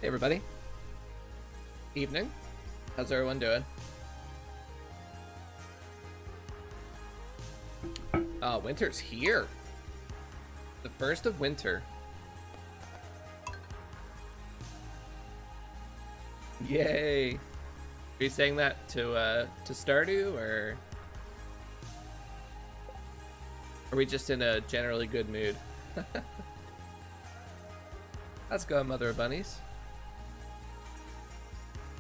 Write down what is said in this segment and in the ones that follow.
Hey everybody. Evening. How's everyone doing? Oh, winter's here. The first of winter. Yay. Are you saying that to Stardew, or are we just in a generally good mood? Let's go, Mother of Bunnies.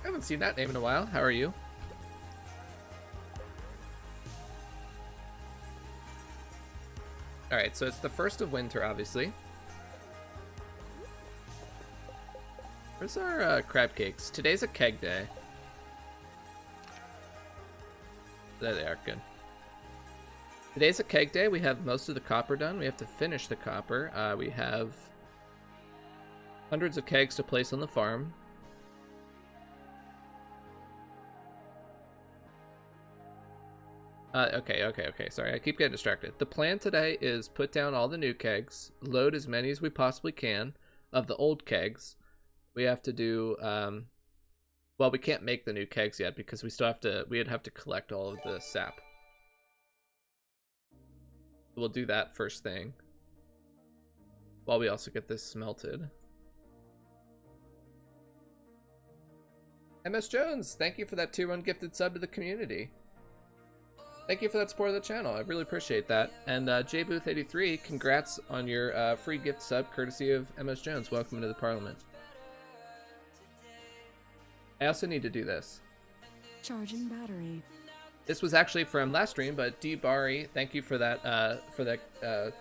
I haven't seen that name in a while. How are you? Alright, so it's the first of winter, obviously. Where's our crab cakes? Today's a keg day. There they are, good. Today's a keg day. We have most of the copper done. We have to finish the copper. We have hundreds of kegs to place on the farm. Okay. Sorry, I keep getting distracted. The plan today is put down all the new kegs, load as many as we possibly can of the old kegs. We have to do, well, we can't make the new kegs yet because we'd have to collect all of the sap. We'll do that first thing, while we also get this smelted. MS Jones, thank you for that tier 1 gifted sub to the community. Thank you for that support of the channel. I really appreciate that. And JBooth83, congrats on your free gift sub courtesy of MS Jones. Welcome into the Parliament. I also need to do this. Charging battery. This was actually from last stream, but D Bari, thank you for that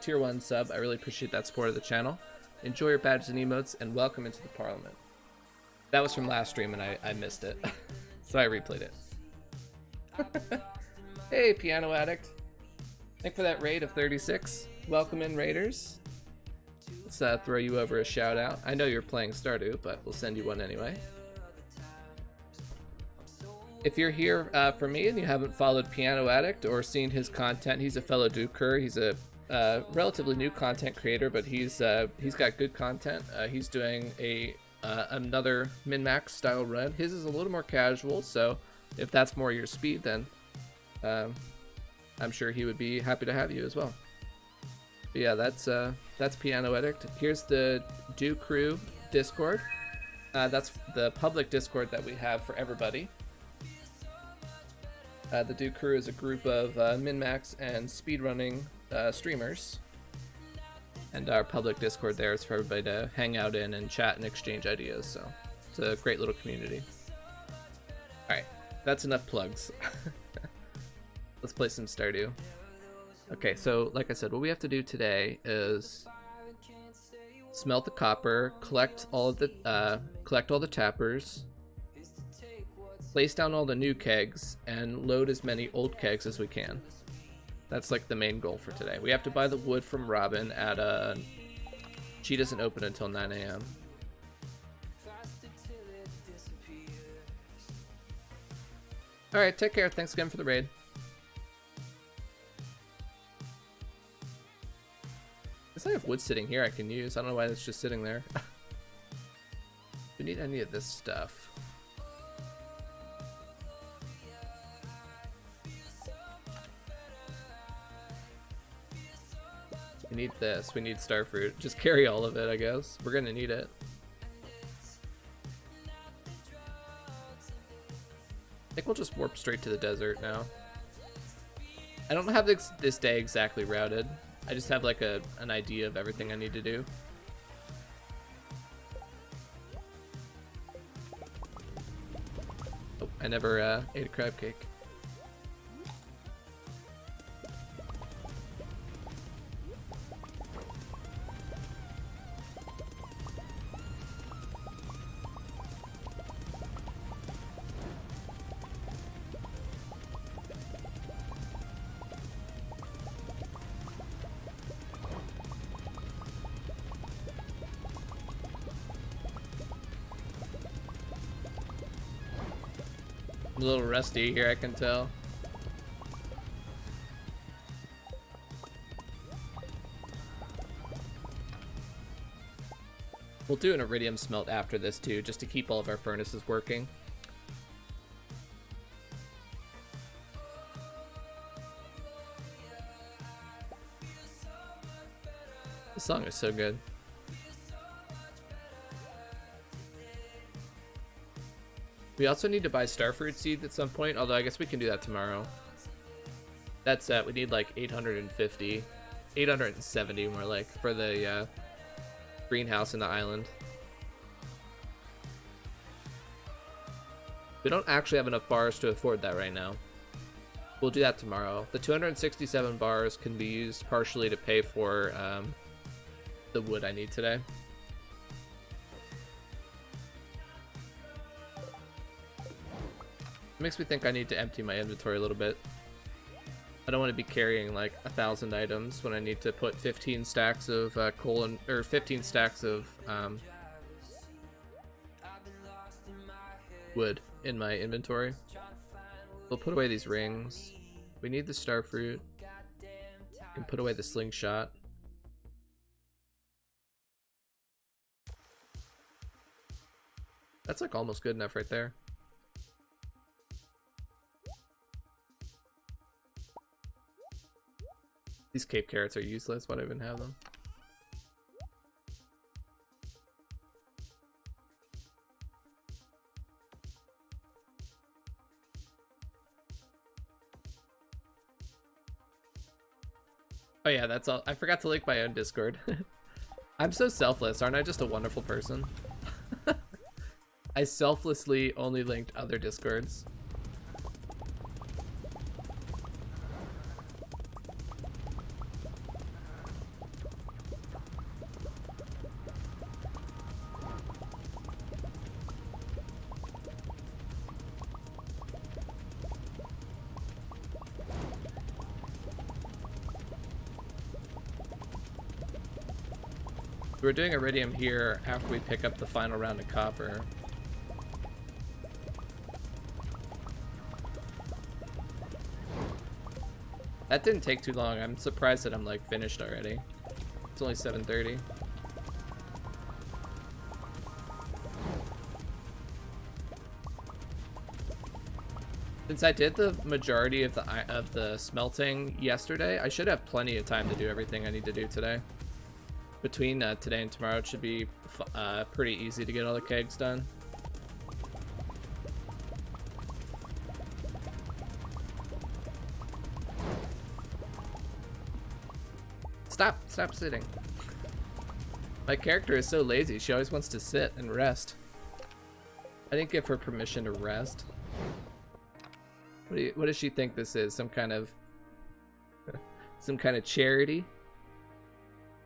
tier 1 sub. I really appreciate that support of the channel. Enjoy your badges and emotes, and welcome into the Parliament. That was from last stream, and I missed it, so I replayed it. Hey, Piano Addict. Thank you for that raid of 36. Welcome in, raiders. Let's throw you over a shout out. I know you're playing Stardew, but we'll send you one anyway. If you're here for me and you haven't followed Piano Addict or seen his content, he's a fellow Duker. He's a relatively new content creator, but he's got good content. He's doing another min-max style run. His is a little more casual, so if that's more your speed, then I'm sure he would be happy to have you as well. But yeah, that's Piano Addict. Here's the Do Crew Discord. That's the public Discord that we have for everybody. The Do Crew is a group of min-max and speedrunning streamers. And our public Discord there is for everybody to hang out in and chat and exchange ideas, so it's a great little community. Alright, that's enough plugs. Let's play some Stardew. Okay, so like I said, what we have to do today is smelt the copper, collect all the tappers, place down all the new kegs, and load as many old kegs as we can. That's like the main goal for today. We have to buy the wood from Robin at she doesn't open until 9 AM. Alright, take care. Thanks again for the raid. I have wood sitting here I can use. I don't know why it's just sitting there. We need any of this stuff. We need this. We need starfruit. Just carry all of it, I guess. We're gonna need it. I think we'll just warp straight to the desert now. I don't have this day exactly routed. I just have like an idea of everything I need to do. Oh, I never ate a crab cake. I'm a little rusty here, I can tell. We'll do an iridium smelt after this too, just to keep all of our furnaces working. This song is so good. We also need to buy starfruit seeds at some point, although I guess we can do that tomorrow. That said, we need like 850, 870 more like, for the greenhouse in the island. We don't actually have enough bars to afford that right now. We'll do that tomorrow. The 267 bars can be used partially to pay for the wood I need today. It makes me think I need to empty my inventory a little bit. I don't want to be carrying like 1,000 items when I need to put 15 stacks of coal and, or 15 stacks of wood in my inventory. We'll put away these rings. We need the starfruit. And put away the slingshot. That's like almost good enough right there. These Cape carrots are useless. Why do I even have them? Oh yeah, that's all. I forgot to link my own Discord. I'm so selfless. Aren't I just a wonderful person? I selflessly only linked other Discords. We're doing iridium here after we pick up the final round of copper. That didn't take too long. I'm surprised that I'm like finished already. It's only 7:30. Since I did the majority of the smelting yesterday, I should have plenty of time to do everything I need to do today. Between today and tomorrow, it should be pretty easy to get all the kegs done. Stop sitting. My character is so lazy. She always wants to sit and rest. I didn't give her permission to rest. What does she think this is? Some kind of charity?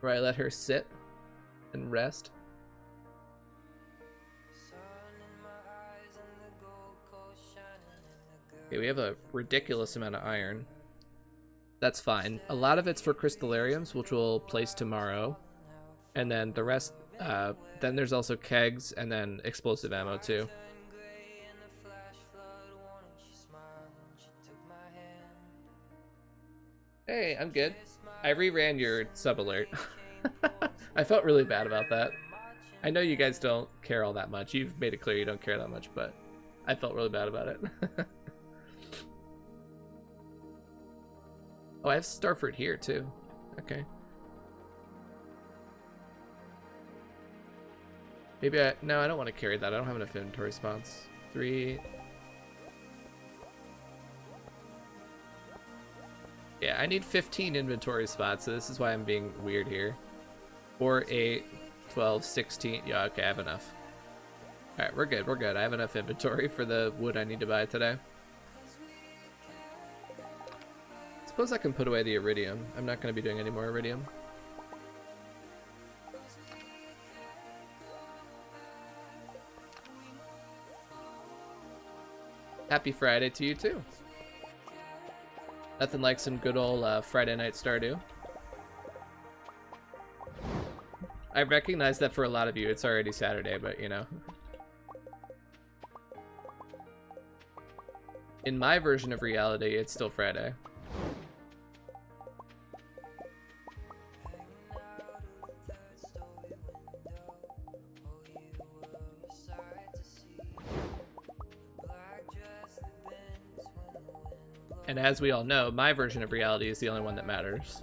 Where I let her sit and rest? Okay, we have a ridiculous amount of iron. That's fine. A lot of it's for crystallariums, which we'll place tomorrow. And then the rest, then there's also kegs and then explosive ammo too. Hey, I'm good. I reran your sub alert. I felt really bad about that. I know you guys don't care all that much. You've made it clear you don't care that much, but I felt really bad about it. Oh, I have starfruit here too. Okay. Maybe no, I don't want to carry that. I don't have enough inventory spots. 3. Yeah, I need 15 inventory spots, so this is why I'm being weird here. 4, 8, 12, 16. Yeah, okay, I have enough. Alright, we're good, we're good. I have enough inventory for the wood I need to buy today. Suppose I can put away the iridium. I'm not going to be doing any more iridium. Happy Friday to you too. Nothing like some good old Friday night Stardew. I recognize that for a lot of you it's already Saturday, but you know. In my version of reality, it's still Friday. And as we all know, my version of reality is the only one that matters.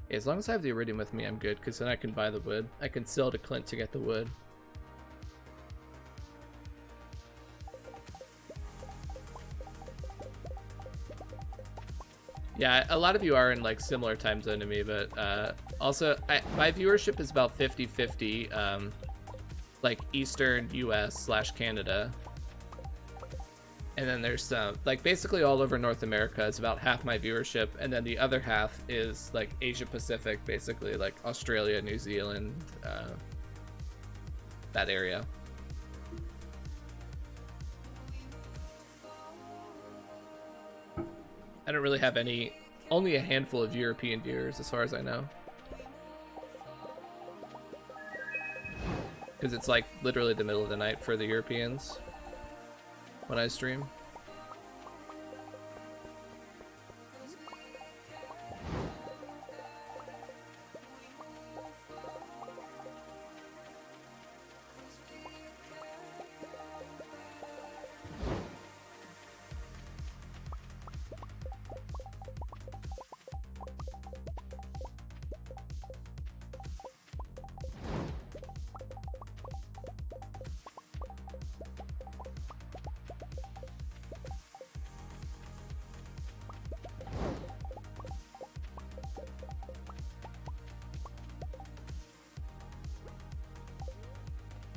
As long as I have the iridium with me, I'm good, because then I can buy the wood. I can sell to Clint to get the wood. Yeah, a lot of you are in like similar time zone to me, but also my viewership is about 50-50, like Eastern US / Canada. And then there's some, like basically all over North America is about half my viewership, and then the other half is like Asia Pacific, basically like Australia, New Zealand, that area. I don't really have only a handful of European viewers as far as I know. Because it's like literally the middle of the night for the Europeans when I stream.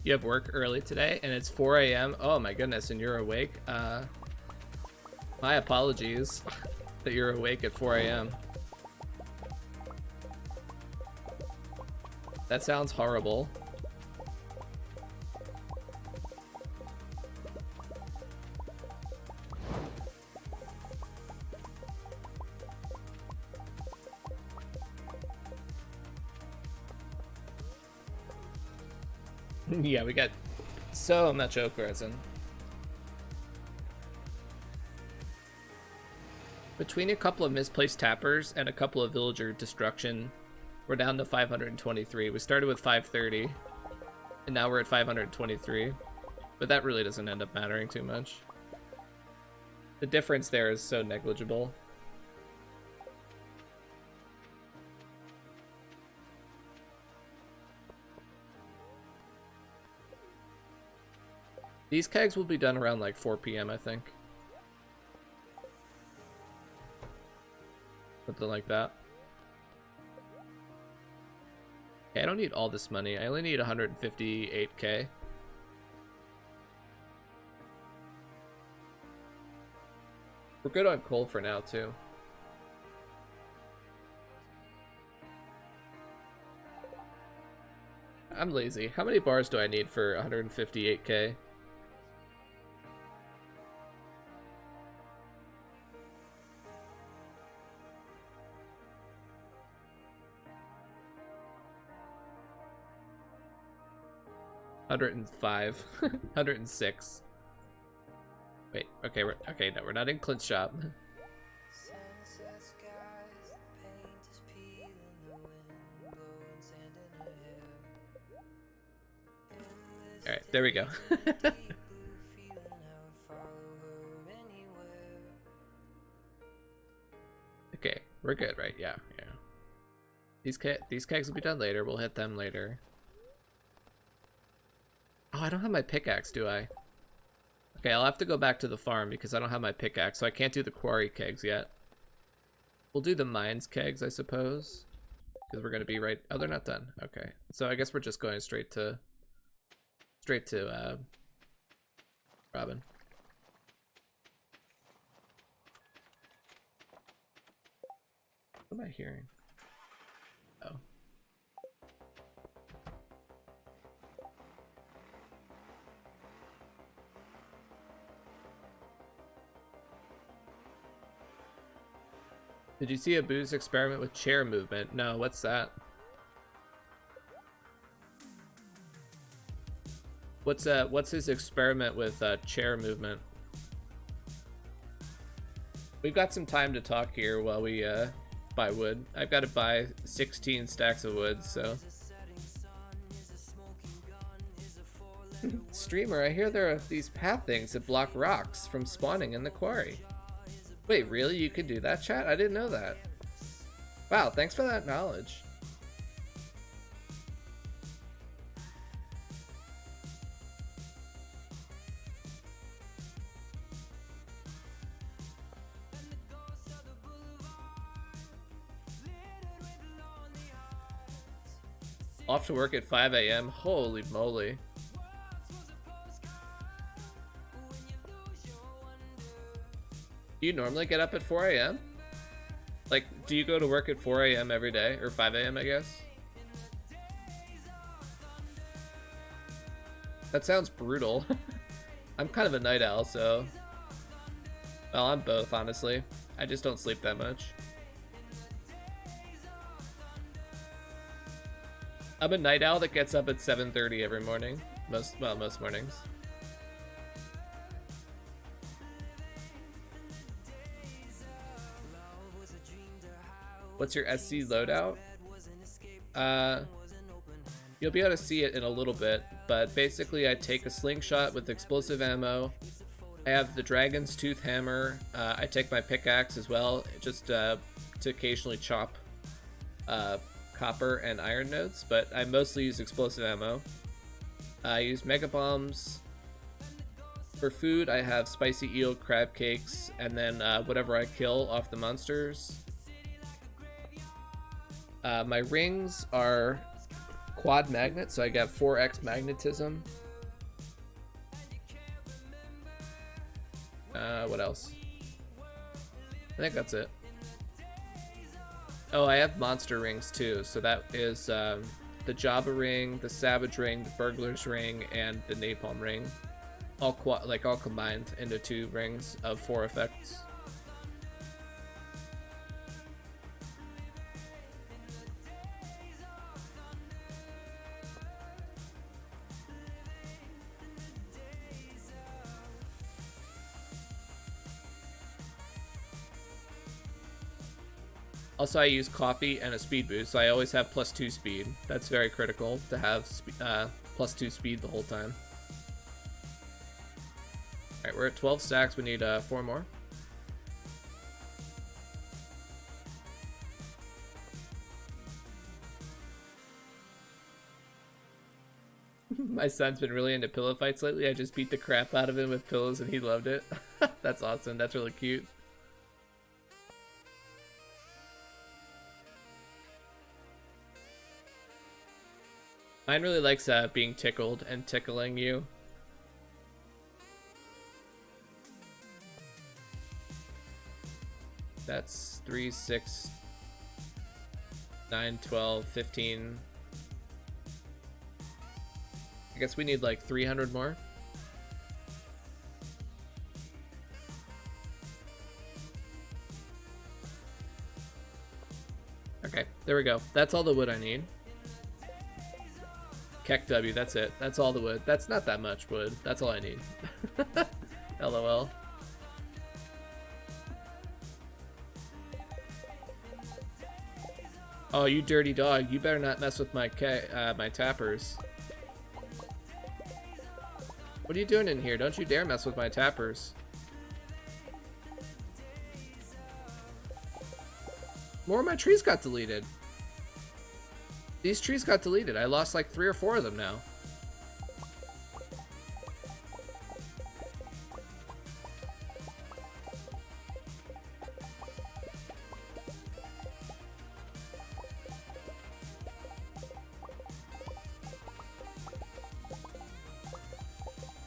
You have work early today, and it's 4 a.m. Oh my goodness, and you're awake? My apologies that you're awake at 4 a.m. That sounds horrible. Yeah, we got so much oak resin. Between a couple of misplaced tappers and a couple of villager destruction, we're down to 523. We started with 530, and now we're at 523. But that really doesn't end up mattering too much. The difference there is so negligible. These kegs will be done around like 4 p.m. I think. Something like that. Okay, I don't need all this money. I only need 158k. We're good on coal for now too. I'm lazy. How many bars do I need for 158k? $105, 106. Wait, okay, no, we're not in Clint's shop. All right, there we go. Okay, we're good, right? Yeah. These kegs will be done later. We'll hit them later. Oh, I don't have my pickaxe, do I? Okay, I'll have to go back to the farm because I don't have my pickaxe, so I can't do the quarry kegs yet. We'll do the mines kegs, I suppose. Because we're going to be right... Oh, they're not done. Okay. So I guess we're just going straight to Robin. What am I hearing? Oh. Did you see Abu's experiment with chair movement? No, what's that? What's his experiment with chair movement? We've got some time to talk here while we buy wood. I've got to buy 16 stacks of wood, so Streamer, I hear there are these path things that block rocks from spawning in the quarry. Wait, really? You can do that, chat? I didn't know that. Wow, thanks for that knowledge. Off to work at 5 a.m. Holy moly. Do you normally get up at 4 a.m.? Like, do you go to work at 4 a.m. every day? Or 5 a.m., I guess? That sounds brutal. I'm kind of a night owl, so... Well, I'm both, honestly. I just don't sleep that much. I'm a night owl that gets up at 7:30 every morning. Most mornings. What's your SC loadout? You'll be able to see it in a little bit, but basically I take a slingshot with explosive ammo. I have the Dragon's Tooth Hammer. I take my pickaxe as well, just to occasionally chop copper and iron nodes, but I mostly use explosive ammo. I use mega bombs. For food, I have spicy eel, crab cakes, and then whatever I kill off the monsters. My rings are quad magnets, so I got 4x magnetism. What else? I think that's it. Oh, I have monster rings too, so that is the Jabba ring, the Savage ring, the Burglar's ring, and the Napalm ring. All combined into 2 rings of 4 effects. Also, I use coffee and a speed boost, so I always have +2 speed. That's very critical to have +2 speed the whole time. Alright, we're at 12 stacks. We need 4 more. My son's been really into pillow fights lately. I just beat the crap out of him with pillows and he loved it. That's awesome. That's really cute. Mine really likes being tickled and tickling you. That's 3, 6, 9, 12, 15. I guess we need like 300 more. Okay, there we go. That's all the wood I need. Keck W, that's it. That's all the wood. That's not that much wood. That's all I need. LOL. Oh, you dirty dog. You better not mess with my my tappers. What are you doing in here? Don't you dare mess with my tappers. More of my trees got deleted. These trees got deleted. I lost like 3 or 4 of them now.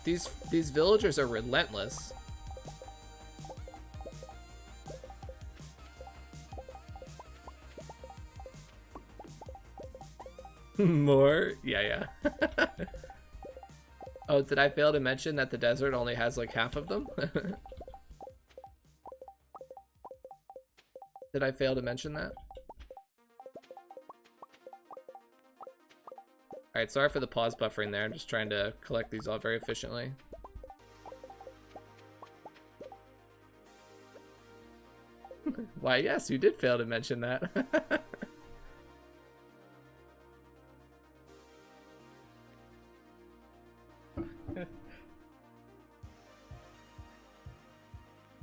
These villagers are relentless. More? Yeah. Oh, did I fail to mention that the desert only has like half of them? Did I fail to mention that? Alright, sorry for the pause buffering there. I'm just trying to collect these all very efficiently. Why, yes, you did fail to mention that.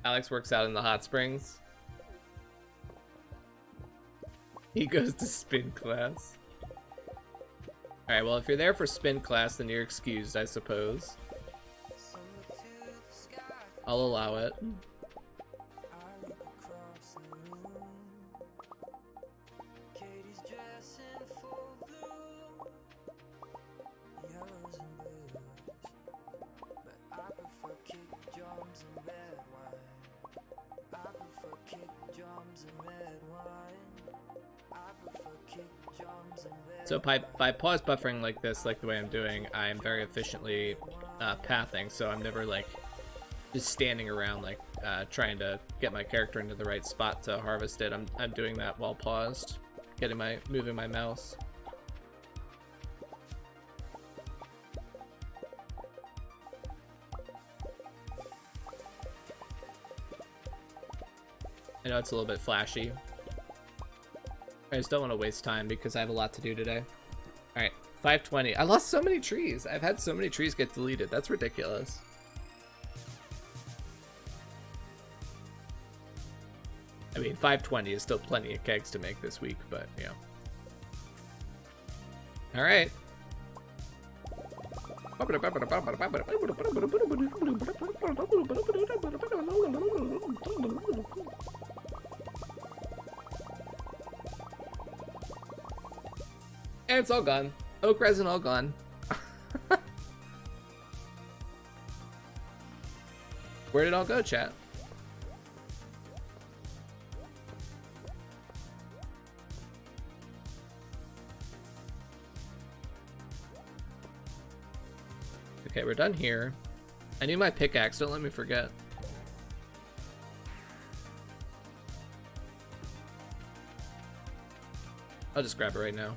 Alex works out in the hot springs. He goes to spin class. Alright, well, if you're there for spin class, then you're excused, I suppose. I'll allow it. So by pause buffering like this, like the way I'm doing, I'm very efficiently pathing, so I'm never like just standing around like trying to get my character into the right spot to harvest it. I'm doing that while paused, moving my mouse. I know it's a little bit flashy. I just don't want to waste time because I have a lot to do today. Alright, 520. I lost so many trees. I've had so many trees get deleted. That's ridiculous. I mean, 520 is still plenty of kegs to make this week, but, you know. Alright. And it's all gone. Oak resin all gone. Where did it all go, chat? Okay, we're done here. I need my pickaxe, don't let me forget. I'll just grab it right now.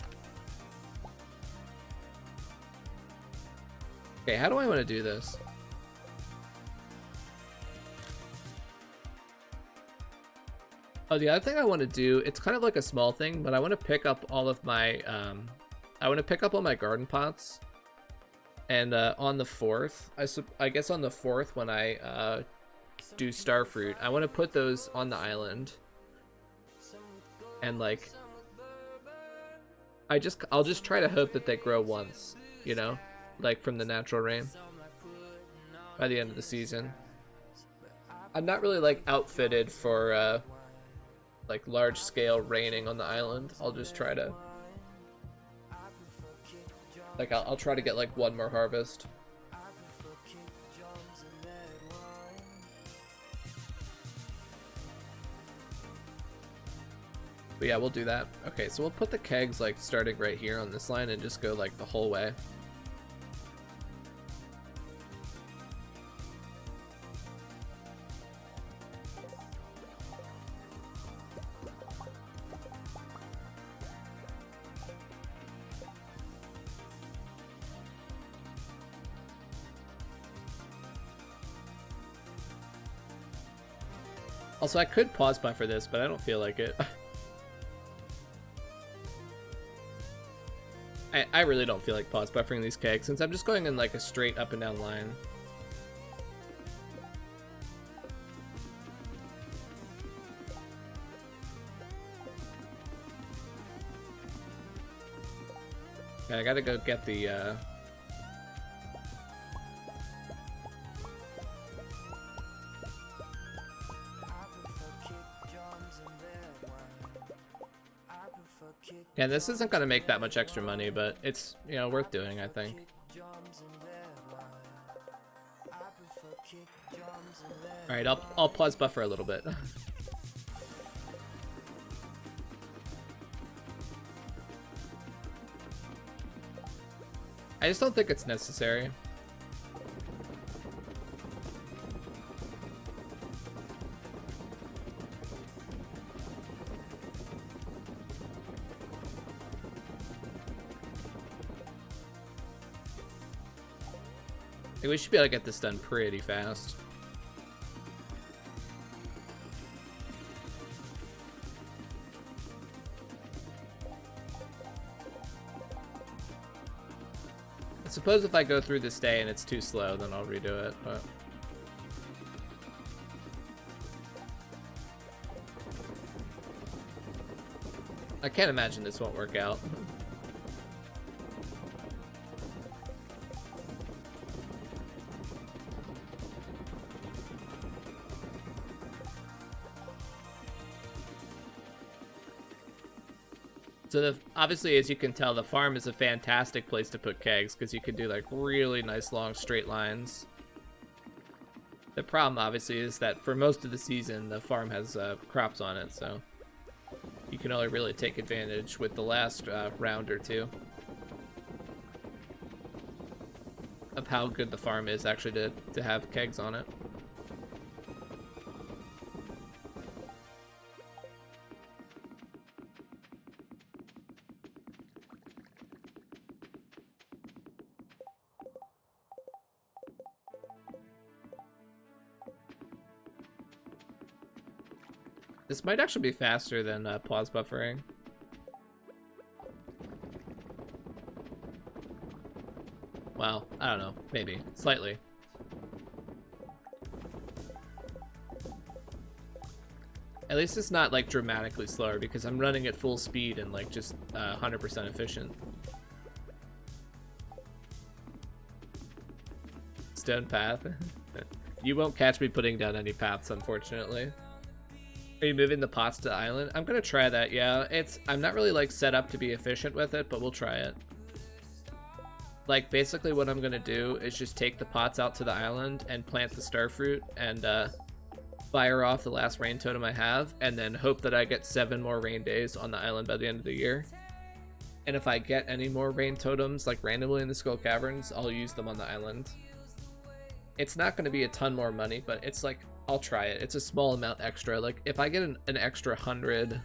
Okay, how do I want to do this? Oh, the other thing I want to do, it's kind of like a small thing, but I want to pick up all of my, I want to pick up all my garden pots. And on the 4th, I guess on the 4th when I do starfruit, I want to put those on the island. And like, I'll just try to hope that they grow once, you know? Like from the natural rain by the end of the season. I'm not really like outfitted for like large scale raining on the island. I'll just try to like I'll try to get like one more harvest. But yeah, we'll do that. Okay, so we'll put the kegs like starting right here on this line and just go like the whole way. Also, I could pause buffer this, but I don't feel like it. I really don't feel like pause buffering these kegs since I'm just going in like a straight up and down line. Okay, I gotta go get the yeah, this isn't gonna make that much extra money, but it's, you know, worth doing, I think. Alright, I'll pause buffer a little bit. I just don't think it's necessary. I think we should be able to get this done pretty fast. suppose if I go through this day and it's too slow, then I'll redo it, but... I can't imagine this won't work out. So obviously, as you can tell, the farm is a fantastic place to put kegs because you can do like really nice long straight lines. The problem obviously is that for most of the season, the farm has crops on it, so you can only really take advantage with the last round or two of how good the farm is actually to have kegs on it. This might actually be faster than pause buffering. Well, I don't know. Maybe. Slightly. At least it's not like dramatically slower because I'm running at full speed and like just 100% efficient. Stone path. You won't catch me putting down any paths, unfortunately. Are you moving the pots to the island? I'm gonna try that, yeah. I'm not really like set up to be efficient with it, but we'll try it. Like basically what I'm gonna do is just take the pots out to the island and plant the starfruit and fire off the last rain totem I have, and then hope that I get 7 more rain days on the island by the end of the year. And if I get any more rain totems like randomly in the Skull Caverns, I'll use them on the island. It's not gonna be a ton more money, but it's like, I'll try it. It's a small amount extra. Like if I get an extra 100,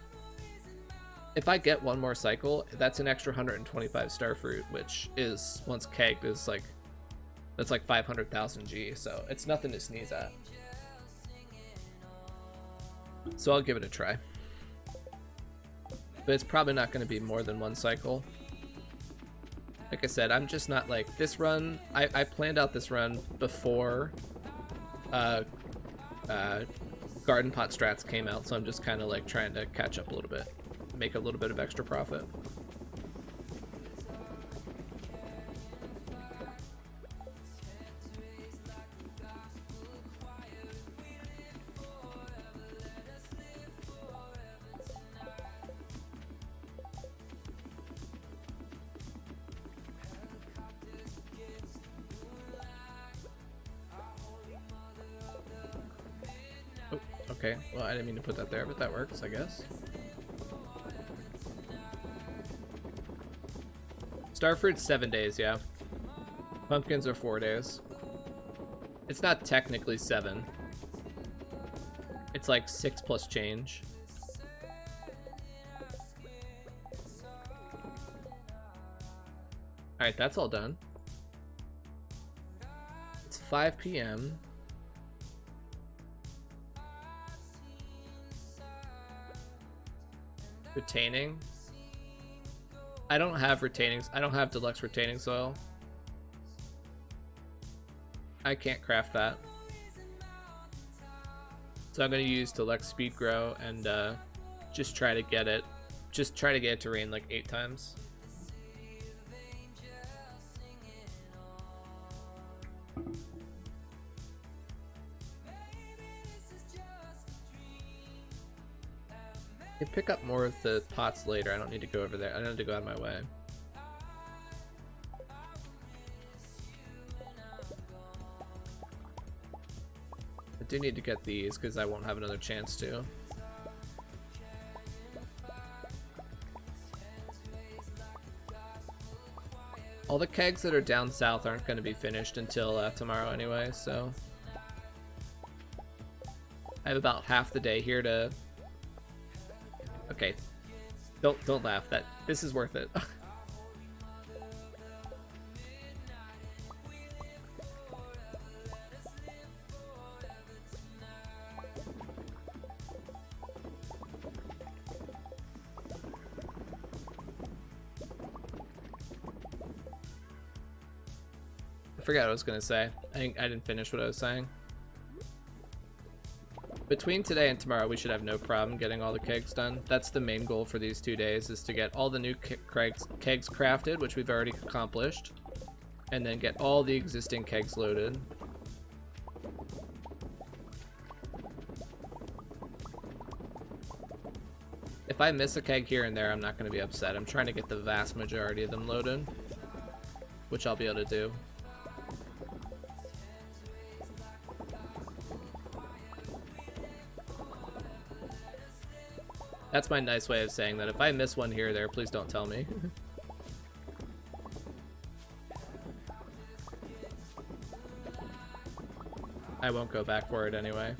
if I get one more cycle, that's an extra 125 starfruit, which is, once kegged, is like, that's like 500,000 G, so it's nothing to sneeze at. So I'll give it a try. But it's probably not going to be more than one cycle. Like I said, I'm just not like, this run, I planned out this run before garden pot strats came out, so I'm just kind of like trying to catch up a little bit, make a little bit of extra profit. Okay, well, I didn't mean to put that there, but that works, I guess. Starfruit's 7 days, yeah. Pumpkins are 4 days. It's not technically 7. It's like 6 plus change. Alright, that's all done. It's 5 p.m. Retaining. I don't have retainings. I don't have deluxe retaining soil. I can't craft that. So I'm going to use deluxe speed grow and just try to get it. Just try to get it to rain like 8 times. I can pick up more of the pots later. I don't need to go over there. I don't need to go out of my way. I do need to get these because I won't have another chance to. All the kegs that are down south aren't going to be finished until tomorrow anyway, so I have about half the day here to... Okay, don't laugh. This is worth it. forgot what I was gonna say. I didn't finish what I was saying. Between today and tomorrow, we should have no problem getting all the kegs done. That's the main goal for these 2 days, is to get all the new kegs crafted, which we've already accomplished, and then get all the existing kegs loaded. If I miss a keg here and there, I'm not going to be upset. I'm trying to get the vast majority of them loaded, which I'll be able to do. That's my nice way of saying that if I miss one here or there, please don't tell me. I won't go back for it anyway.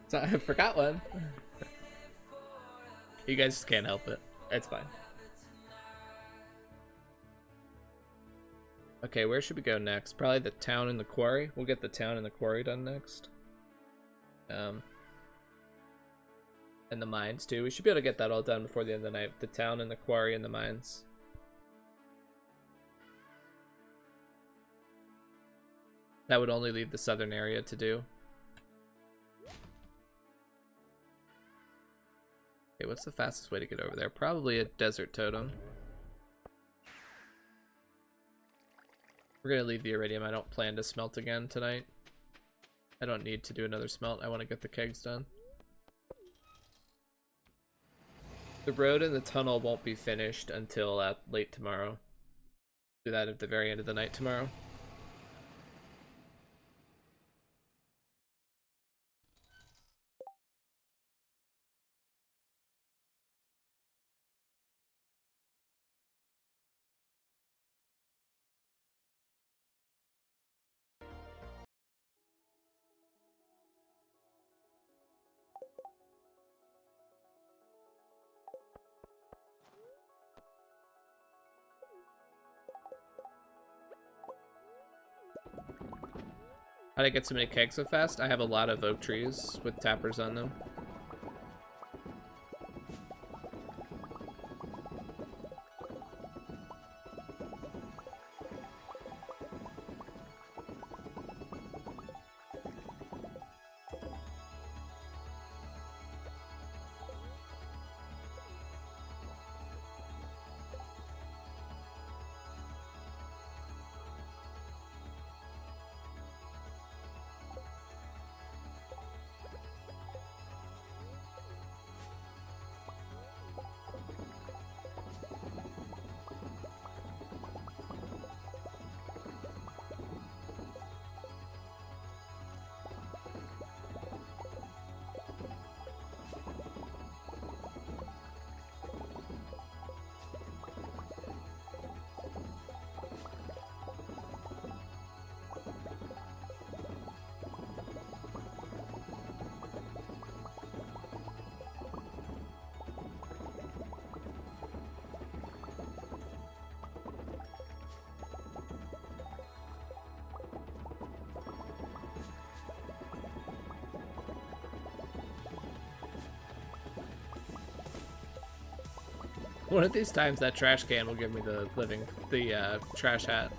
So I forgot one. You guys just can't help it. It's fine. Okay, where should we go next? Probably the town and the quarry. We'll get the town and the quarry done next. And the mines too. We should be able to get that all done before the end of the night. The town and the quarry and the mines. That would only leave the southern area to do. Okay, what's the fastest way to get over there? Probably a desert totem. We're gonna leave the iridium. I don't plan to smelt again tonight. I don't need to do another smelt. I want to get the kegs done. The road and the tunnel won't be finished until late tomorrow. Do that at the very end of the night tomorrow. How'd I get so many kegs so fast? I have a lot of oak trees with tappers on them. One of these times that trash can will give me the trash hat.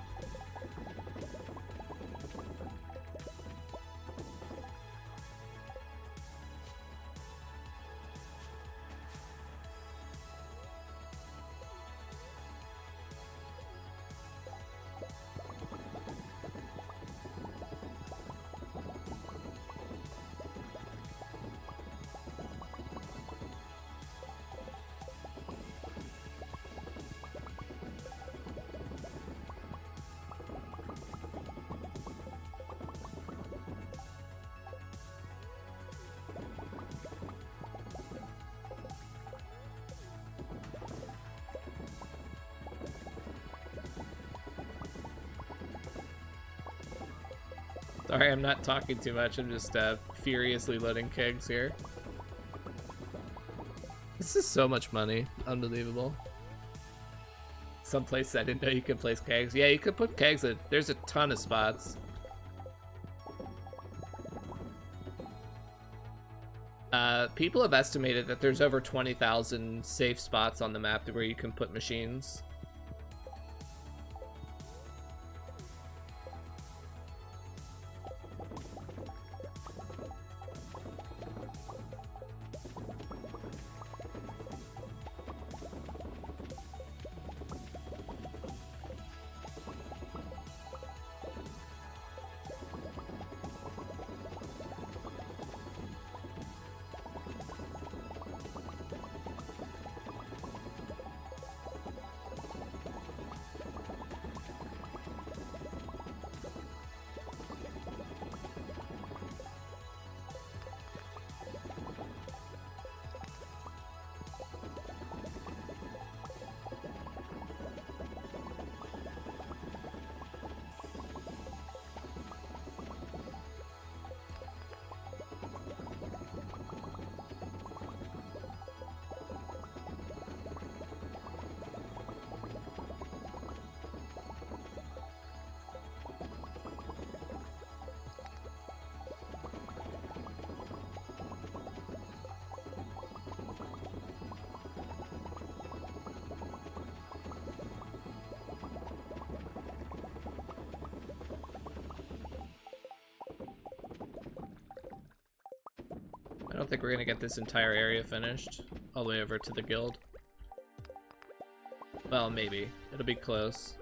Sorry, I'm not talking too much. I'm just furiously loading kegs here. This is so much money. Unbelievable. Some place I didn't know you could place kegs. Yeah, you could put kegs at, there's a ton of spots. People have estimated that there's over 20,000 safe spots on the map where you can put machines. I don't think we're gonna get this entire area finished all the way over to the guild. Well, maybe. It'll be close.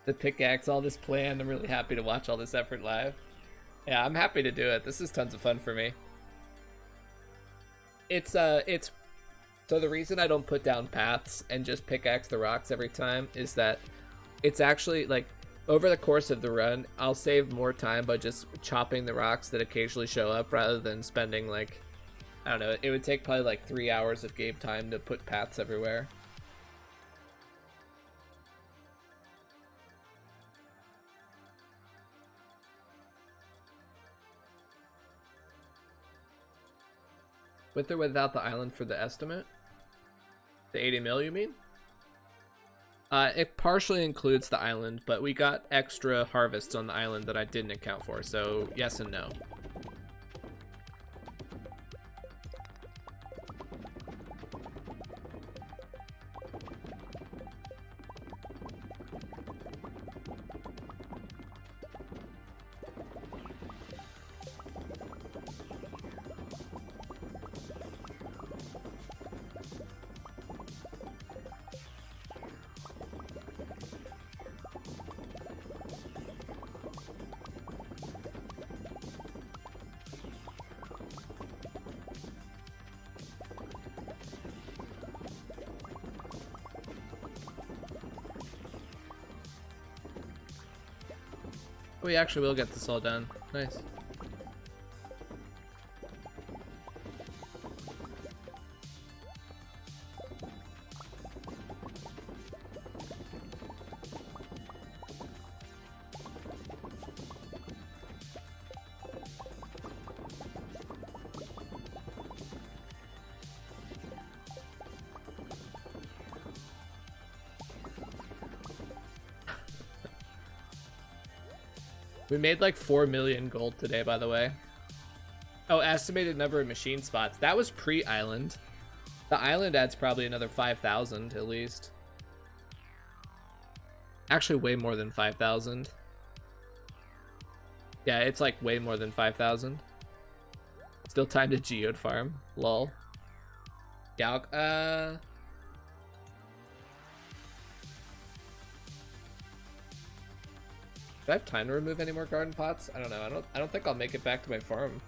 The pickaxe, all this plan. I'm really happy to watch all this effort live. Yeah, I'm happy to do it. This is tons of fun for me. It's so the reason I don't put down paths and just pickaxe the rocks every time is that it's actually like over the course of the run, I'll save more time by just chopping the rocks that occasionally show up rather than spending like, I don't know, it would take probably like 3 hours of game time to put paths everywhere. With or without the island for the estimate? The 80 mil, you mean? It partially includes the island, but we got extra harvests on the island that I didn't account for, so yes and no. We actually will get this all done. Nice. We made like 4 million gold today, by the way. Oh, estimated number of machine spots. That was pre-island. The island adds probably another 5,000 at least. Actually, way more than 5,000. Yeah, it's like way more than 5,000. Still time to geode farm. Lol. Yeah, do I have time to remove any more garden pots? I don't know. I don't think I'll make it back to my farm.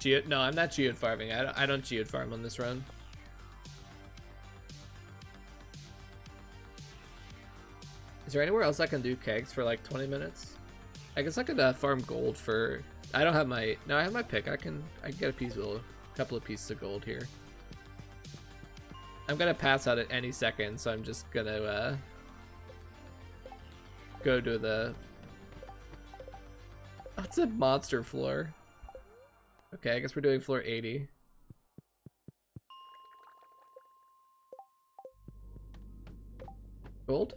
No, I'm not geode farming. I don't geode farm on this run. Is there anywhere else I can do kegs for like 20 minutes? I guess I could farm gold for... I don't have my... No, I have my pick. I can get a couple of pieces of gold here. I'm gonna pass out at any second, so I'm just gonna go to the... Oh, it's a monster floor. Okay, I guess we're doing floor 80. Gold?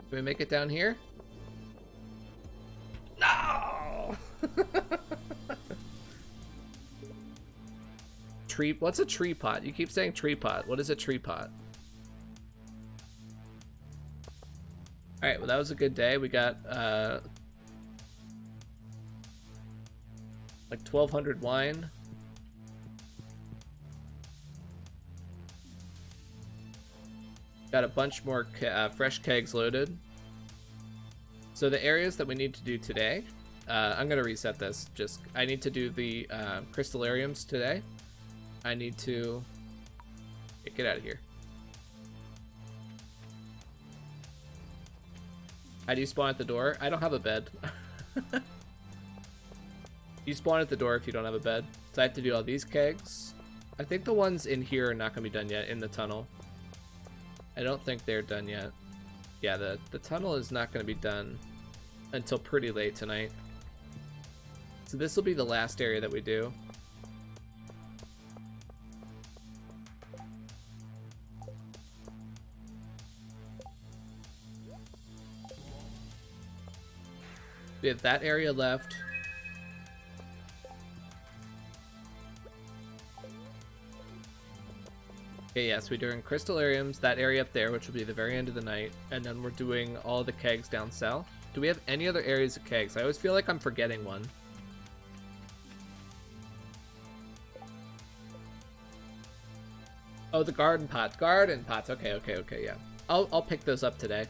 Can we make it down here? No! Tree, what's a tree pot? You keep saying tree pot. What is a tree pot? Alright, well that was a good day. We got like 1,200 wine. Got a bunch more fresh kegs loaded. So the areas that we need to do today, I'm gonna reset this. I need to do the crystallariums today. I need to get out of here. How do you spawn at the door? I don't have a bed. You spawn at the door if you don't have a bed. So I have to do all these kegs. I think the ones in here are not gonna be done yet in the tunnel. I don't think they're done yet. Yeah, the tunnel is not going to be done until pretty late tonight. So this will be the last area that we do. We have that area left. Okay, yes, we're doing crystallariums, that area up there, which will be the very end of the night, and then we're doing all the kegs down south. Do we have any other areas of kegs? I always feel like I'm forgetting one. Oh, the garden pots. Garden pots. Okay, yeah. I'll pick those up today.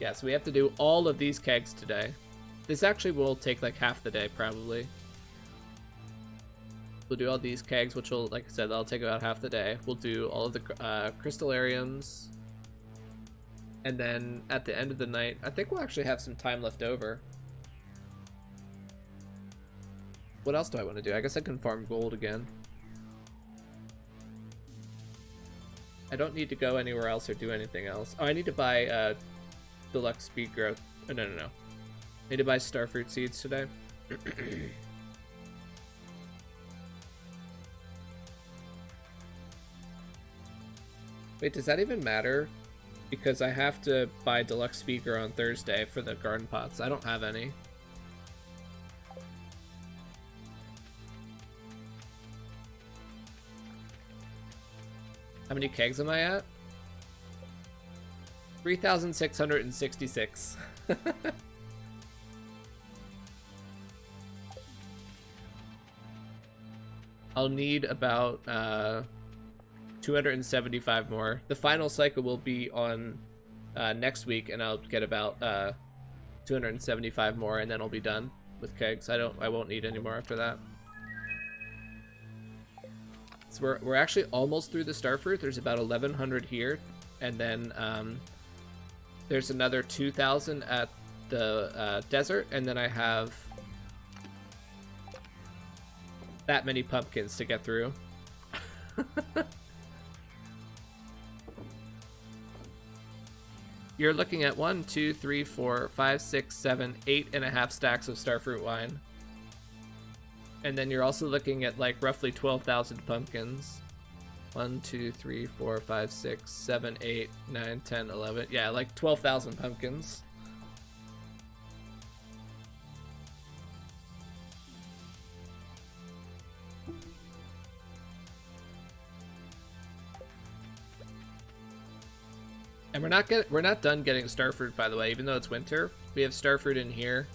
Yeah, so we have to do all of these kegs today. This actually will take like half the day, probably. We'll do all these kegs, which will, like I said, that'll take about half the day. We'll do all of the crystallariums. And then at the end of the night, I think we'll actually have some time left over. What else do I want to do? I guess I can farm gold again. I don't need to go anywhere else or do anything else. Oh, I need to buy deluxe speed growth. Oh, no. I need to buy starfruit seeds today. Wait, does that even matter? Because I have to buy deluxe speaker on Thursday for the garden pots. I don't have any. How many kegs am I at? 3,666. I'll need about 275 more. The final cycle will be on next week, and I'll get about 275 more, and then I'll be done with kegs. I won't need any more after that. So we're actually almost through the starfruit. There's about 1,100 here, and then there's another 2,000 at the desert, and then I have that many pumpkins to get through. You're looking at 1, 2, 3, 4, 5, 6, 7, 8.5 stacks of starfruit wine. And then you're also looking at like roughly 12,000 pumpkins. 1, 2, 3, 4, 5, 6, 7, 8, 9, 10, 11. Yeah, like 12,000 pumpkins. And we're not done getting starfruit, by the way, even though it's winter. We have starfruit in here.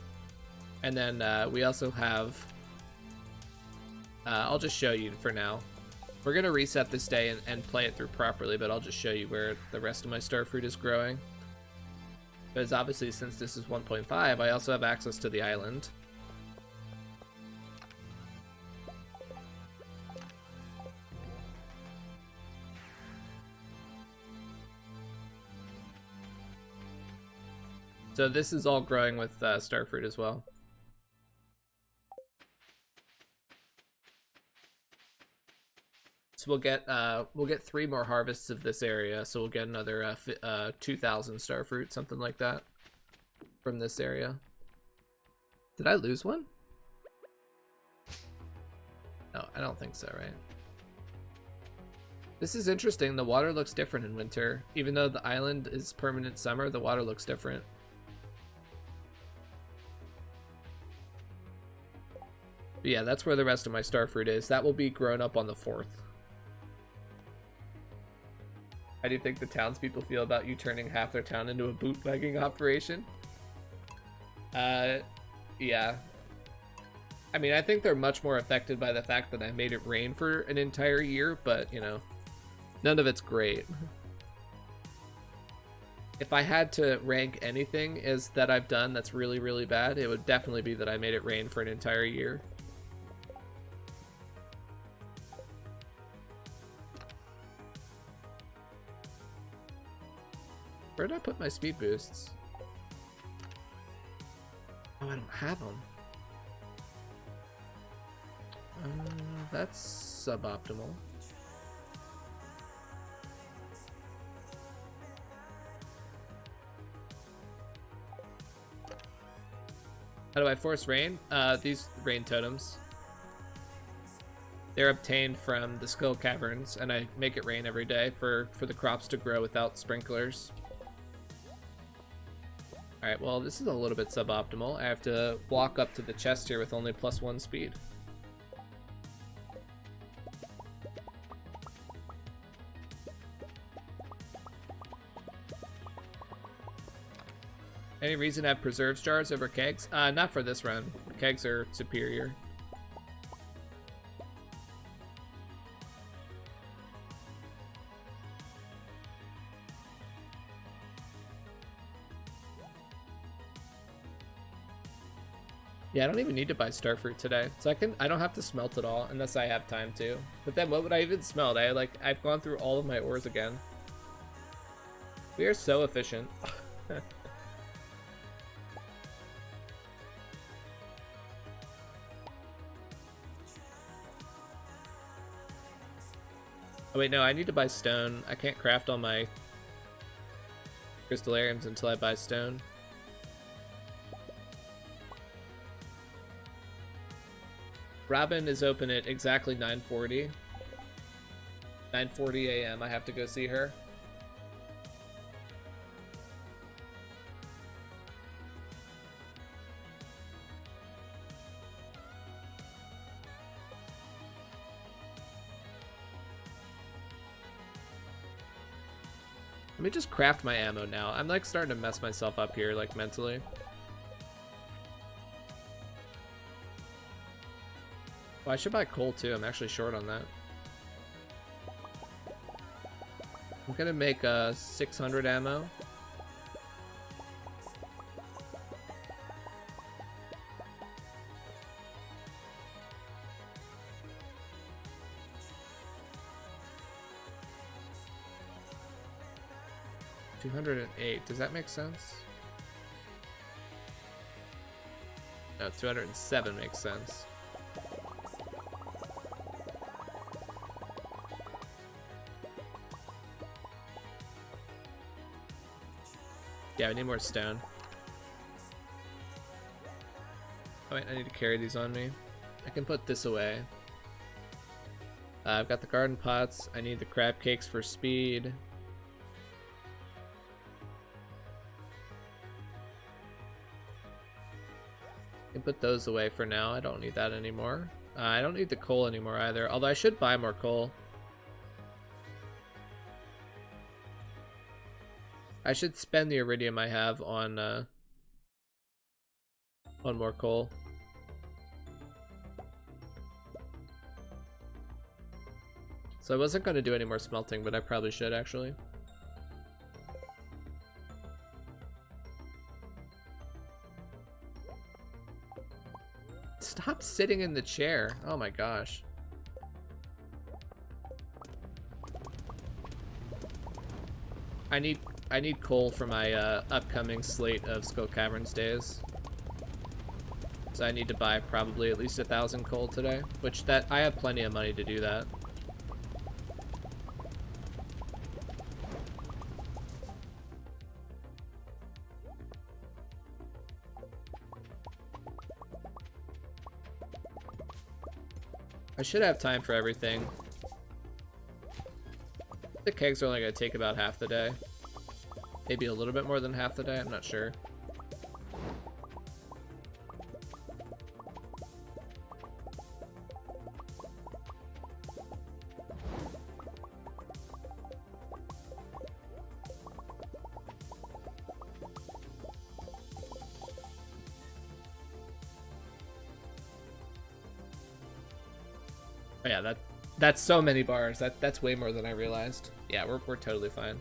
And then we also have I'll just show you for now. We're gonna reset this day and play it through properly, but I'll just show you where the rest of my starfruit is growing. Because obviously, since this is 1.5, I also have access to the island. So this is all growing with starfruit as well. So we'll get 3 more harvests of this area. So we'll get another 2,000 starfruit, something like that, from this area. Did I lose one? No, I don't think so, right? This is interesting. The water looks different in winter. Even though the island is permanent summer, the water looks different. But yeah, that's where the rest of my starfruit is. That will be grown up on the 4th. How do you think the townspeople feel about you turning half their town into a bootlegging operation? Yeah. I mean, I think they're much more affected by the fact that I made it rain for an entire year, but, you know, none of it's great. If I had to rank anything is that I've done that's really, really bad, it would definitely be that I made it rain for an entire year. Where did I put my speed boosts? Oh, I don't have them. That's suboptimal. How do I force rain? These rain totems. They're obtained from the Skull Caverns, and I make it rain every day for the crops to grow without sprinklers. Alright, well, this is a little bit suboptimal. I have to walk up to the chest here with only +1 speed. Any reason to have preserves jars over kegs? Not for this run. Kegs are superior. Yeah, I don't even need to buy starfruit today. So I don't have to smelt it all unless I have time to. But then what would I even smelt? I've gone through all of my ores again. We are so efficient. Oh wait, no, I need to buy stone. I can't craft all my crystallariums until I buy stone. Robin is open at exactly 9:40. 9:40 a.m. I have to go see her. Let me just craft my ammo now. I'm like starting to mess myself up here, like mentally. Well, I should buy coal too. I'm actually short on that. I'm gonna make 600 ammo. $208. Does that make sense? No, 207 makes sense. Yeah, I need more stone. Oh wait, I need to carry these on me. I can put this away. I've got the garden pots. I need the crab cakes for speed. I can put those away for now. I don't need that anymore. I don't need the coal anymore either, although I should buy more coal. I should spend the iridium I have on more coal. So I wasn't going to do any more smelting, but I probably should actually. Stop sitting in the chair. Oh my gosh. I need coal for my upcoming slate of Skull Caverns days. So I need to buy probably at least 1,000 coal today, which that I have plenty of money to do that. I should have time for everything. The kegs are only going to take about half the day. Maybe a little bit more than half the day, I'm not sure. Oh yeah, that's so many bars. That's way more than I realized. Yeah, we're totally fine.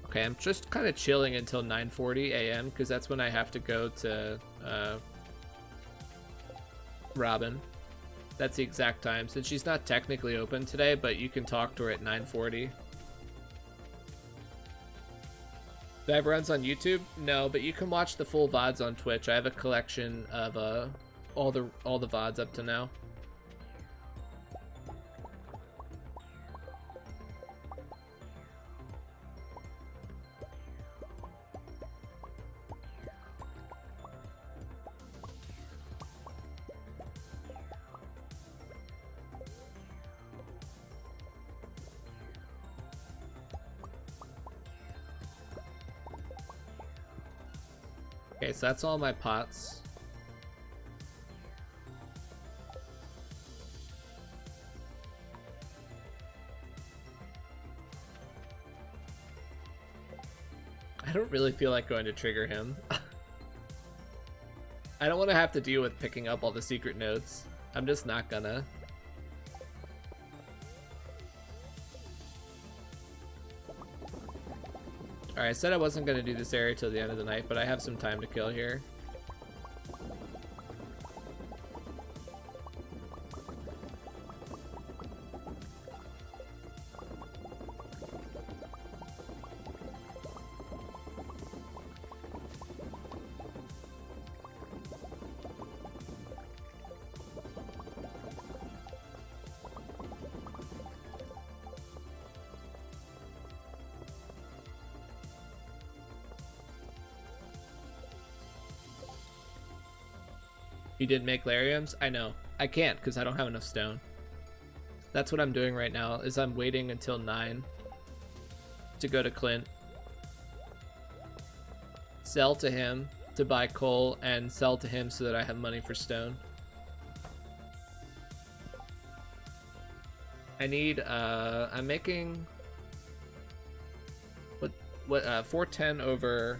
Okay, I'm just kind of chilling until 9:40 a.m. because that's when I have to go to Robin. That's the exact time, since she's not technically open today, but you can talk to her at 9:40. Do I have runs on YouTube? No, but you can watch the full VODs on Twitch. I have a collection of all the VODs up to now. Okay, so that's all my pots. I don't really feel like going to trigger him. I don't want to have to deal with picking up all the secret notes. I'm just not gonna. Alright, I said I wasn't going to do this area till the end of the night, but I have some time to kill here. You didn't make Lariums? I know. I can't because I don't have enough stone. That's what I'm doing right now, is I'm waiting until 9 to go to Clint. Sell to him to buy coal and sell to him so that I have money for stone. I need, I'm making... What, 410 over...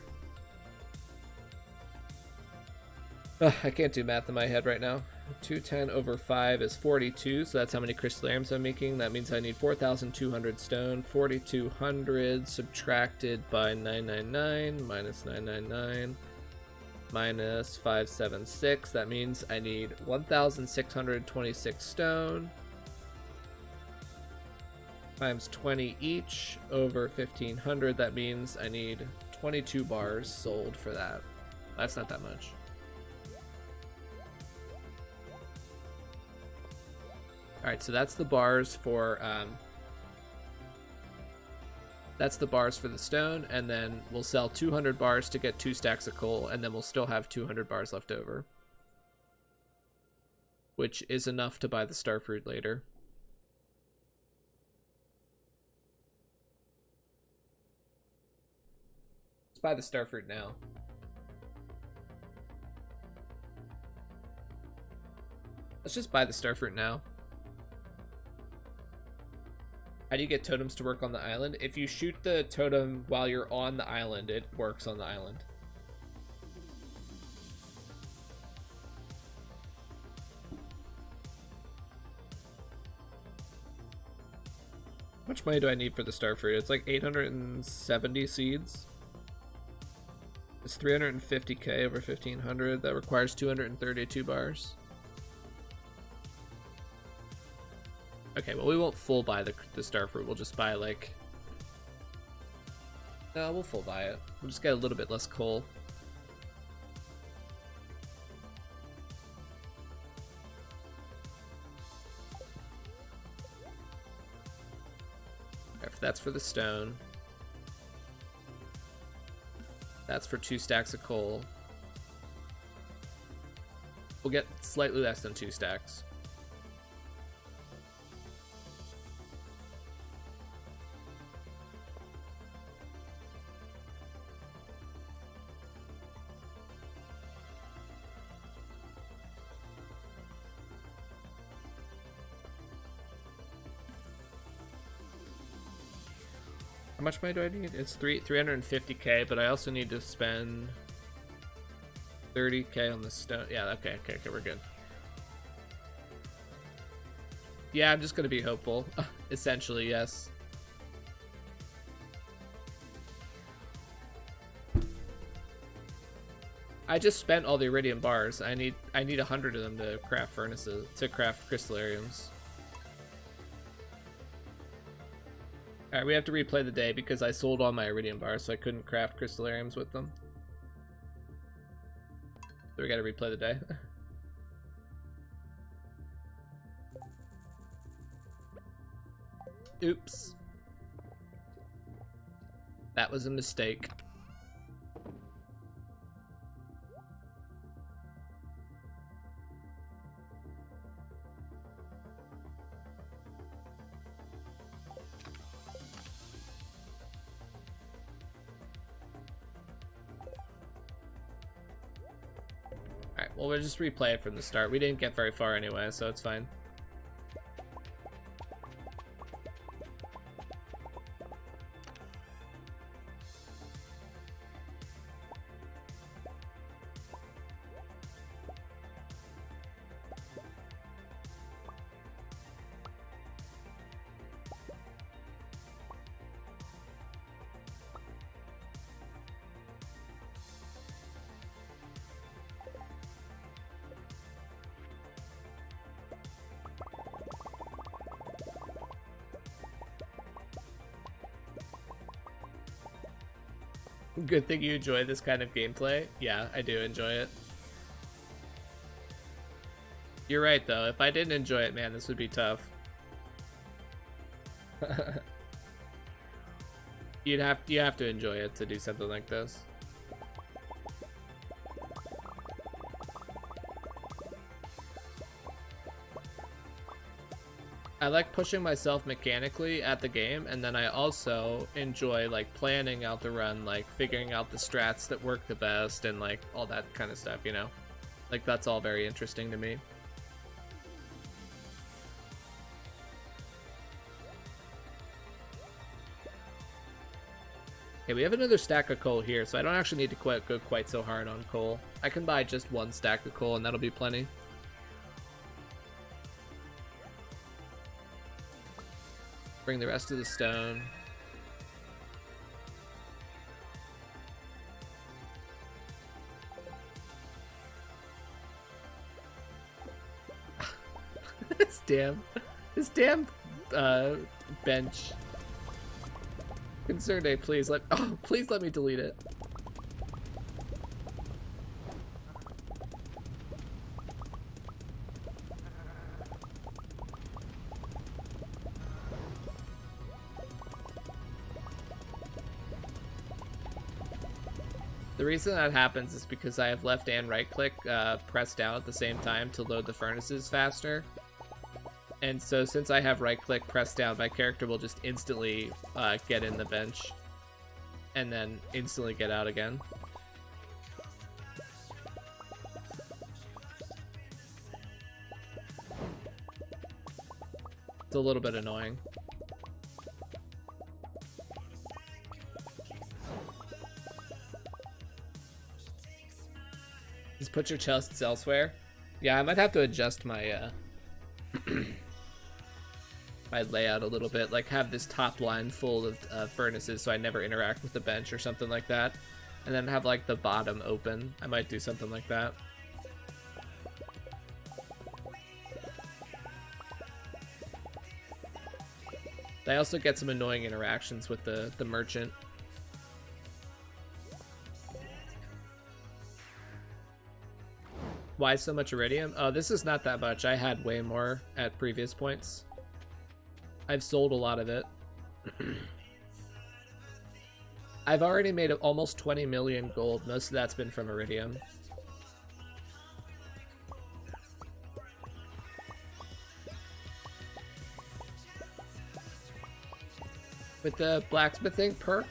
Ugh, I can't do math in my head right now. 210 over 5 is 42, so that's how many crystallariums I'm making. That means I need 4,200 stone. 4,200 subtracted by 999 minus 999 minus 576. That means I need 1,626 stone times 20 each over 1,500. That means I need 22 bars sold for that. That's not that much. Alright, so that's the bars for the stone, and then we'll sell 200 bars to get 2 stacks of coal, and then we'll still have 200 bars left over, which is enough to buy the starfruit later. Let's buy the starfruit now. Let's just buy the starfruit now. How do you get totems to work on the island? If you shoot the totem while you're on the island, it works on the island. How much money do I need for the starfruit? It's like 870 seeds. It's 350k over 1500. That requires 232 bars. Okay, well we won't full buy the starfruit. We'll just buy like... No, we'll full buy it. We'll just get a little bit less coal. That's for the stone. That's for 2 stacks of coal. We'll get slightly less than 2 stacks. How much money do I need? It's 350k, but I also need to spend 30k on the stone. Yeah, okay, we're good. Yeah, I'm just gonna be hopeful. Essentially, yes. I just spent all the iridium bars. I need 100 of them to craft furnaces, to craft crystallariums. Alright, we have to replay the day because I sold all my iridium bars, so I couldn't craft crystallariums with them. So we gotta replay the day. Oops. That was a mistake. Well, we'll just replay it from the start. We didn't get very far anyway, so it's fine. Good thing you enjoy this kind of gameplay. Yeah, I do enjoy it. You're right, though. If I didn't enjoy it, man, this would be tough. You have to enjoy it to do something like this. I like pushing myself mechanically at the game, and then I also enjoy like planning out the run, like figuring out the strats that work the best and like all that kind of stuff, you know? Like that's all very interesting to me. Okay, we have another stack of coal here, so I don't actually need to go quite so hard on coal. I can buy just 1 stack of coal and that'll be plenty. Bring the rest of the stone. this damn bench. Concerned, please let me delete it. The reason that happens is because I have left and right click pressed down at the same time to load the furnaces faster. And so since I have right click pressed down, my character will just instantly get in the bench and then instantly get out again. It's a little bit annoying. Just put your chests elsewhere. Yeah, I might have to adjust my my layout a little bit, like have this top line full of furnaces so I never interact with the bench or something like that, and then have like the bottom open. I might do something like that. I also get some annoying interactions with the merchant. Why so much iridium? Oh, this is not that much. I had way more at previous points. I've sold a lot of it. I've already made almost 20 million gold. Most of that's been from iridium. With the blacksmithing perk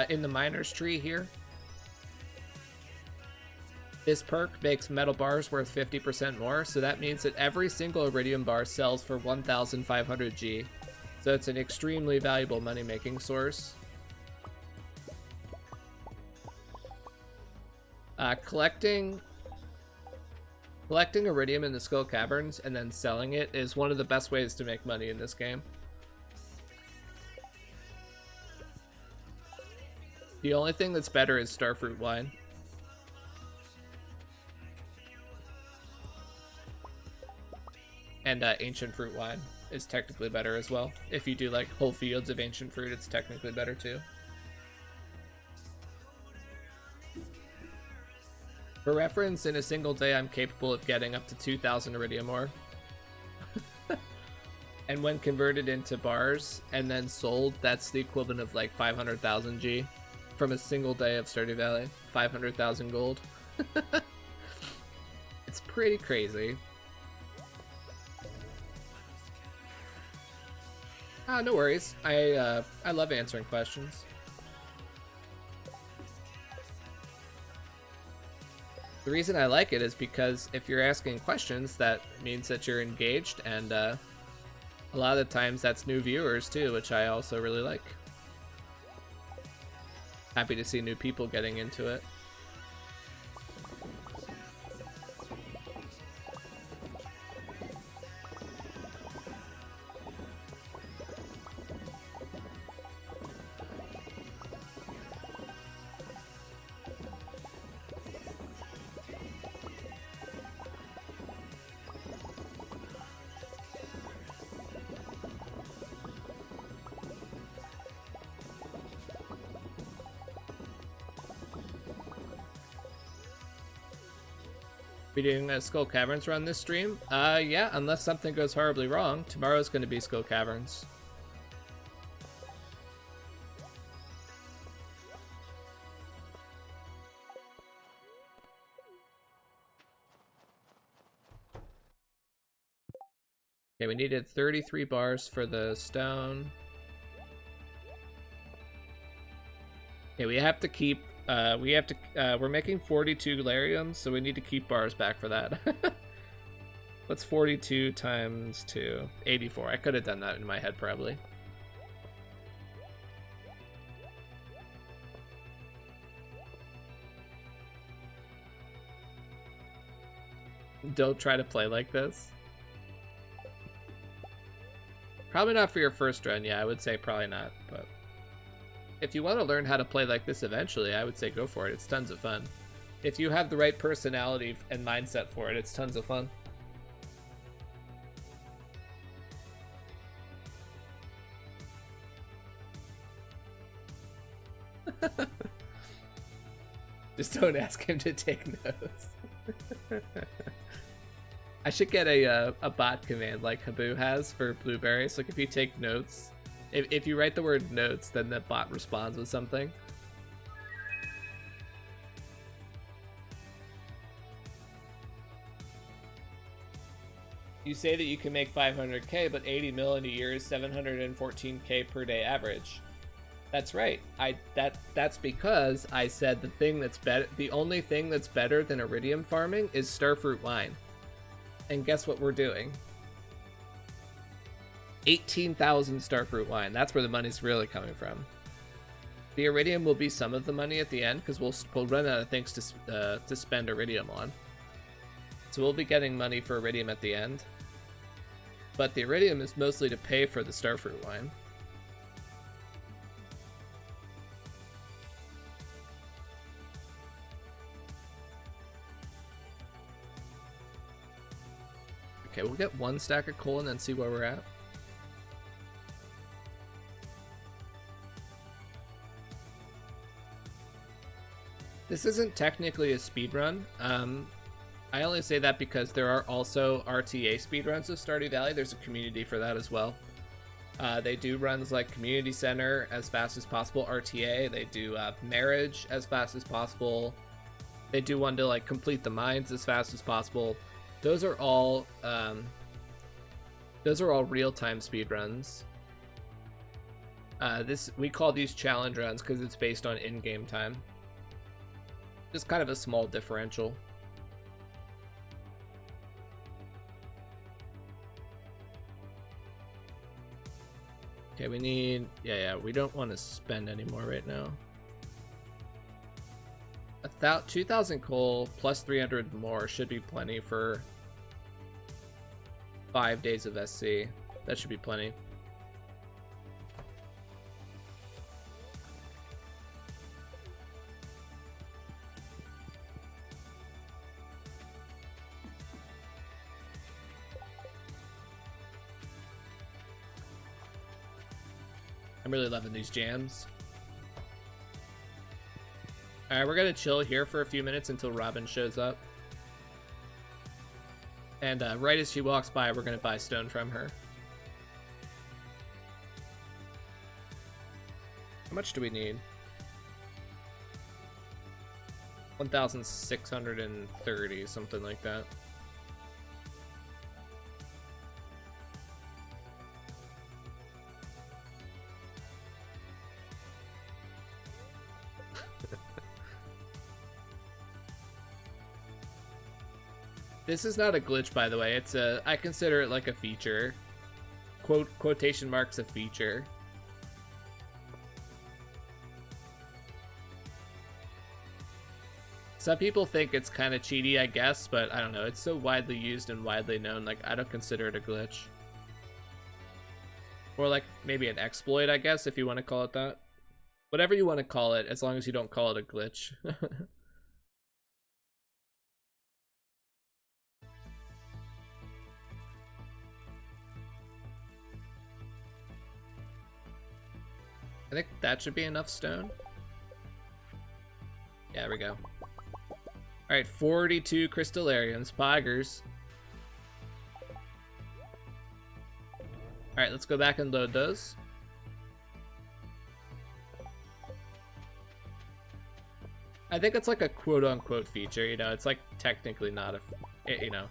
in the miner's tree here, this perk makes metal bars worth 50% more, so that means that every single iridium bar sells for 1,500 G. So it's an extremely valuable money-making source. Collecting iridium in the Skull Caverns and then selling it is one of the best ways to make money in this game. The only thing that's better is starfruit wine. And ancient fruit wine is technically better as well. If you do like whole fields of ancient fruit, it's technically better too. For reference, in a single day, I'm capable of getting up to 2,000 iridium ore. And when converted into bars and then sold, that's the equivalent of like 500,000 G from a single day of Stardew Valley. 500,000 gold. It's pretty crazy. Ah, no worries. I love answering questions. The reason I like it is because if you're asking questions, that means that you're engaged, and a lot of the times that's new viewers too, which I also really like. Happy to see new people getting into it. Be doing a Skull Caverns run this stream? Yeah, unless something goes horribly wrong. Tomorrow's going to be Skull Caverns. Okay, we needed 33 bars for the stone. Okay, we have to keep we're making 42 galariums, so we need to keep bars back for that. What's 42 times 2? 84. I could have done that in my head, probably. Don't try to play like this. Probably not for your first run, yeah, I would say probably not, but if you want to learn how to play like this eventually, I would say go for it. It's tons of fun. If you have the right personality and mindset for it, it's tons of fun. Just don't ask him to take notes. I should get a bot command like Habu has for blueberries. Like if you take notes, if you write the word notes, then the bot responds with something. You say that you can make 500k, but 80 mil in a year is 714k per day average. That's right. That's because I said the thing that's better, the only thing that's better than iridium farming is starfruit wine. And guess what we're doing? 18,000 starfruit wine. That's where the money's really coming from. The iridium will be some of the money at the end because we'll run out of things to spend iridium on. So we'll be getting money for iridium at the end. but the iridium is mostly to pay for the starfruit wine. Okay, we'll get one stack of coal and then see where we're at. This isn't technically a speedrun. I only say that because there are also RTA speedruns of Stardew Valley. There's a community for that as well. They do runs like Community Center as fast as possible, RTA. They do Marriage as fast as possible. They do one to like complete the mines as fast as possible. Those are all real-time speedruns. We call these challenge runs because it's based on in-game time. Just kind of a small differential. Okay, we need... Yeah, we don't want to spend any more right now. 2,000 coal plus 300 more should be plenty for 5 days of SC. That should be plenty. I'm really loving these jams. Alright, we're gonna chill here for a few minutes until Robin shows up. And right as she walks by, we're gonna buy stone from her. How much do we need? 1,630, something like that. This is not a glitch, by the way. I consider it like a feature. Quotation marks a feature. Some people think it's kind of cheaty, I guess, but I don't know. It's so widely used and widely known, like, I don't consider it a glitch. Or like, maybe an exploit, I guess, if you want to call it that. Whatever you want to call it, as long as you don't call it a glitch. I think that should be enough stone. Yeah, there we go. Alright, 42 crystallariums, poggers. Alright, let's go back and load those. I think it's like a quote-unquote feature, you know, it's like technically not a, you know.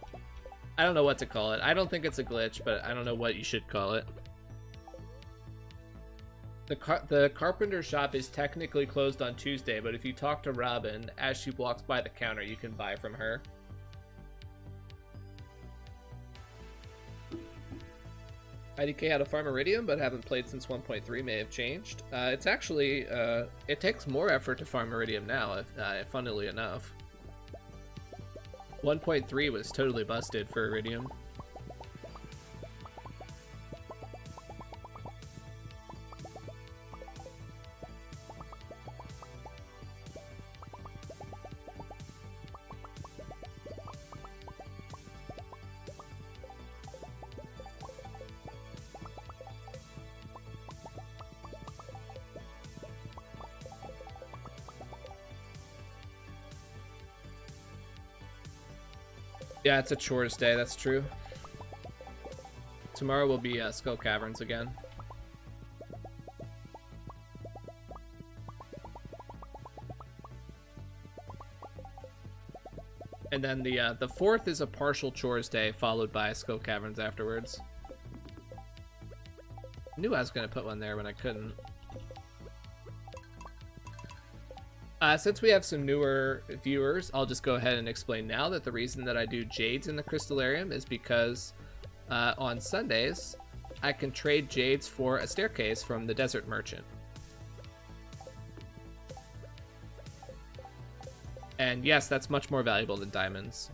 I don't know what to call it. I don't think it's a glitch, but I don't know what you should call it. The carpenter shop is technically closed on Tuesday, but if you talk to Robin as she walks by the counter, you can buy from her. IDK had a farm iridium, but haven't played since 1.3 may have changed. It's actually, it takes more effort to farm iridium now, funnily enough. 1.3 was totally busted for iridium. Yeah, it's a chores day, that's true. Tomorrow will be Skull Caverns again. And then the 4th is a partial chores day, followed by Skull Caverns afterwards. I knew I was gonna put one there when I couldn't. Since we have some newer viewers, I'll just go ahead and explain now that the reason that I do jades in the crystallarium is because on Sundays, I can trade jades for a staircase from the desert merchant. And yes, that's much more valuable than diamonds.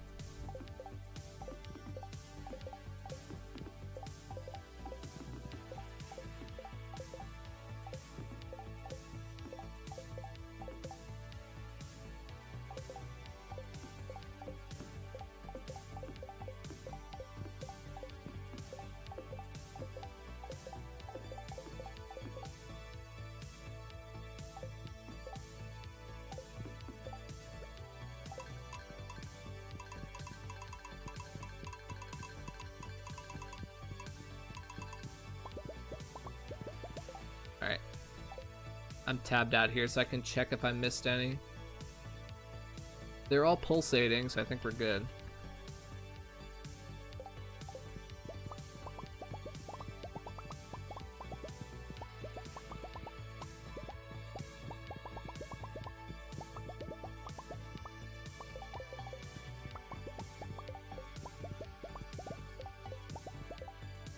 I'm tabbed out here so I can check if I missed any. They're all pulsating, so I think we're good.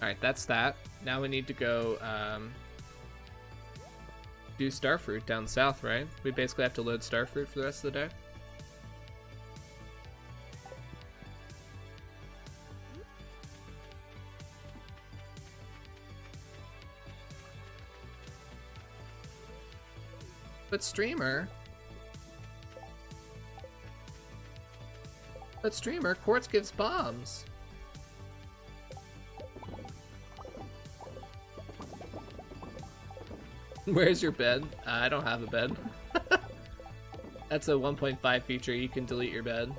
Alright, that's that. Now we need to go do Starfruit down south, right? We basically have to load Starfruit for the rest of the day. But streamer, Quartz gives bombs. Where's your bed? I don't have a bed. That's a 1.5 feature. You can delete your bed.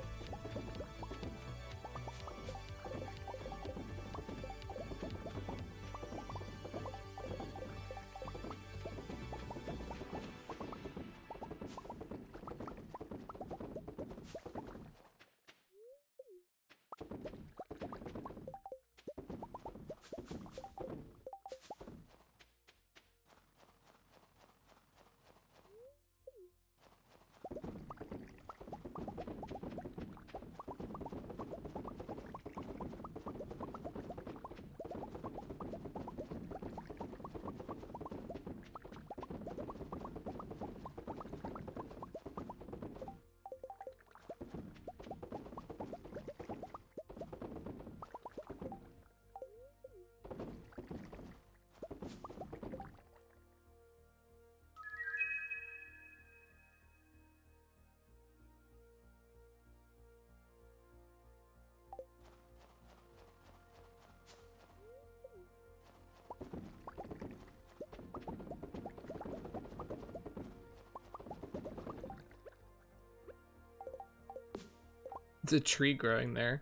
It's a tree growing there.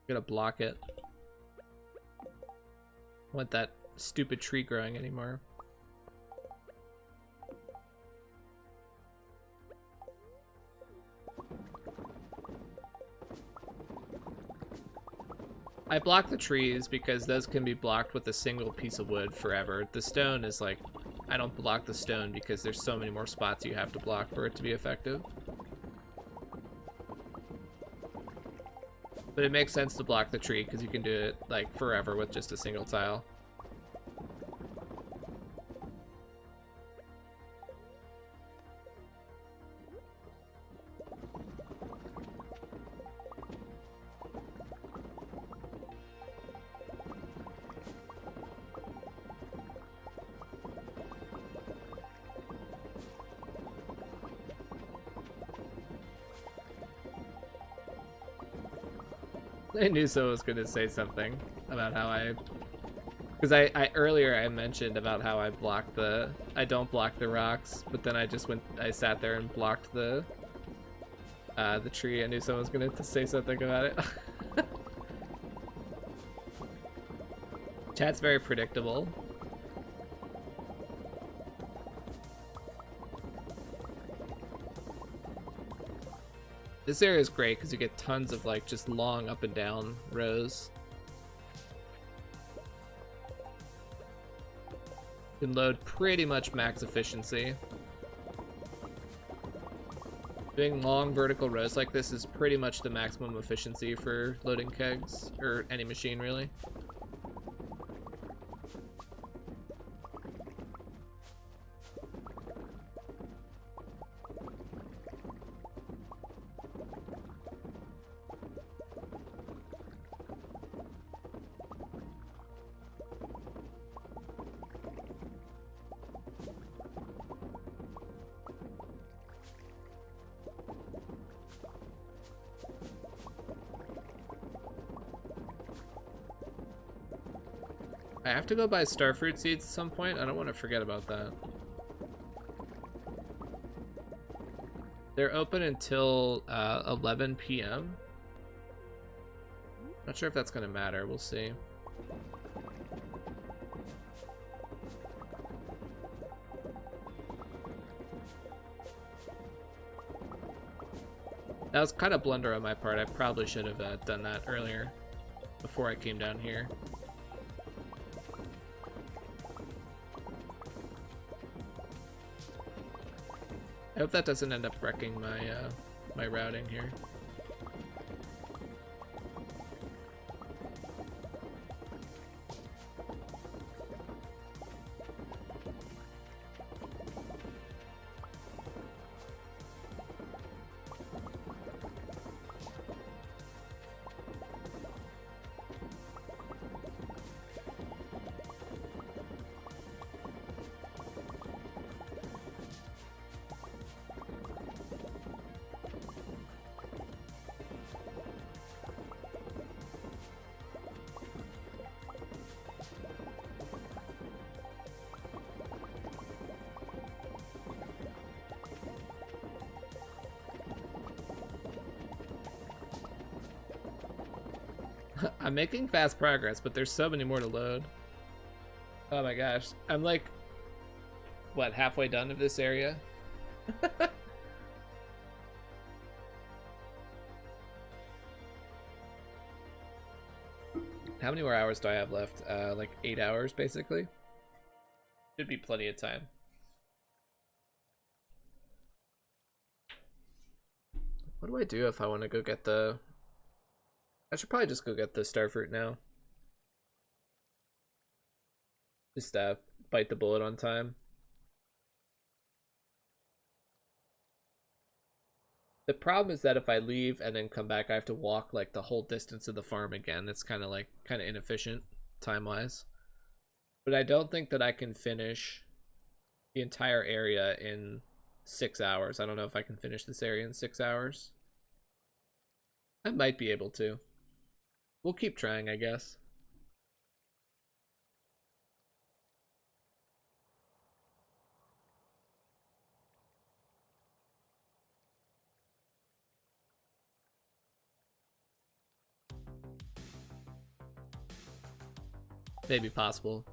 Gotta block it. I want that stupid tree growing anymore. I block the trees because those can be blocked with a single piece of wood forever. The stone is like, I don't block the stone because there's so many more spots you have to block for it to be effective. But it makes sense to block the tree because you can do it like forever with just a single tile. I knew someone was going to say something about how because I earlier I mentioned about how I don't block the rocks, but then I sat there and blocked the tree. I knew someone was going to say something about it. Chat's very predictable. This area is great because you get tons of like just long up and down rows. You can load pretty much max efficiency. Doing long vertical rows like this is pretty much the maximum efficiency for loading kegs, or any machine really. I have to go buy starfruit seeds at some point. I don't want to forget about that. They're open until 11 p.m. Not sure if that's going to matter. We'll see. That was kind of blunder on my part. I probably should have done that earlier, before I came down here. I hope that doesn't end up wrecking my my routing here. I'm making fast progress, but there's so many more to load. Oh my gosh. I'm like, what, halfway done of this area? How many more hours do I have left? Like 8 hours, basically. Should be plenty of time. What do I do if I want to go get the... I should probably just go get the starfruit now. Just bite the bullet on time. The problem is that if I leave and then come back, I have to walk like the whole distance of the farm again. It's kind of inefficient time-wise. But I don't think that I can finish the entire area in 6 hours. I don't know if I can finish this area in 6 hours. I might be able to. We'll keep trying, I guess. Maybe possible.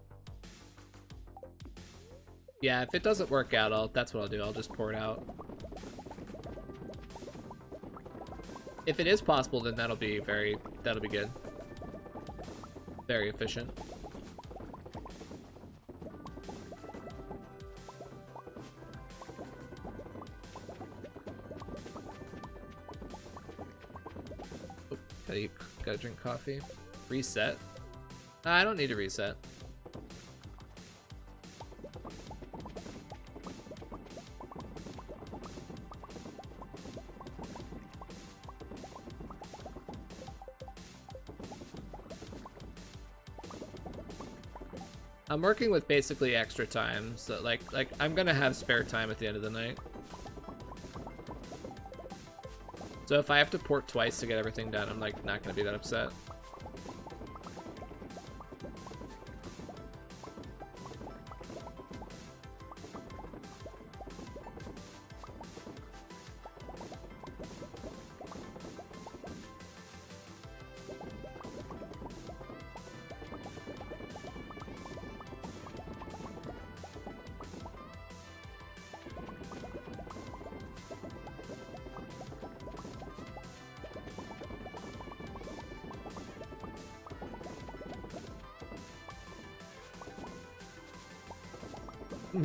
Yeah, if it doesn't work out, that's what I'll do. I'll just pour it out. If it is possible, then that'll be good. Very efficient. Oh, gotta drink coffee. Reset. I don't need to reset. I'm working with basically extra time, so like I'm gonna have spare time at the end of the night. So if I have to port twice to get everything done, I'm like not gonna be that upset.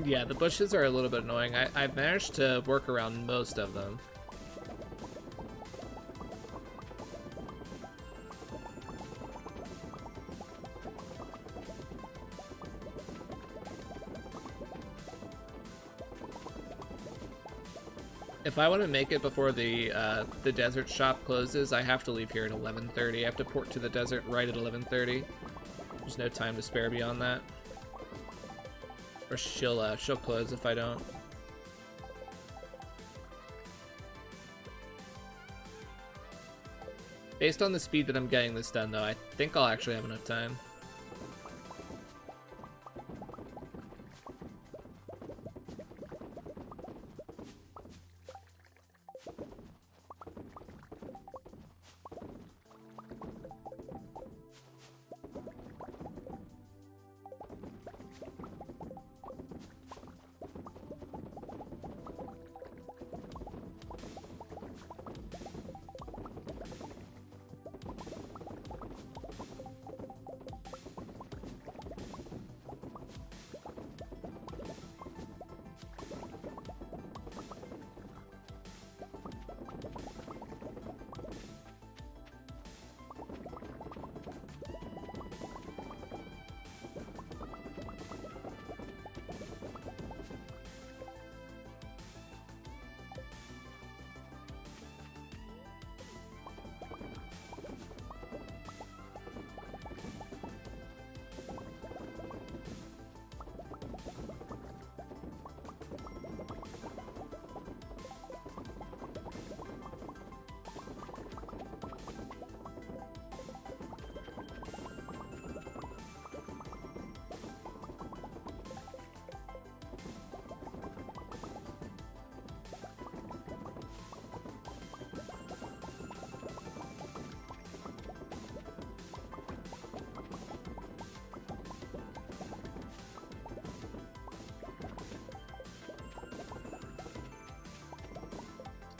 Yeah, the bushes are a little bit annoying. I've managed to work around most of them. If I want to make it before the desert shop closes, I have to leave here at 11:30. I have to port to the desert right at 11:30. There's no time to spare beyond that. Or she'll close if I don't. Based on the speed that I'm getting this done, though, I think I'll actually have enough time.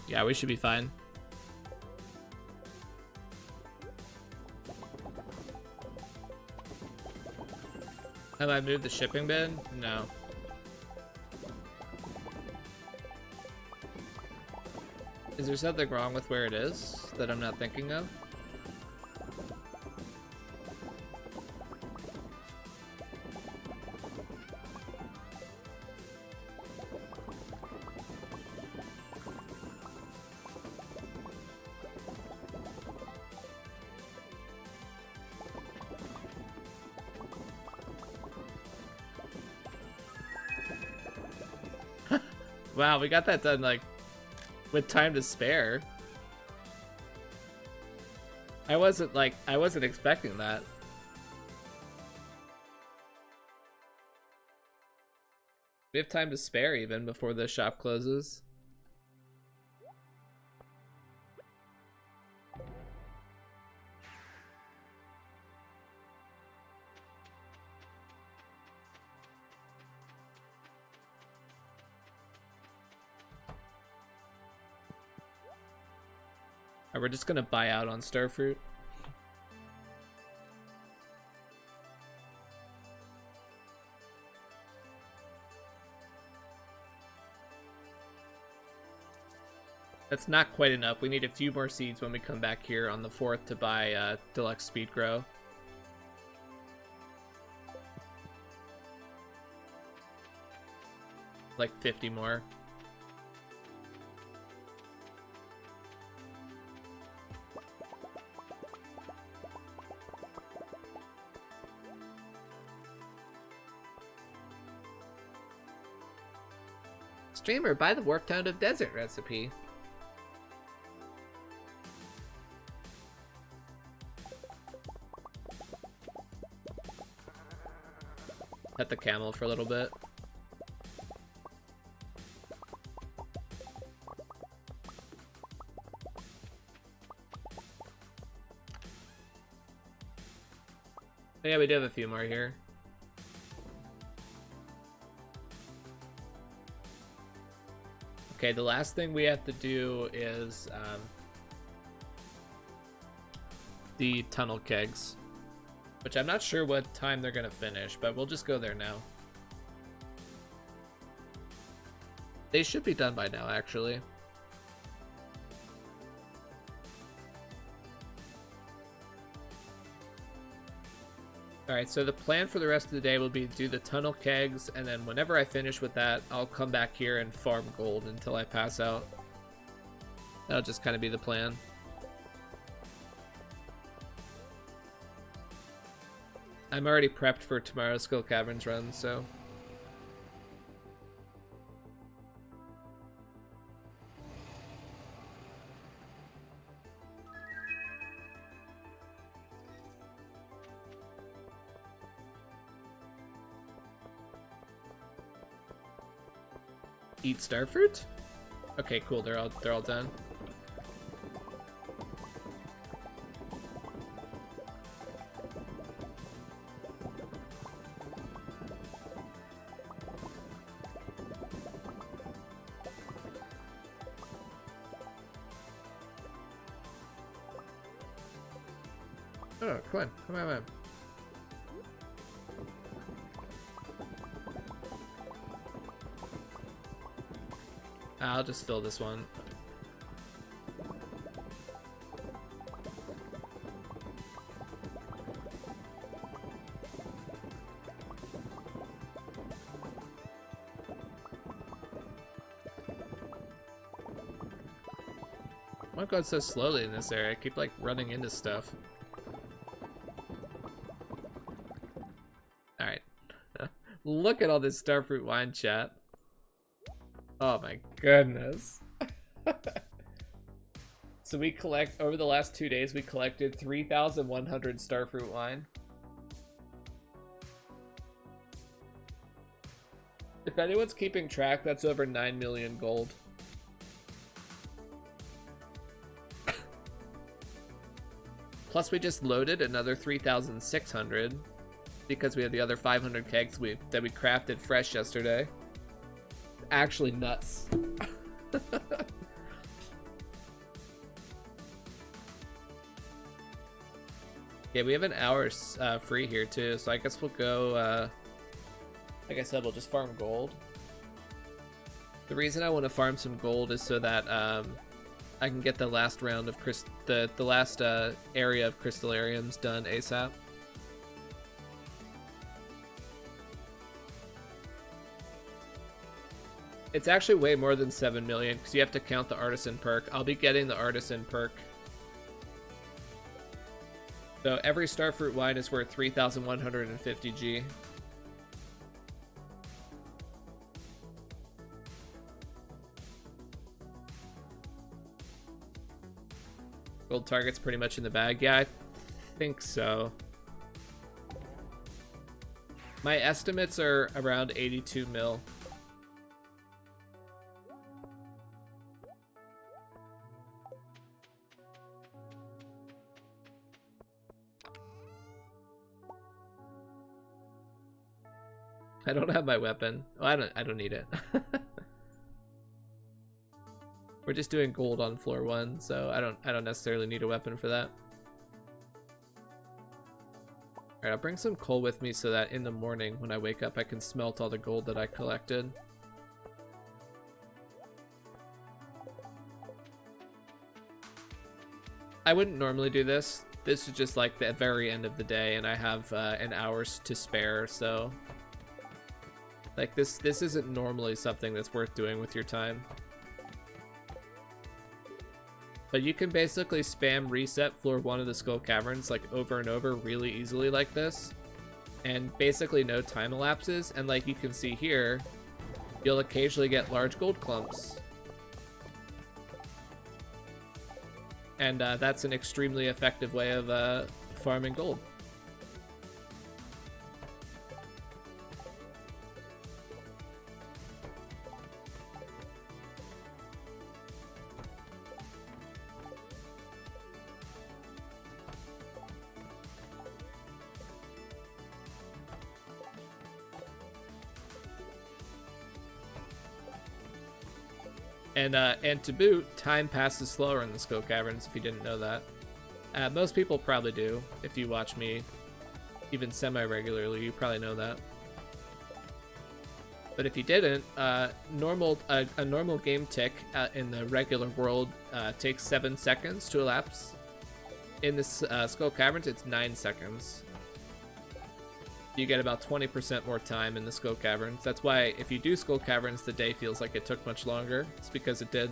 Yeah, we should be fine. Have I moved the shipping bin? No. Is there something wrong with where it is that I'm not thinking of? Wow, we got that done like with time to spare. I wasn't expecting that. We have time to spare even before the shop closes. Alright, we're just gonna buy out on Starfruit. That's not quite enough. We need a few more seeds when we come back here on the 4th to buy Deluxe Speed Grow. Like 50 more. Streamer, buy the Warp Town of Desert recipe. Pet the camel for a little bit. Oh, yeah, we do have a few more here. Okay, the last thing we have to do is the tunnel kegs, which I'm not sure what time they're gonna finish, but we'll just go there now. They should be done by now, actually. Alright, so the plan for the rest of the day will be to do the tunnel kegs, and then whenever I finish with that, I'll come back here and farm gold until I pass out. That'll just kind of be the plan. I'm already prepped for tomorrow's Skull Caverns run, so... Eat starfruit? Okay, cool. They're all done. Oh, come on, come on. I'll just fill this one. I'm going so slowly in this area. I keep like running into stuff. Alright. Look at all this starfruit wine, chat. Oh my goodness. So we collect, over the last 2 days, we collected 3,100 starfruit wine. If anyone's keeping track, that's over 9 million gold. Plus we just loaded another 3,600 because we had the other 500 kegs that we crafted fresh yesterday. Actually nuts. Yeah, we have an hour free here too, so I guess we'll go, like I said, we'll just farm gold. The reason I want to farm some gold is so that I can get the last round of the last area of crystallariums done ASAP. It's actually way more than 7 million because you have to count the artisan perk. I'll be getting the artisan perk. So every starfruit wine is worth 3,150 G. Gold target's pretty much in the bag. Yeah, I think so. My estimates are around 82 mil. I don't have my weapon. Oh, I don't need it. We're just doing gold on floor 1, so I don't necessarily need a weapon for that. Alright, I'll bring some coal with me so that in the morning when I wake up I can smelt all the gold that I collected. I wouldn't normally do this. This is just like the very end of the day and I have an hour to spare, so like this isn't normally something that's worth doing with your time. But you can basically spam reset floor 1 of the Skull Caverns like over and over really easily like this. And basically no time elapses, and like you can see here, you'll occasionally get large gold clumps. And that's an extremely effective way of farming gold. And to boot, time passes slower in the Skull Caverns, if you didn't know that. Most people probably do. If you watch me even semi-regularly, you probably know that. But if you didn't, a normal game tick in the regular world takes 7 seconds to elapse. In this Skull Caverns, it's 9 seconds. You get about 20% more time in the Skull Caverns. That's why if you do Skull Caverns, the day feels like it took much longer. It's because it did.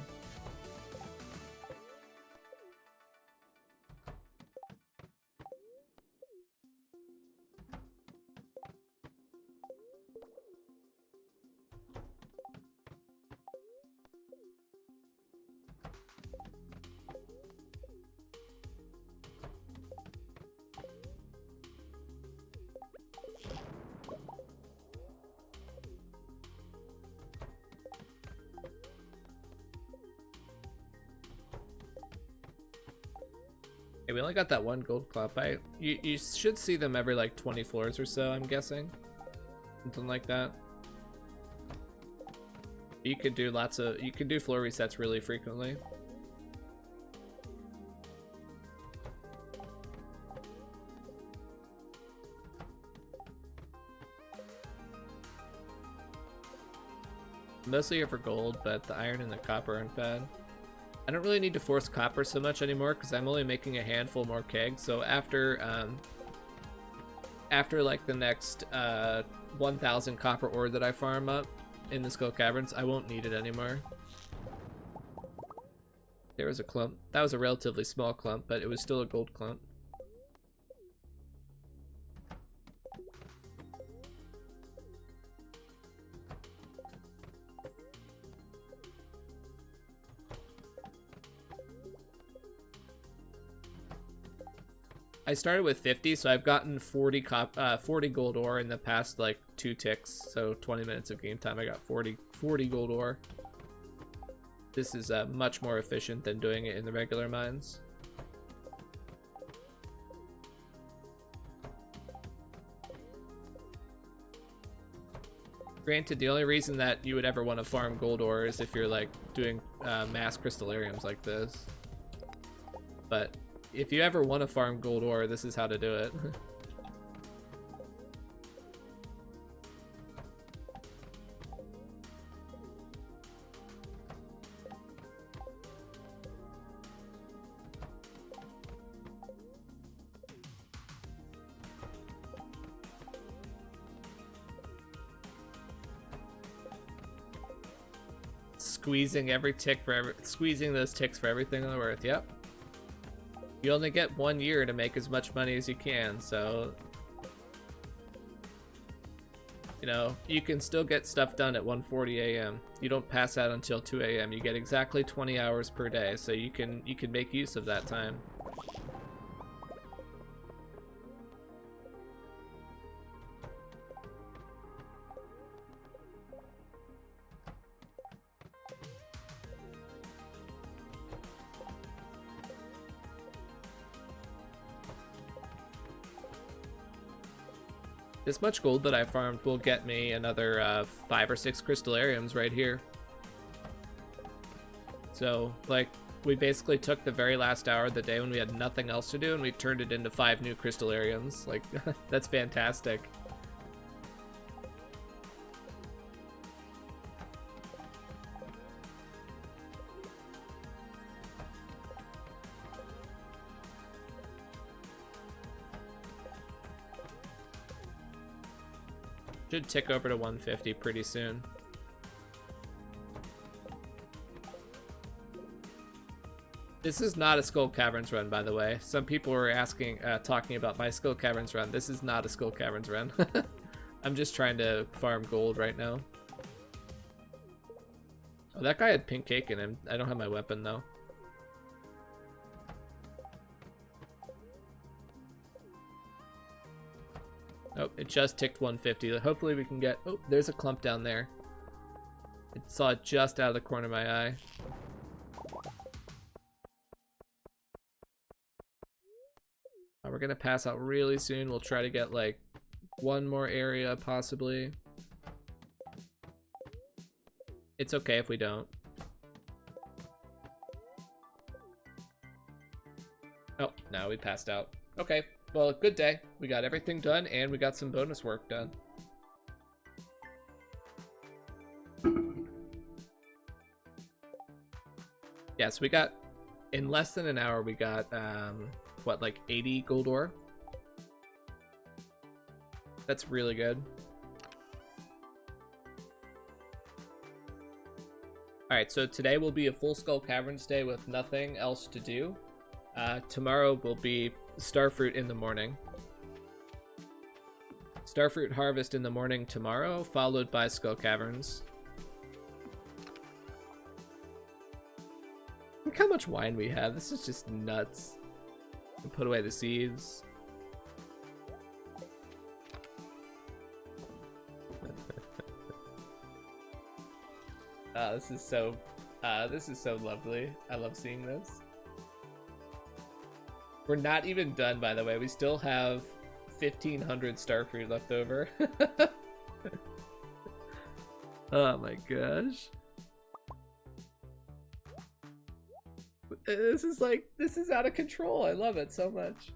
We only got that one gold clump. You should see them every like 20 floors or so, I'm guessing. Something like that. You could do you can do floor resets really frequently. Mostly here for gold, but the iron and the copper aren't bad. I don't really need to force copper so much anymore because I'm only making a handful more kegs. So after like the next 1,000 copper ore that I farm up in the Skull Caverns, I won't need it anymore. There was a clump. That was a relatively small clump, but it was still a gold clump. I started with 50, so I've gotten 40 gold ore in the past like 2 ticks. So 20 minutes of game time, I got 40 gold ore. This is much more efficient than doing it in the regular mines. Granted, the only reason that you would ever want to farm gold ore is if you're like doing mass crystallariums like this. But if you ever want to farm gold ore, this is how to do it. Squeezing squeezing those ticks for everything on the earth. Yep. You only get 1 year to make as much money as you can, so you know, you can still get stuff done at 1:40 a.m. You don't pass out until 2 a.m. You get exactly 20 hours per day, so you can make use of that time. This much gold that I farmed will get me another 5 or 6 crystallariums right here. So, like, we basically took the very last hour of the day when we had nothing else to do and we turned it into 5 new crystallariums. Like, that's fantastic. Should tick over to 150 pretty soon. This is not a Skull Caverns run, by the way. Some people were asking, talking about my Skull Caverns run. This is not a Skull Caverns run. I'm just trying to farm gold right now. Oh, that guy had pink cake in him. I don't have my weapon, though. Oh, it just ticked 150. Hopefully we can get... Oh, there's a clump down there. I saw it just out of the corner of my eye. We're gonna pass out really soon. We'll try to get, like, one more area, possibly. It's okay if we don't. Oh, no, we passed out. Okay. Well, good day. We got everything done, and we got some bonus work done. Yes, we got, in less than an hour, we got, what, like 80 gold ore? That's really good. Alright, so today will be a full Skull Caverns day with nothing else to do. Tomorrow will be Starfruit in the morning. Starfruit harvest in the morning tomorrow, followed by Skull Caverns. Look how much wine we have. This is just nuts. Put away the seeds. This is so lovely. I love seeing this. We're not even done, by the way. We still have 1,500 starfruit left over. Oh my gosh. This is out of control. I love it so much.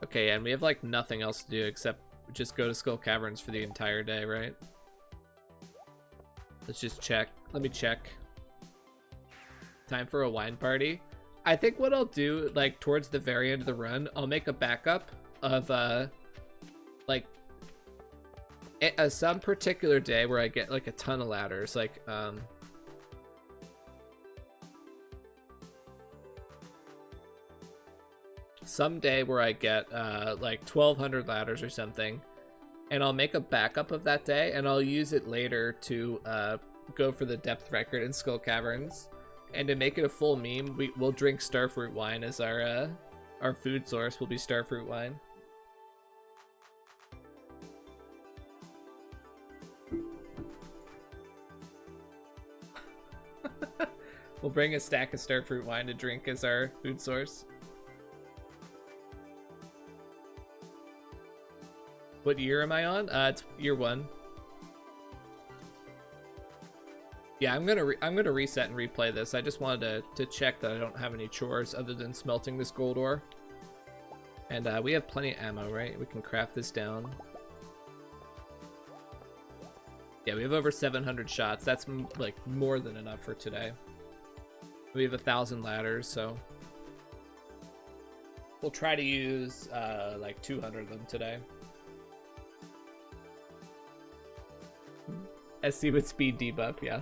Okay, and we have like nothing else to do except just go to Skull Caverns for the entire day, right? Let's just check. Let me check. Time for a wine party. I think what I'll do, like, towards the very end of the run, I'll make a backup of, like, some particular day where I get, like, a ton of ladders. Like, some day where I get, like, 1,200 ladders or something. And I'll make a backup of that day, and I'll use it later to go for the depth record in Skull Caverns. And to make it a full meme, we'll drink starfruit wine as our food source will be starfruit wine. We'll bring a stack of starfruit wine to drink as our food source. What year am I on? It's year 1. Yeah, I'm gonna reset and replay this. I just wanted to check that I don't have any chores other than smelting this gold ore. And we have plenty of ammo, right? We can craft this down. Yeah, we have over 700 shots. That's like more than enough for today. We have 1,000 ladders, so we'll try to use like 200 of them today. SC with speed debuff, yeah.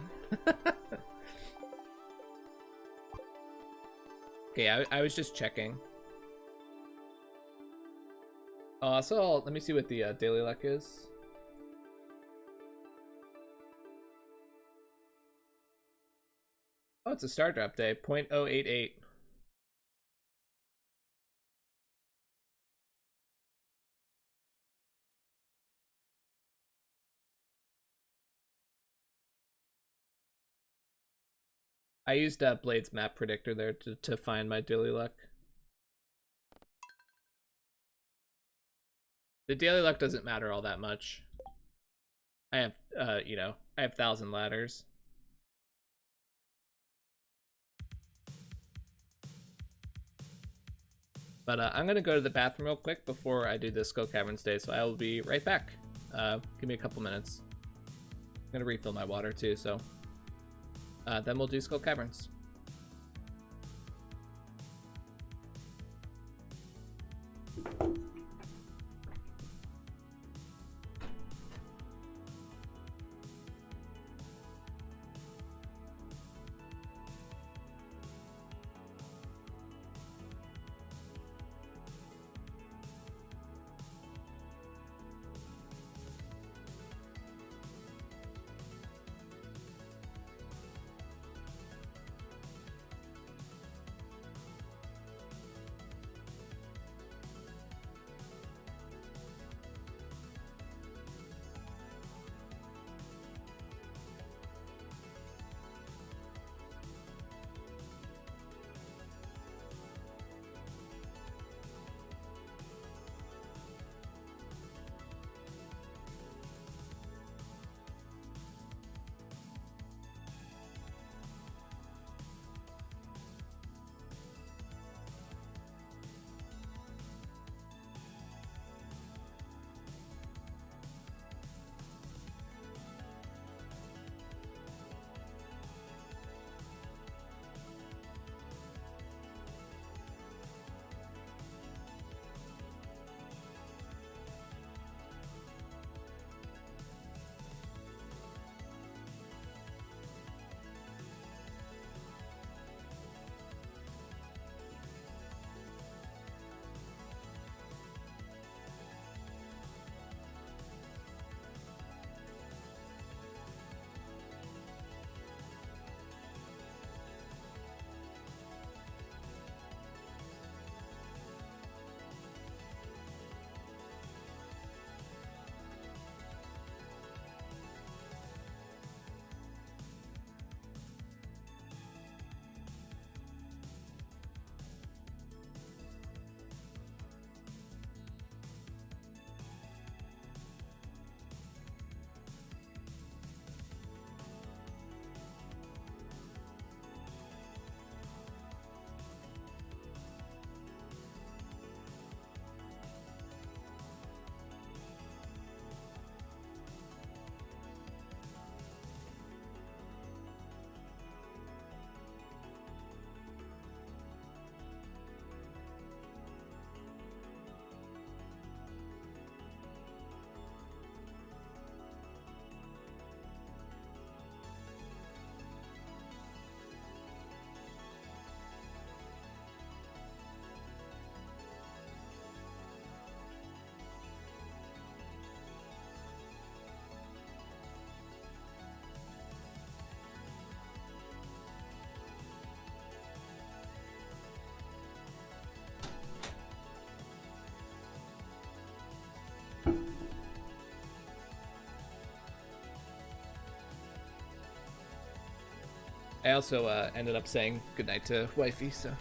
Okay, I was just checking. So let me see what the daily luck is. Oh, it's a star drop day, 0.088. I used Blade's map predictor there to find my daily luck. The daily luck doesn't matter all that much. I have, you know, I have 1,000 ladders. But I'm gonna go to the bathroom real quick before I do the Skull Caverns day, so I will be right back. Give me a couple minutes. I'm gonna refill my water too, so then we'll do Skull Caverns. I also ended up saying goodnight to wifey, so.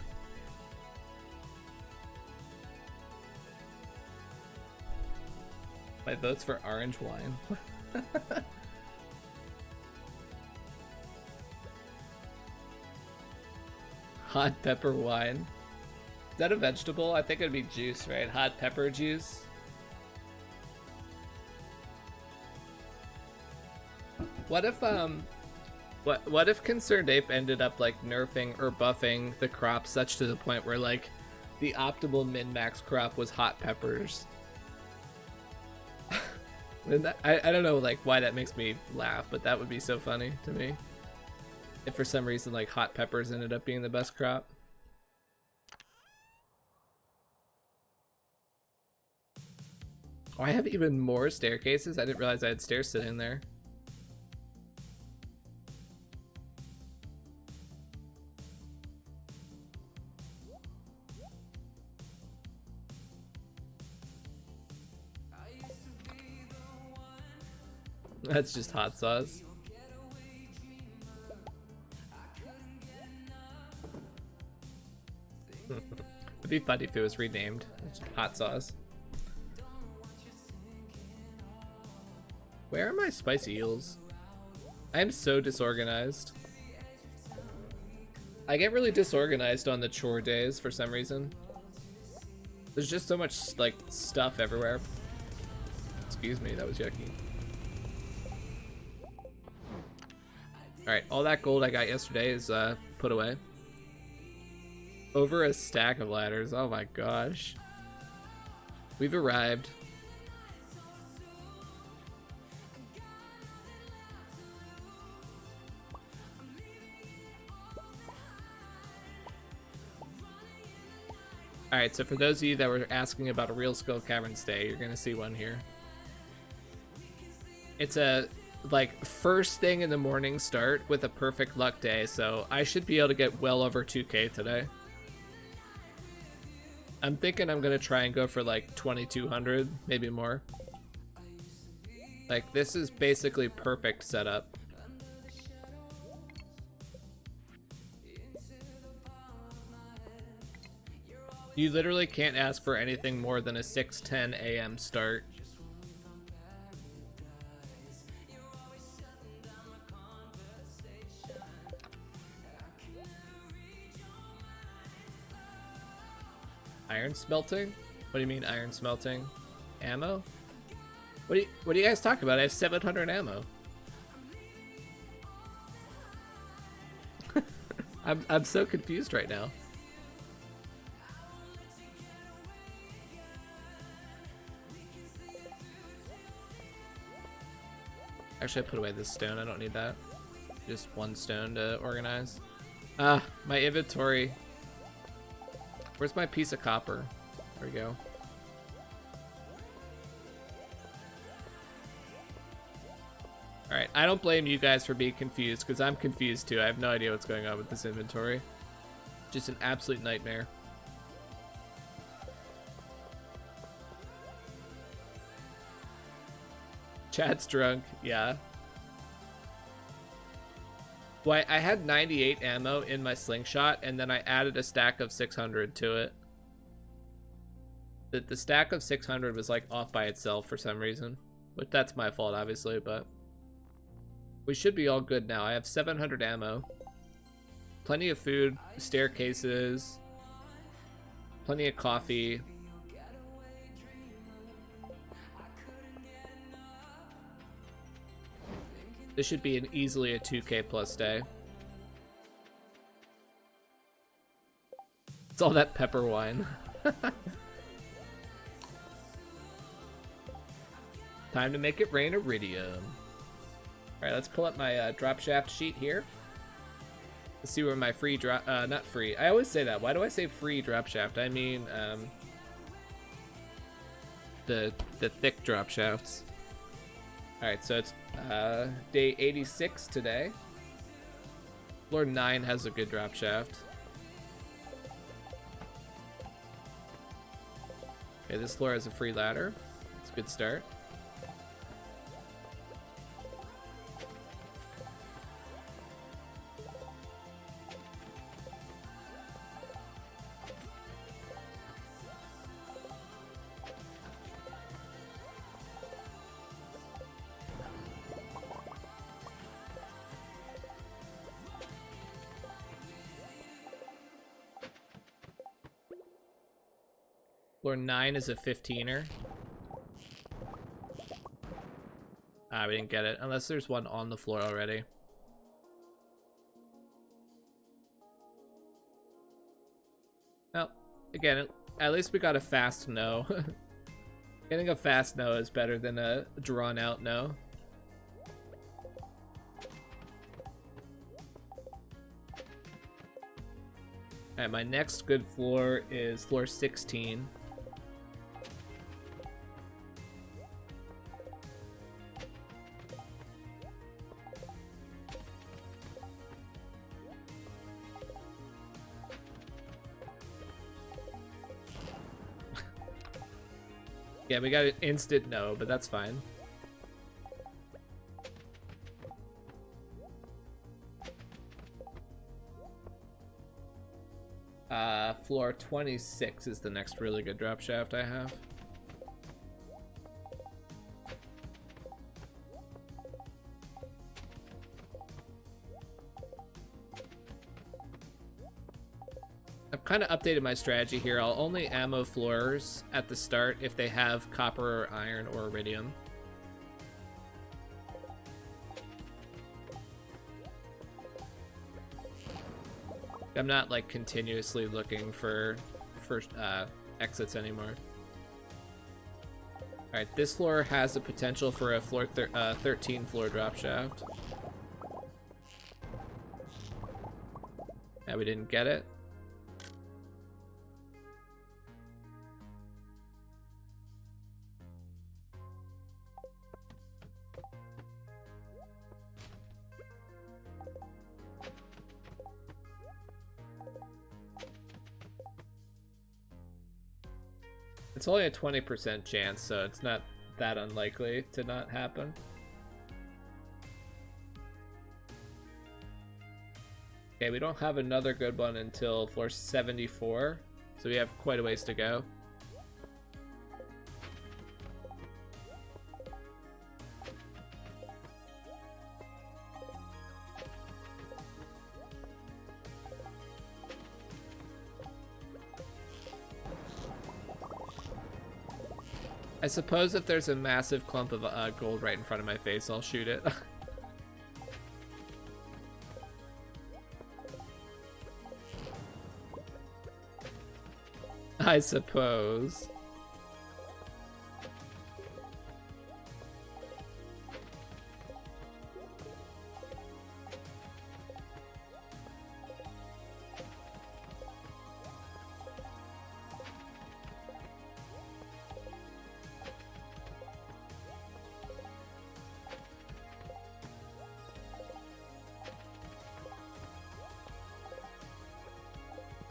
My vote's for orange wine. Hot pepper wine. Is that a vegetable? I think it'd be juice, right? Hot pepper juice. What if what if Concerned Ape ended up like nerfing or buffing the crop such to the point where like the optimal min-max crop was hot peppers? And I don't know like why that makes me laugh, but that would be so funny to me. If for some reason like hot peppers ended up being the best crop. Oh, I have even more staircases? I didn't realize I had stairs sitting there. That's just hot sauce. It'd be funny if it was renamed. It's hot sauce. Where are my spicy eels? I am so disorganized. I get really disorganized on the chore days for some reason. There's just so much like stuff everywhere. Excuse me, that was yucky. Alright, all that gold I got yesterday is put away. Over a stack of ladders, oh my gosh. We've arrived. Alright, so for those of you that were asking about a Real Skull Cavern stay, you're gonna see one here. It's a like first thing in the morning start with a perfect luck day, so I should be able to get well over 2k today. I'm thinking I'm gonna try and go for like 2200, maybe more. Like this is basically perfect setup. You literally can't ask for anything more than a 6:10 a.m. start. Iron smelting? What do you mean iron smelting? Ammo? What do you guys talk about? I have 700 ammo. I'm so confused right now. Actually, I put away this stone. I don't need that. Just one stone to organize. Ah, my inventory. Where's my piece of copper? There we go. Alright, I don't blame you guys for being confused, because I'm confused too. I have no idea what's going on with this inventory. Just an absolute nightmare. Chad's drunk, yeah. Well, I had 98 ammo in my slingshot, and then I added a stack of 600 to it. The stack of 600 was like off by itself for some reason. But that's my fault, obviously, but we should be all good now. I have 700 ammo. Plenty of food, staircases, plenty of coffee. This should be easily a 2k plus day. It's all that pepper wine. Time to make it rain iridium. Alright, let's pull up my drop shaft sheet here. Let's see where my free drop, not free. I always say that. Why do I say free drop shaft? I mean, the thick drop shafts. Alright, so it's day 86 today. Floor 9 has a good drop shaft. Okay, this floor has a free ladder. It's a good start. Floor 9 is a 15er. Ah, we didn't get it. Unless there's one on the floor already. Well, again, at least we got a fast no. Getting a fast no is better than a drawn out no. Alright, my next good floor is floor 16. Yeah, we got an instant no, but that's fine. Floor 26 is the next really good drop shaft I have. I've kind of updated my strategy here. I'll only ammo floors at the start if they have copper or iron or iridium. I'm not like continuously looking for exits anymore. All right, this floor has the potential for a floor 13 floor drop shaft. Yeah, we didn't get it. It's only a 20% chance, so it's not that unlikely to not happen. Okay, we don't have another good one until floor 74, so we have quite a ways to go. I suppose if there's a massive clump of gold right in front of my face, I'll shoot it. I suppose.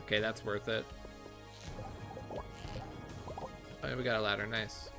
Okay, that's worth it. Oh, we got a ladder, nice.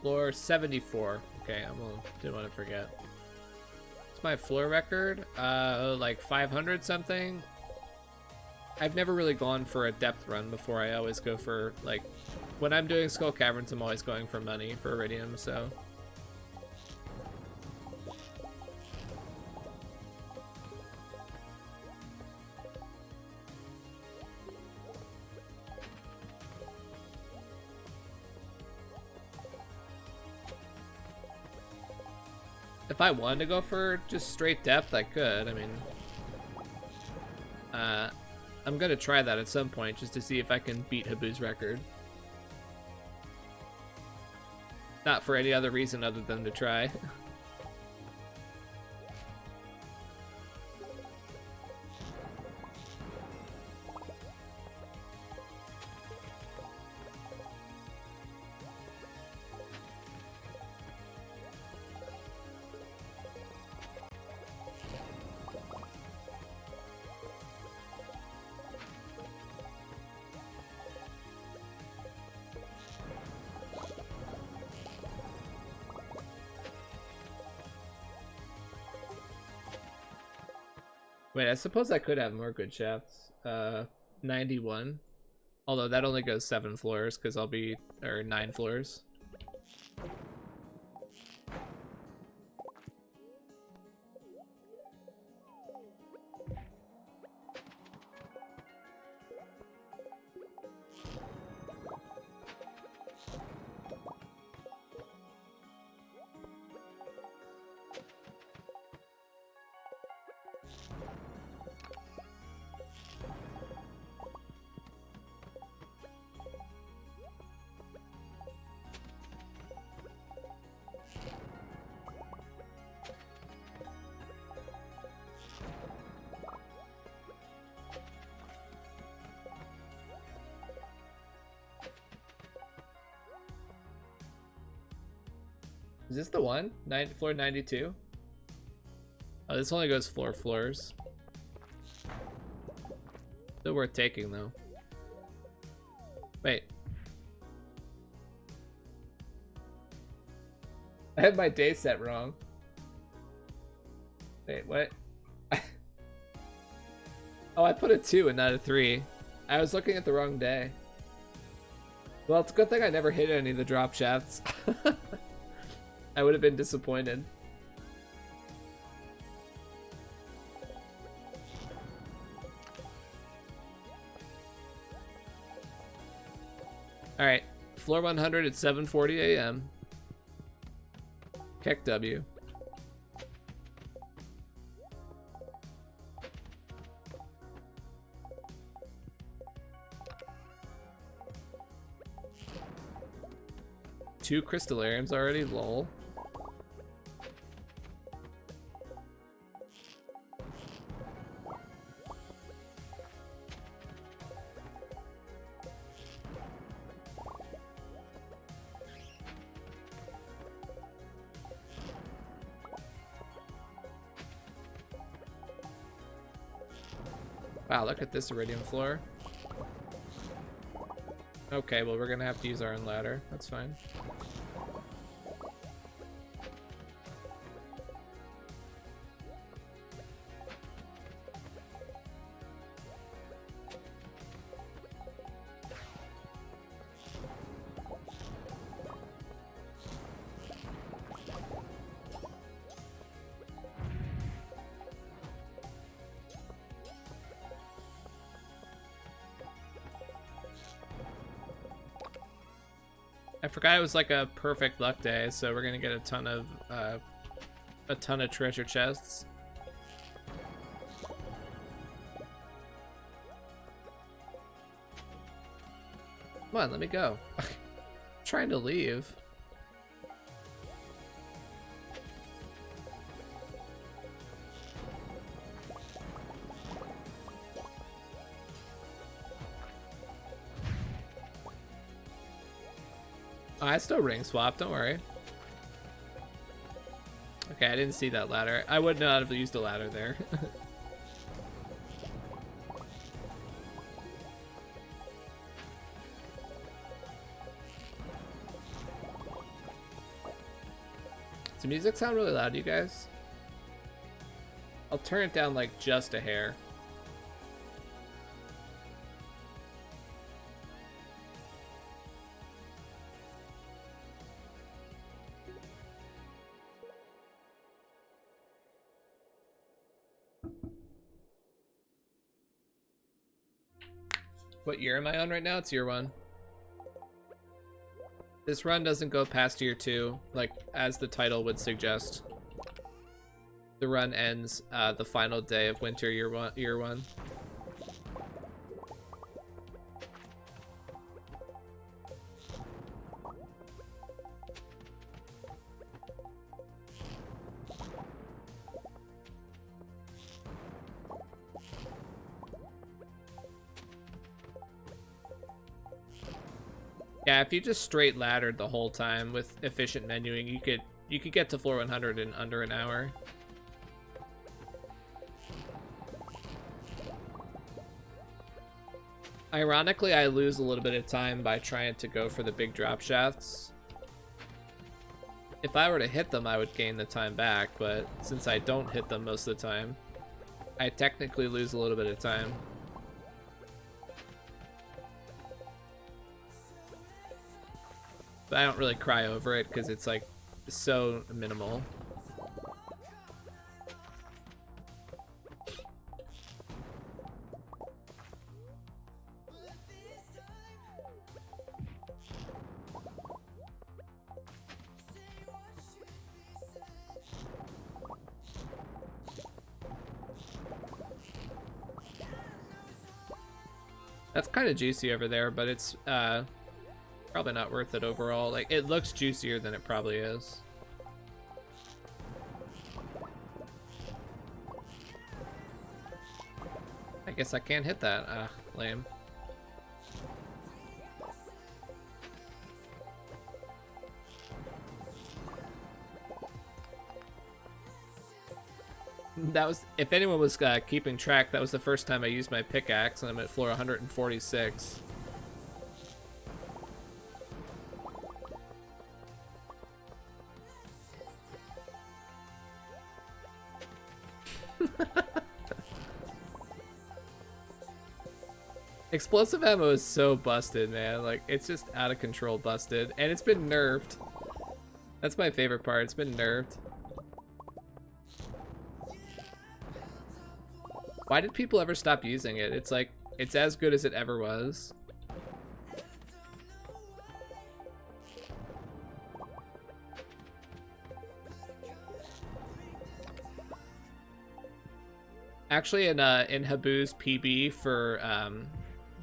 Floor 74. Okay, didn't want to forget. It's my floor record. Like 500 something. I've never really gone for a depth run before. I always go for, like, when I'm doing Skull Caverns, I'm always going for money, for iridium, so. If I wanted to go for just straight depth, I could. I mean, I'm gonna try that at some point just to see if I can beat Habu's record. Not for any other reason other than to try. Wait, I suppose I could have more good shafts. 91. Although that only goes 7 floors because I'll be, or 9 floors. Is this the one? Floor 92? Oh, this only goes 4 floors. Still worth taking, though. Wait. I have my day set wrong. Wait, what? Oh, I put a 2 and not a 3. I was looking at the wrong day. Well, it's a good thing I never hit any of the drop shafts. I would have been disappointed. Alright, floor 100 at 7:40 a.m. Keck W. Two crystallariums already, lol. Wow, look at this iridium floor. Okay, well, we're gonna have to use our own ladder. That's fine. I forgot it was like a perfect luck day, so we're gonna get a ton of treasure chests. Come on, let me go. I'm trying to leave. Oh, I still ring swap, don't worry. Okay, I didn't see that ladder. I would not have used a ladder there. Does the music sound really loud to you guys? I'll turn it down like just a hair. What year am I on right now? It's year 1. This run doesn't go past year 2, like as the title would suggest. The run ends the final day of winter year 1. Yeah, if you just straight laddered the whole time with efficient menuing, you could get to floor 100 in under an hour. Ironically, I lose a little bit of time by trying to go for the big drop shafts. If I were to hit them, I would gain the time back, but since I don't hit them most of the time, I technically lose a little bit of time. But I don't really cry over it because it's like so minimal. That's kind of juicy over there, but it's probably not worth it overall. Like, it looks juicier than it probably is. I guess I can't hit that. Ah, lame. That was, if anyone was keeping track, that was the first time I used my pickaxe, and I'm at floor 146. Explosive ammo is so busted, man. Like, it's just out of control busted, and it's been nerfed. That's my favorite part. It's been nerfed. Why did people ever stop using it? It's like, it's as good as it ever was. Actually, in Habu's PB for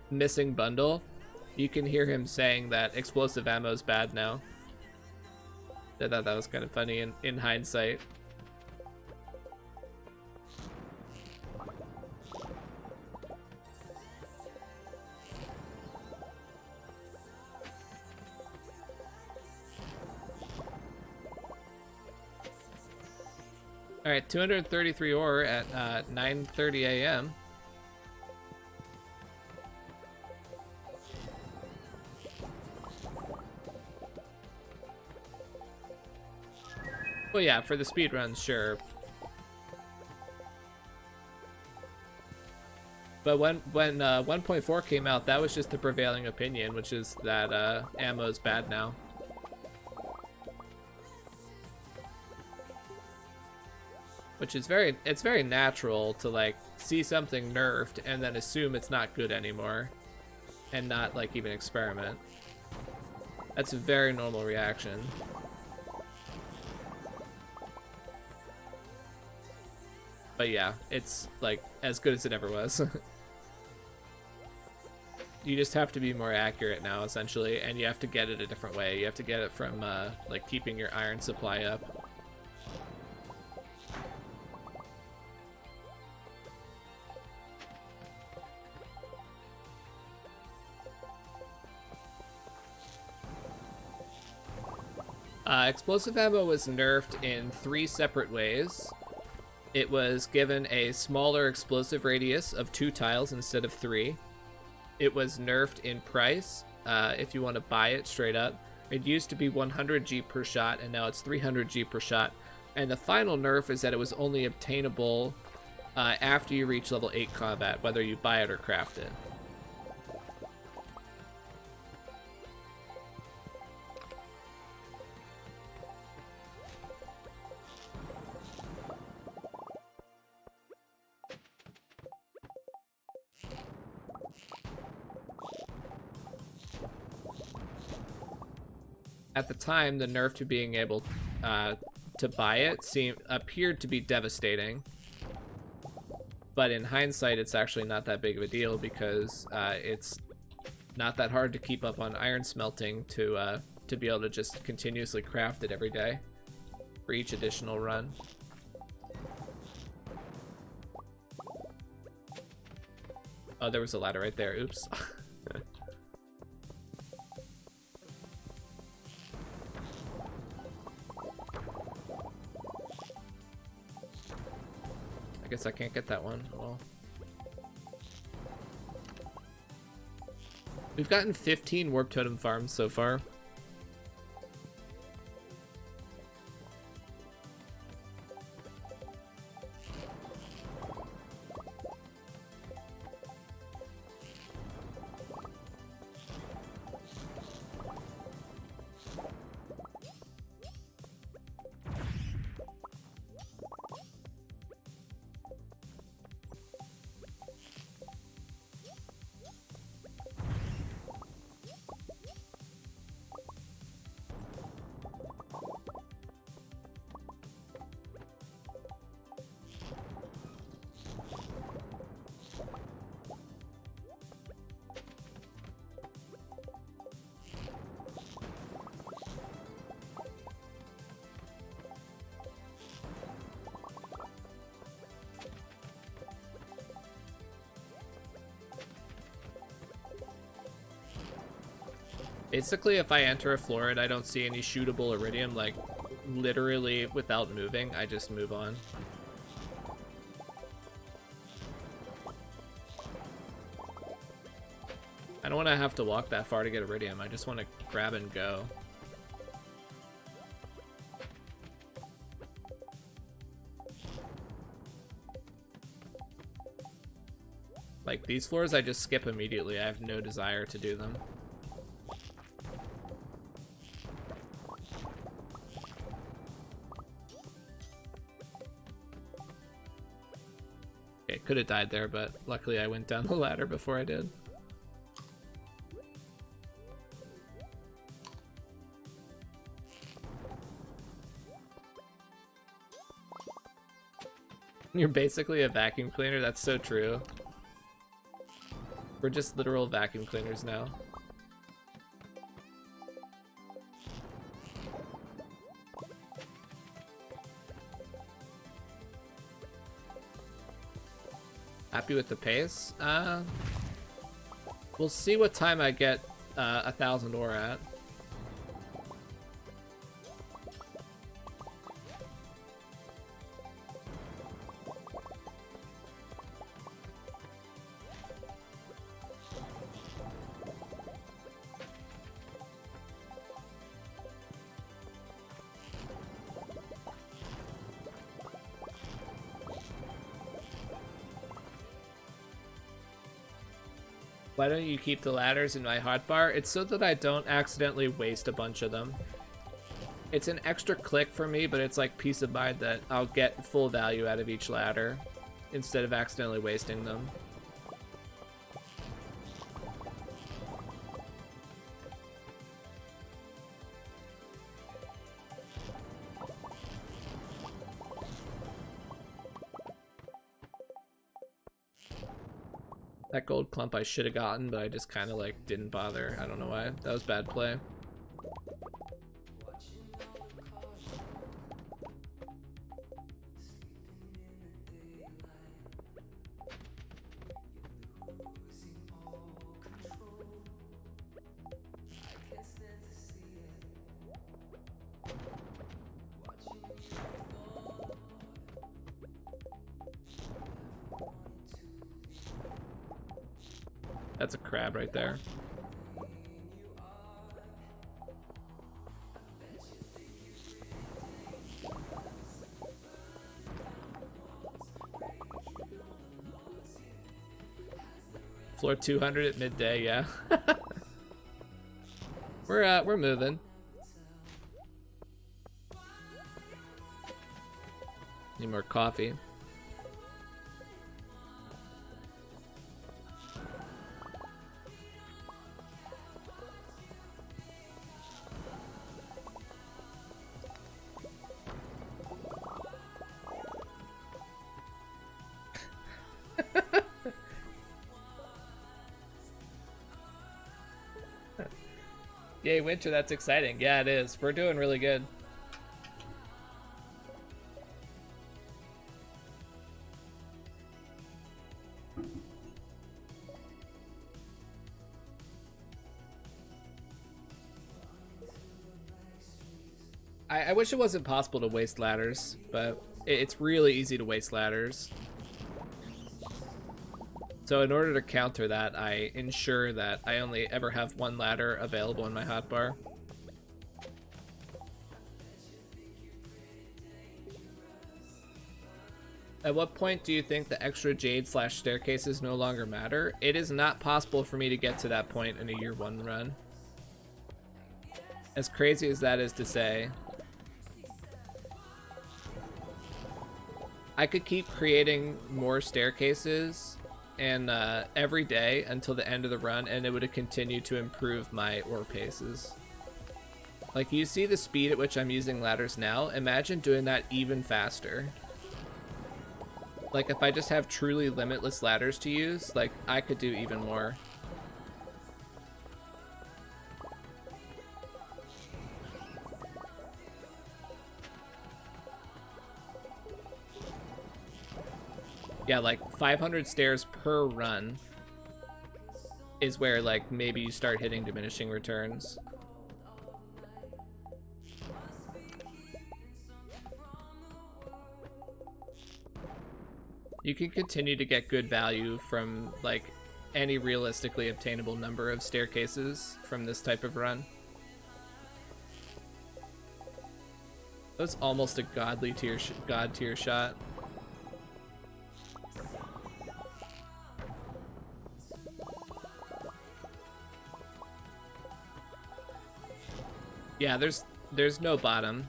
missing bundle, you can hear him saying that explosive ammo is bad now. I thought that was kind of funny in hindsight. All right, 233 ore at 9:30 a.m. Well, yeah, for the speed runs, sure. But when 1.4 came out, that was just the prevailing opinion, which is that ammo is bad now. Which is it's very natural to like see something nerfed and then assume it's not good anymore and not like even experiment. That's a very normal reaction. But yeah, it's like as good as it ever was. You just have to be more accurate now, essentially, and you have to get it a different way. You have to get it from like keeping your iron supply up. Explosive ammo was nerfed in 3 separate ways. It was given a smaller explosive radius of 2 tiles instead of 3. It was nerfed in price, if you want to buy it straight up. It used to be 100G per shot, and now it's 300G per shot. And the final nerf is that it was only obtainable after you reach level 8 combat, whether you buy it or craft it. At the time, the nerf to being able to buy it appeared to be devastating. But in hindsight, it's actually not that big of a deal because it's not that hard to keep up on iron smelting to be able to just continuously craft it every day for each additional run. Oh, there was a ladder right there. Oops. I guess I can't get that one. Well, we've gotten 15 warp totem farms so far. Basically, if I enter a floor and I don't see any shootable iridium, like, literally without moving, I just move on. I don't want to have to walk that far to get iridium. I just want to grab and go. Like, these floors I just skip immediately. I have no desire to do them. Okay, could have died there, but luckily I went down the ladder before I did. You're basically a vacuum cleaner. That's so true. We're just literal vacuum cleaners now. Happy with the pace? We'll see what time I get 1,000 ore at. Why don't you keep the ladders in my hotbar? It's so that I don't accidentally waste a bunch of them. It's an extra click for me, but it's like peace of mind that I'll get full value out of each ladder instead of accidentally wasting them. That gold clump I should have gotten, but I just kind of like didn't bother. I don't know why. That was bad play. That's a crab right there. Floor 200 at midday, yeah. We're moving. Need more coffee. Yay, winter, that's exciting. Yeah, it is. We're doing really good. I wish it wasn't possible to waste ladders, but it's really easy to waste ladders. So in order to counter that, I ensure that I only ever have one ladder available in my hotbar. At what point do you think the extra jade/staircases no longer matter? It is not possible for me to get to that point in a year one run. As crazy as that is to say, I could keep creating more staircases and every day until the end of the run, and it would have continued to improve my ore paces. Like, you see the speed at which I'm using ladders now? Imagine doing that even faster. Like, if I just have truly limitless ladders to use, like, I could do even more. Yeah, like 500 stairs per run. is where like maybe you start hitting diminishing returns. You can continue to get good value from like any realistically obtainable number of staircases from this type of run. That was almost a god tier shot. Yeah, there's no bottom.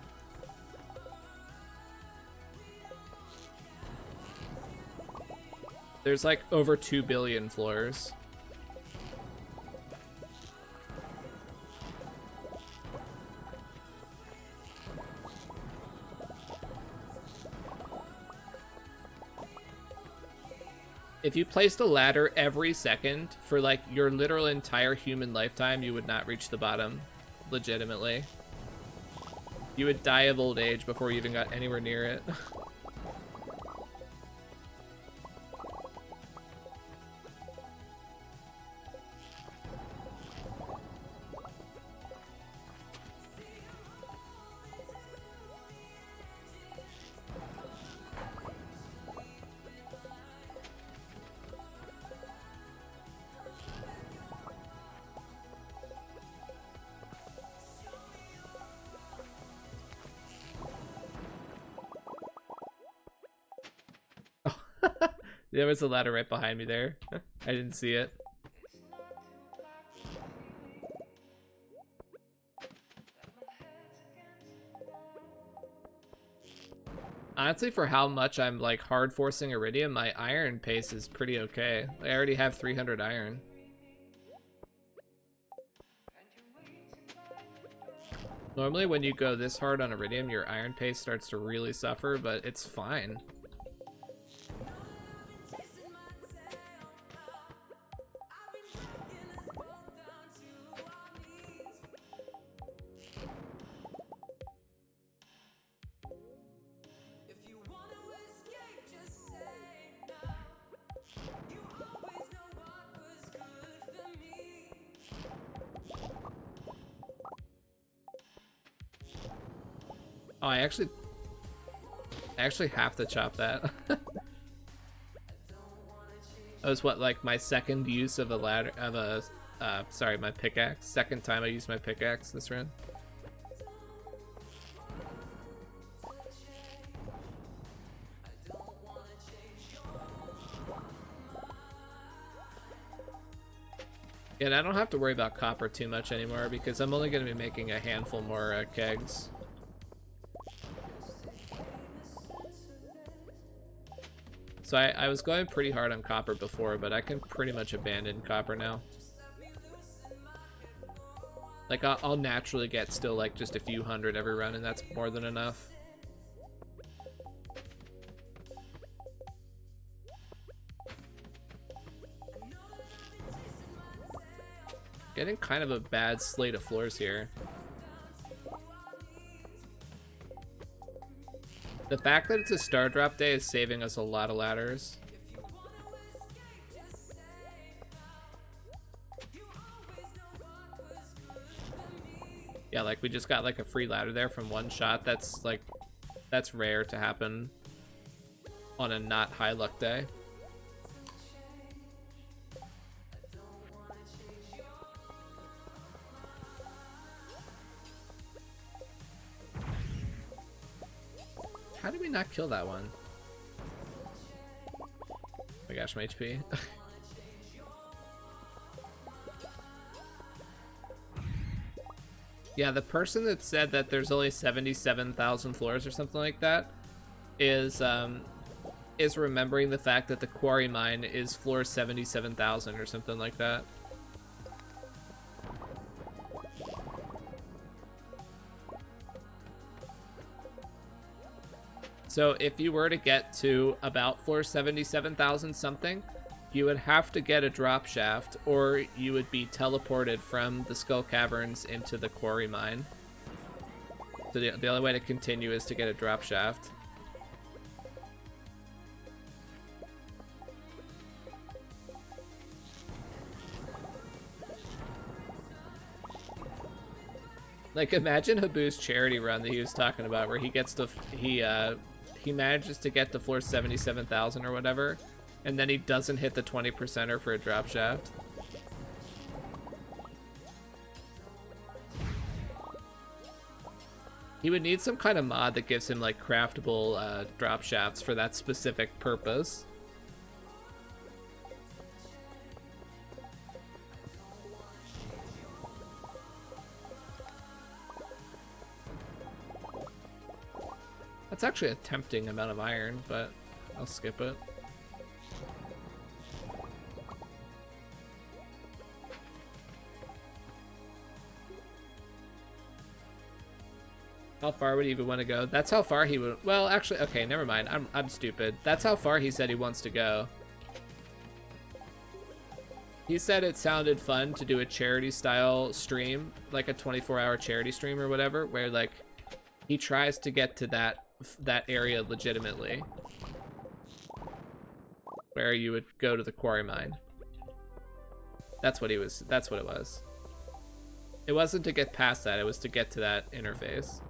There's like over 2 billion floors. If you placed a ladder every second for like your literal entire human lifetime, you would not reach the bottom. Legitimately. You would die of old age before you even got anywhere near it. There was a ladder right behind me there. I didn't see it. Honestly, for how much I'm like hard forcing iridium, my iron pace is pretty okay. I already have 300 iron. Normally when you go this hard on iridium, your iron pace starts to really suffer, but it's fine. Oh, I actually have to chop that. That was what, like my second use of a ladder, of a, sorry, my pickaxe. Second time I used my pickaxe this run. Yeah, and I don't have to worry about copper too much anymore because I'm only going to be making a handful more kegs. So I was going pretty hard on copper before, but I can pretty much abandon copper now. Like, I'll naturally get still, like, just a few hundred every run, and that's more than enough. Getting kind of a bad slate of floors here. The fact that it's a star drop day is saving us a lot of ladders. Yeah, like we just got like a free ladder there from one shot. That's like, that's rare to happen on a not high luck day. How did we not kill that one? Oh my gosh, my HP. Yeah, the person that said that there's only 77,000 floors or something like that is remembering the fact that the quarry mine is floor 77,000 or something like that. So if you were to get to about floor 77,000 something, you would have to get a drop shaft, or you would be teleported from the Skull Caverns into the quarry mine. So the only way to continue is to get a drop shaft. Like, imagine Habu's charity run that he was talking about, where he gets to he manages to get to floor 77,000 or whatever, and then he doesn't hit the 20%er for a drop shaft. He would need some kind of mod that gives him like craftable drop shafts for that specific purpose. That's actually a tempting amount of iron, but I'll skip it. How far would he even want to go? That's how far he would. Well, actually, okay, never mind. I'm stupid. That's how far he said he wants to go. He said it sounded fun to do a charity style stream, like a 24-hour charity stream or whatever, where like he tries to get to that area legitimately, where you would go to the quarry mine. That's what it was. It wasn't to get past that, it was to get to that interface.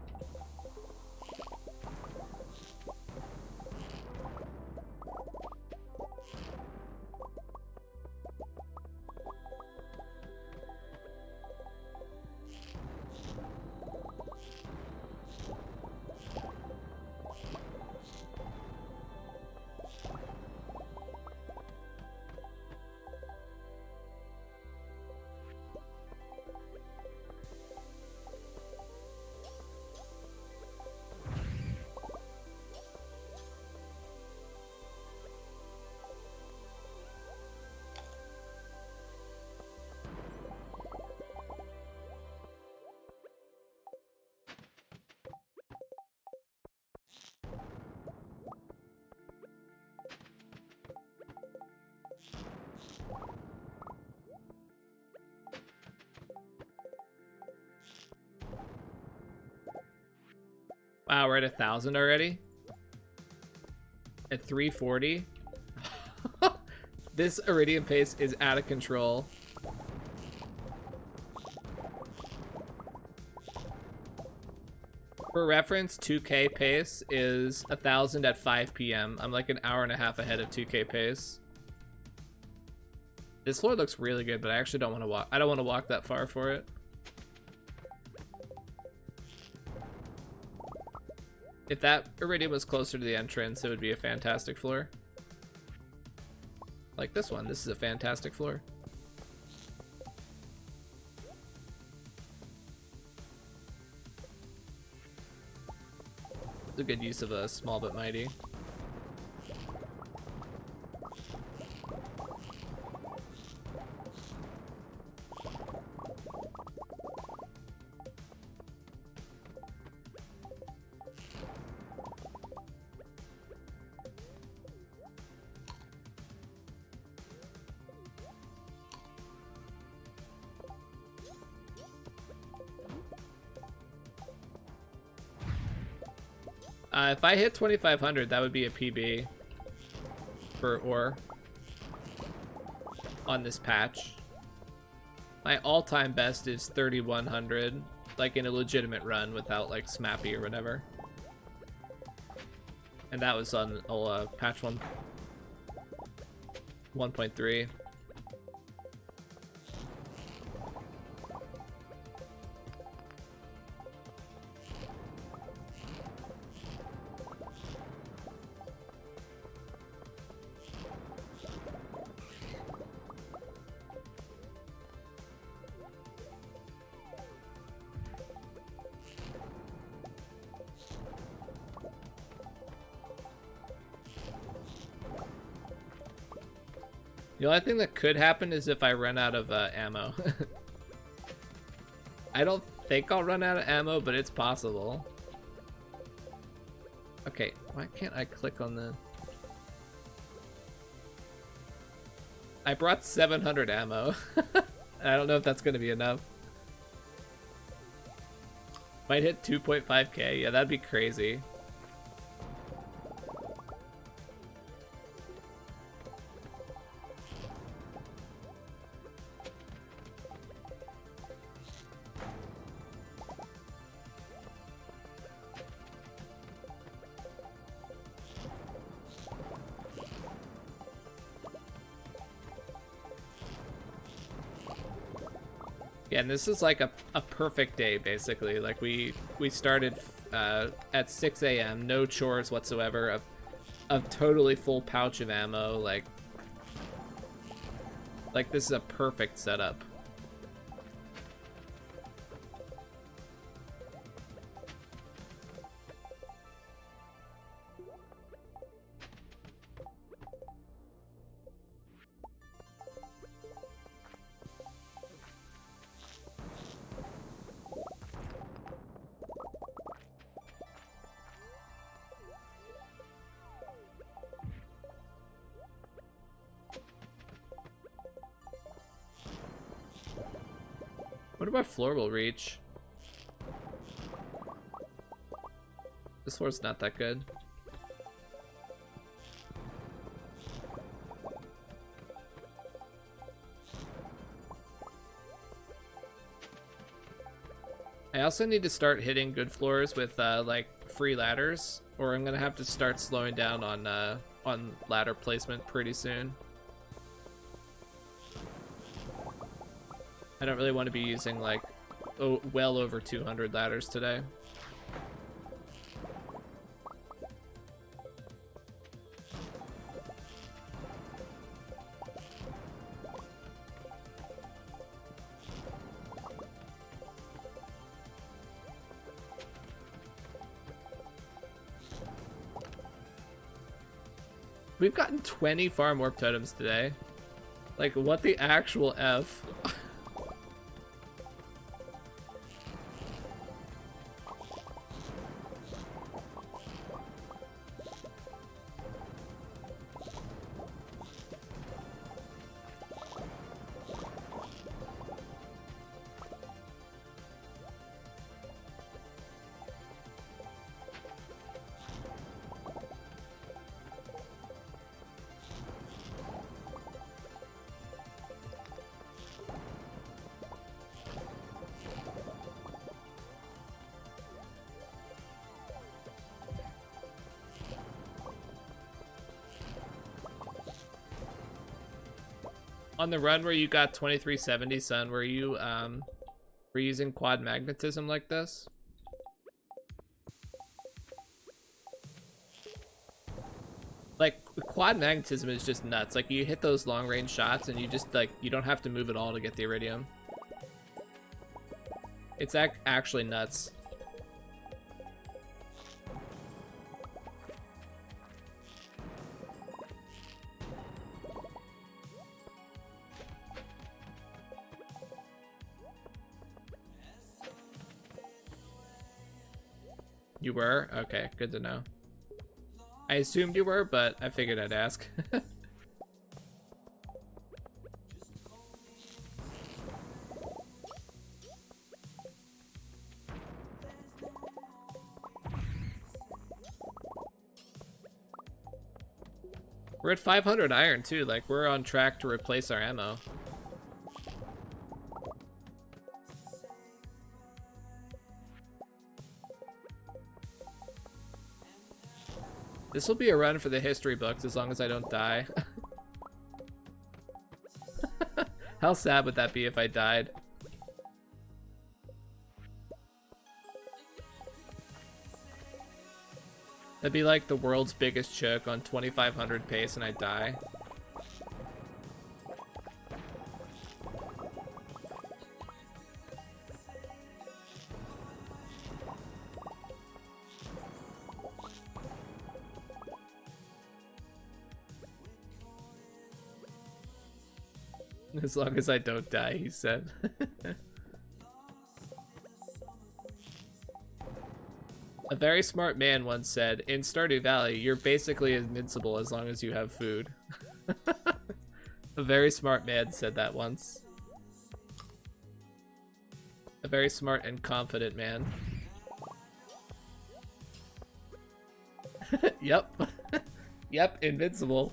Wow, we're at 1,000 already? At 340? This Iridium pace is out of control. For reference, 2K pace is 1,000 at 5 p.m. I'm like an hour and a half ahead of 2K pace. This floor looks really good, but I actually don't want to walk. I don't want to walk that far for it. If that Iridium was closer to the entrance, it would be a fantastic floor. Like this one. This is a fantastic floor. It's a good use of a small but mighty. If I hit 2,500, that would be a PB for ore on this patch. My all-time best is 3,100, like in a legitimate run without like Smappy or whatever. And that was on patch 1.3. The only thing that could happen is if I run out of ammo. I don't think I'll run out of ammo, but it's possible. Okay, why can't I click on the... I brought 700 ammo. I don't know if that's going to be enough. Might hit 2.5k. Yeah, that'd be crazy. Yeah, and this is like a perfect day, basically. Like, we started at 6 a.m., no chores whatsoever, a totally full pouch of ammo, like this is a perfect setup. What about floor will reach? This floor's not that good. I also need to start hitting good floors with like free ladders, or I'm gonna have to start slowing down on ladder placement pretty soon. I don't really want to be using like well over 200 ladders today. We've gotten 20 farm warp totems today. Like, what the actual F? On the run where you got 2370, son, were you using quad magnetism like this? Like, quad magnetism is just nuts. Like, you hit those long range shots and you just, like, you don't have to move at all to get the iridium. It's actually nuts. You were? Okay, good to know. I assumed you were, but I figured I'd ask. We're at 500 iron too, like we're on track to replace our ammo. This will be a run for the history books as long as I don't die. How sad would that be if I died? That'd be like the world's biggest choke on 2500 pace and I die. As long as I don't die, he said. A very smart man once said, in Stardew Valley, you're basically invincible as long as you have food. A very smart man said that once. A very smart and confident man. Yep. Yep, invincible.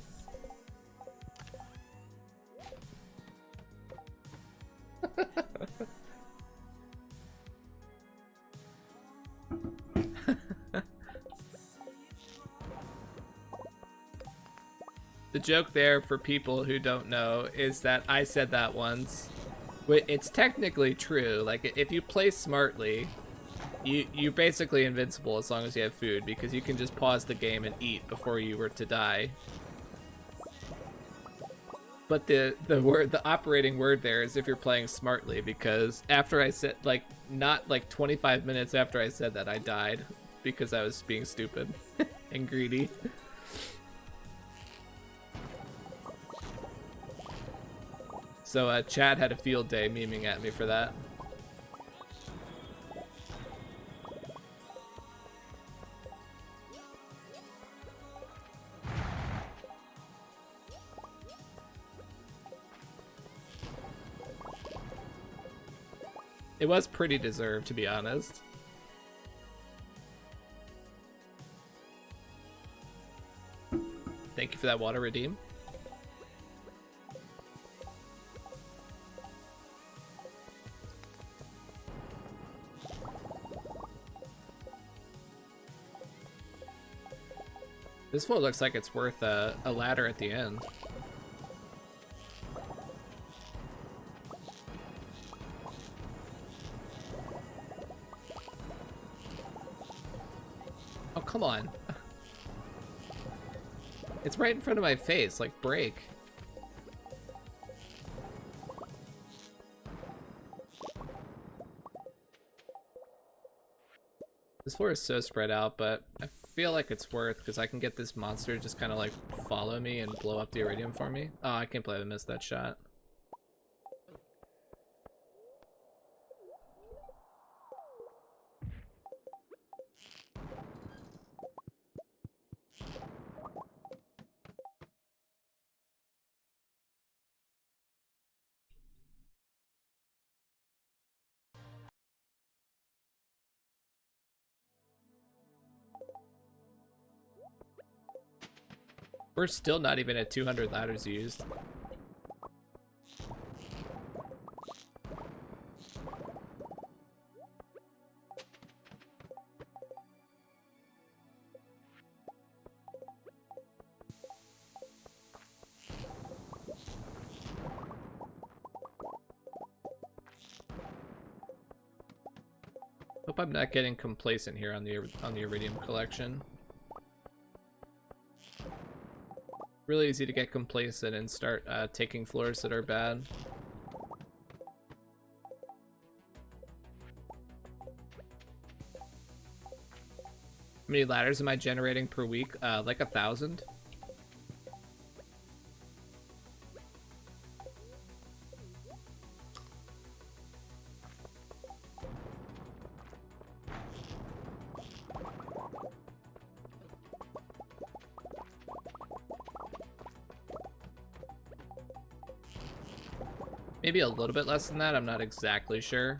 The joke there for people who don't know is that I said that once Wait, it's technically true. Like, if you play smartly, you're basically invincible as long as you have food, because you can just pause the game and eat before you were to die. But the operating word there is if you're playing smartly, because after I said, like, not like 25 minutes after I said that, I died because I was being stupid and greedy. So Chad had a field day memeing at me for that. It was pretty deserved, to be honest. Thank you for that water redeem. This floor looks like it's worth a ladder at the end. Oh, come on. It's right in front of my face, like, break. This floor is so spread out, but I feel like it's worth, because I can get this monster to just kind of like follow me and blow up the iridium for me. Oh, I can't believe I missed that shot. We're still not even at 200 ladders used. Hope I'm not getting complacent here on the iridium collection. Really easy to get complacent and start taking floors that are bad. How many ladders am I generating per week? Like 1,000. Maybe a little bit less than that, I'm not exactly sure.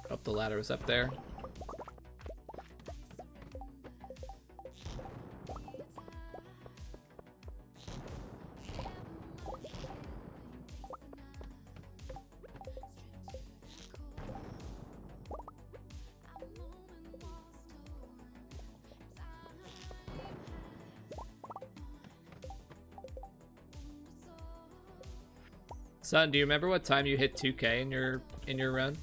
Oh, the ladder was up there. Son, do you remember what time you hit 2K in your run?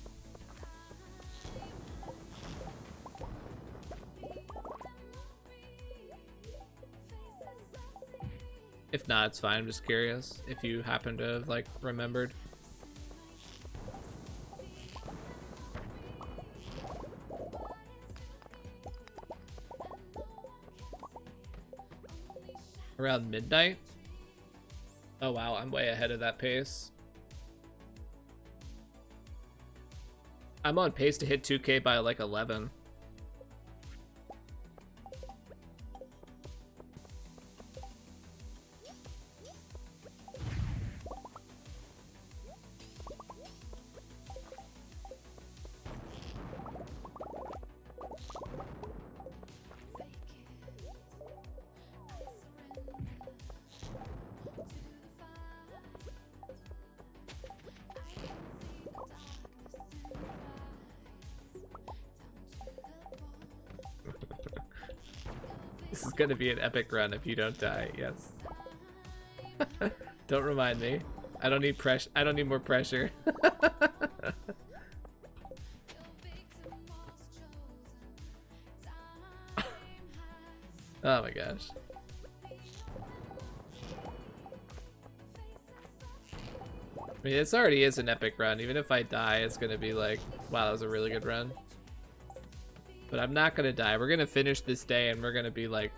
If not, it's fine. I'm just curious if you happen to have, like, remembered. Around midnight? Oh wow, I'm way ahead of that pace. I'm on pace to hit 2K by like 11. This is gonna be an epic run if you don't die. Yes. Don't remind me. I don't need pressure. I don't need more pressure. Oh my gosh. I mean, this already is an epic run. Even if I die, it's gonna be like, wow, that was a really good run. But I'm not gonna die. We're gonna finish this day and we're gonna be like,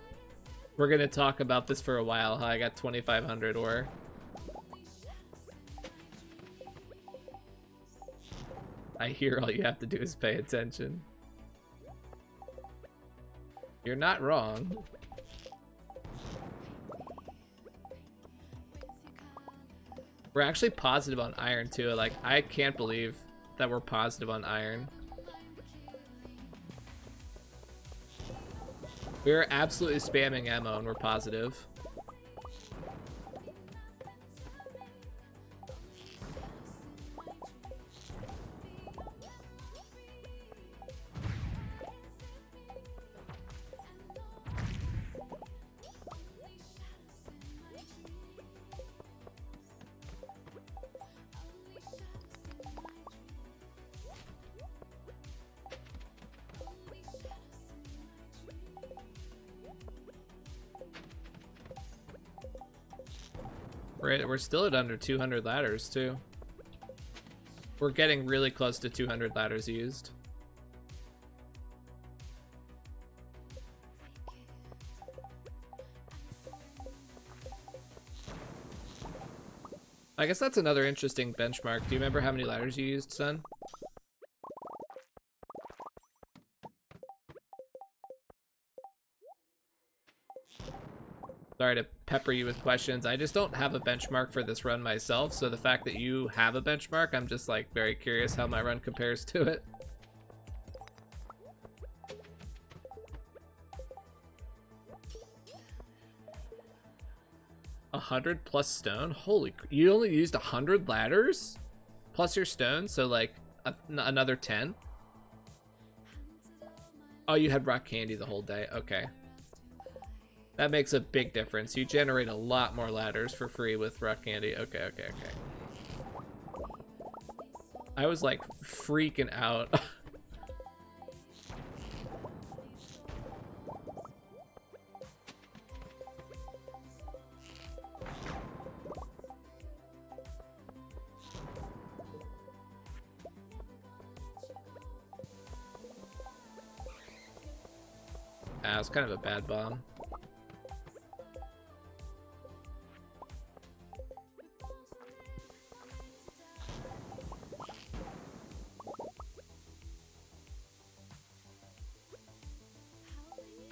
we're gonna talk about this for a while, how I got 2,500 or... I hear all you have to do is pay attention. You're not wrong. We're actually positive on iron too. Like, I can't believe that we're positive on iron. We're absolutely spamming ammo and we're positive. We're still at under 200 ladders too. We're getting really close to 200 ladders used. I guess that's another interesting benchmark. Do you remember how many ladders you used, son? Sorry to pepper you with questions. I just don't have a benchmark for this run myself, so the fact that you have a benchmark, I'm just like very curious how my run compares to it. A 100 plus stone? Holy, you only used 100 ladders? Plus your stone, so like another 10? Oh, you had rock candy the whole day, okay. That makes a big difference. You generate a lot more ladders for free with rock candy. Okay, okay, okay. I was like freaking out. Ah, it was kind of a bad bomb.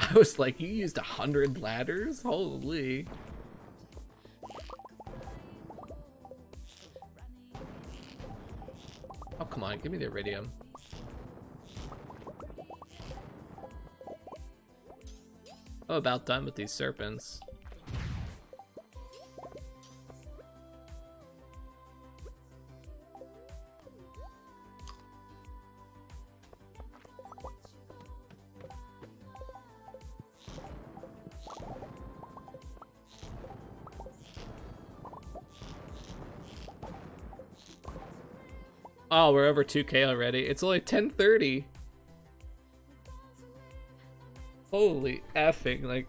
I was like, you used 100 ladders? Holy. Oh, come on, give me the iridium. I'm about done with these serpents. Oh, we're over 2K already. It's only 10:30. Holy effing, like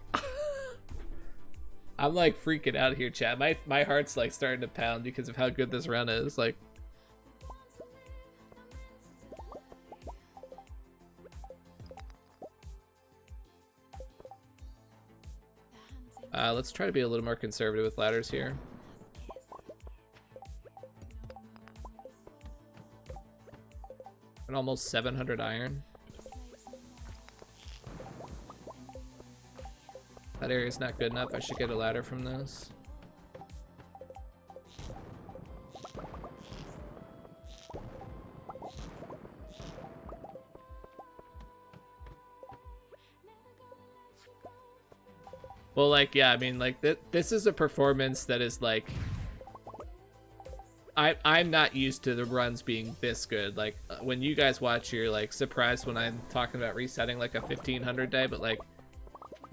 I'm like freaking out here, chat. My heart's like starting to pound because of how good this run is. Like, let's try to be a little more conservative with ladders here. And almost 700 iron. That area's not good enough. I should get a ladder from this. Well, like, yeah, I mean, like, this is a performance that is, like... I'm not used to the runs being this good. Like, when you guys watch, you're, like, surprised when I'm talking about resetting, like, a 1500 day, but, like,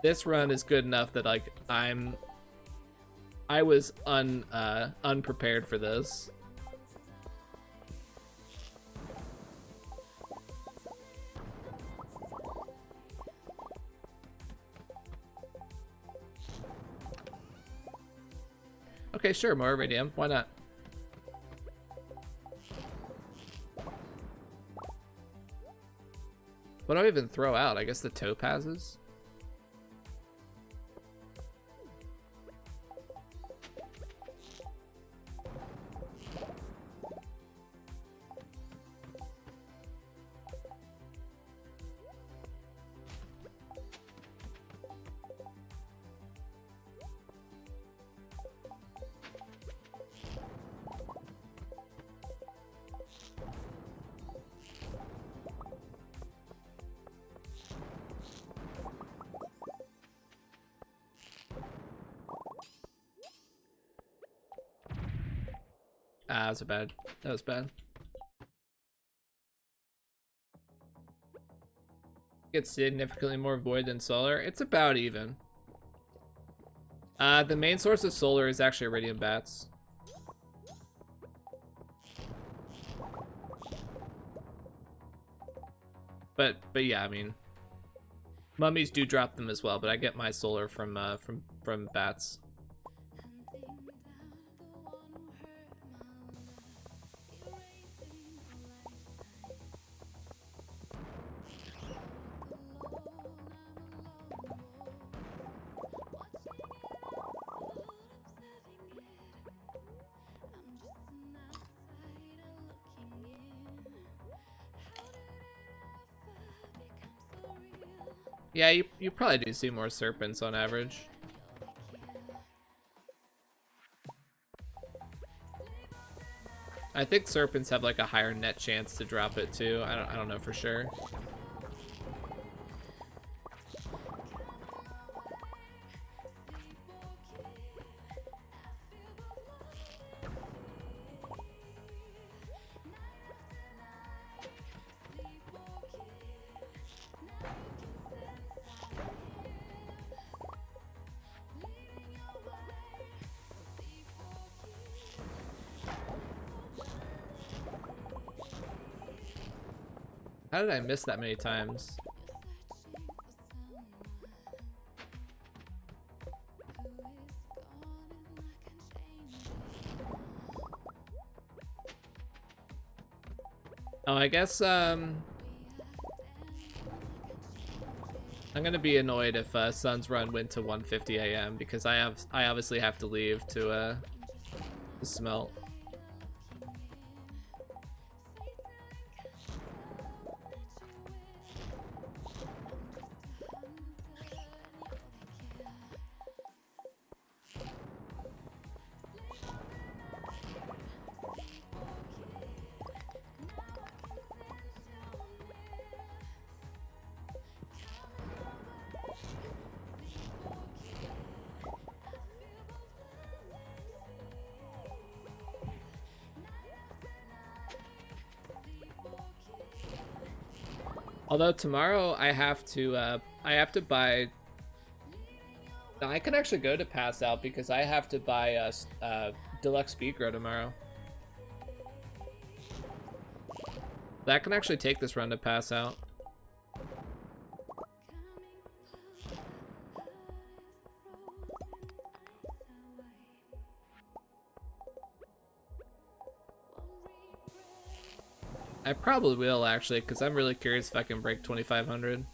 This run is good enough that like I was unprepared for this. Okay, sure, more iridium. Why not? What do I even throw out? I guess the topazes? Ah, that was bad. That was bad. Gets significantly more void than solar. It's about even. The main source of solar is actually iridium bats. But yeah, I mean, mummies do drop them as well, but I get my solar from bats. Yeah, you probably do see more serpents on average. I think serpents have like a higher net chance to drop it too. I don't know for sure. How did I miss that many times? Oh, I guess I'm gonna be annoyed if Sun's Run went to 1:50 a.m. because I obviously have to leave to smelt. Although tomorrow I have to buy. No, I can actually go to pass out because I have to buy a deluxe speed grow tomorrow. That can actually take this run to pass out. I probably will actually, because I'm really curious if I can break 2,500.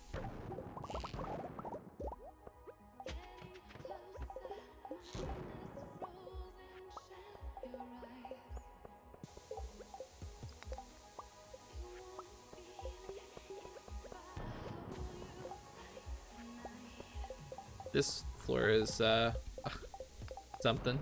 This floor is something.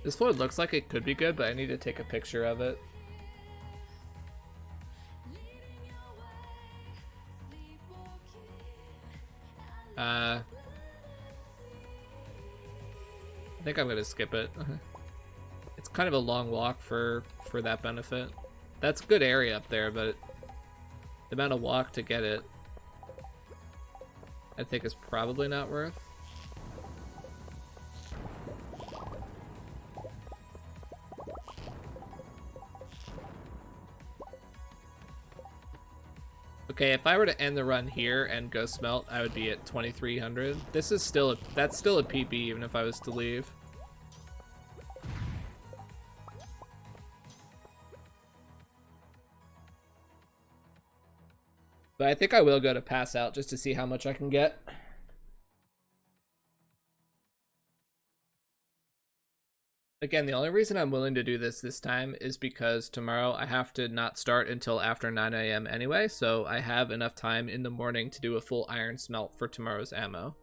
This floor looks like it could be good, but I need to take a picture of it. I think I'm gonna skip it. It's kind of a long walk for that benefit. That's a good area up there, but the amount of walk to get it, I think is probably not worth. Okay, if I were to end the run here and go smelt, I would be at 2300. This is still that's still a PB even if I was to leave. But I think I will go to pass out just to see how much I can get. Again, the only reason I'm willing to do this time is because tomorrow I have to not start until after 9 a.m. anyway, so I have enough time in the morning to do a full iron smelt for tomorrow's ammo.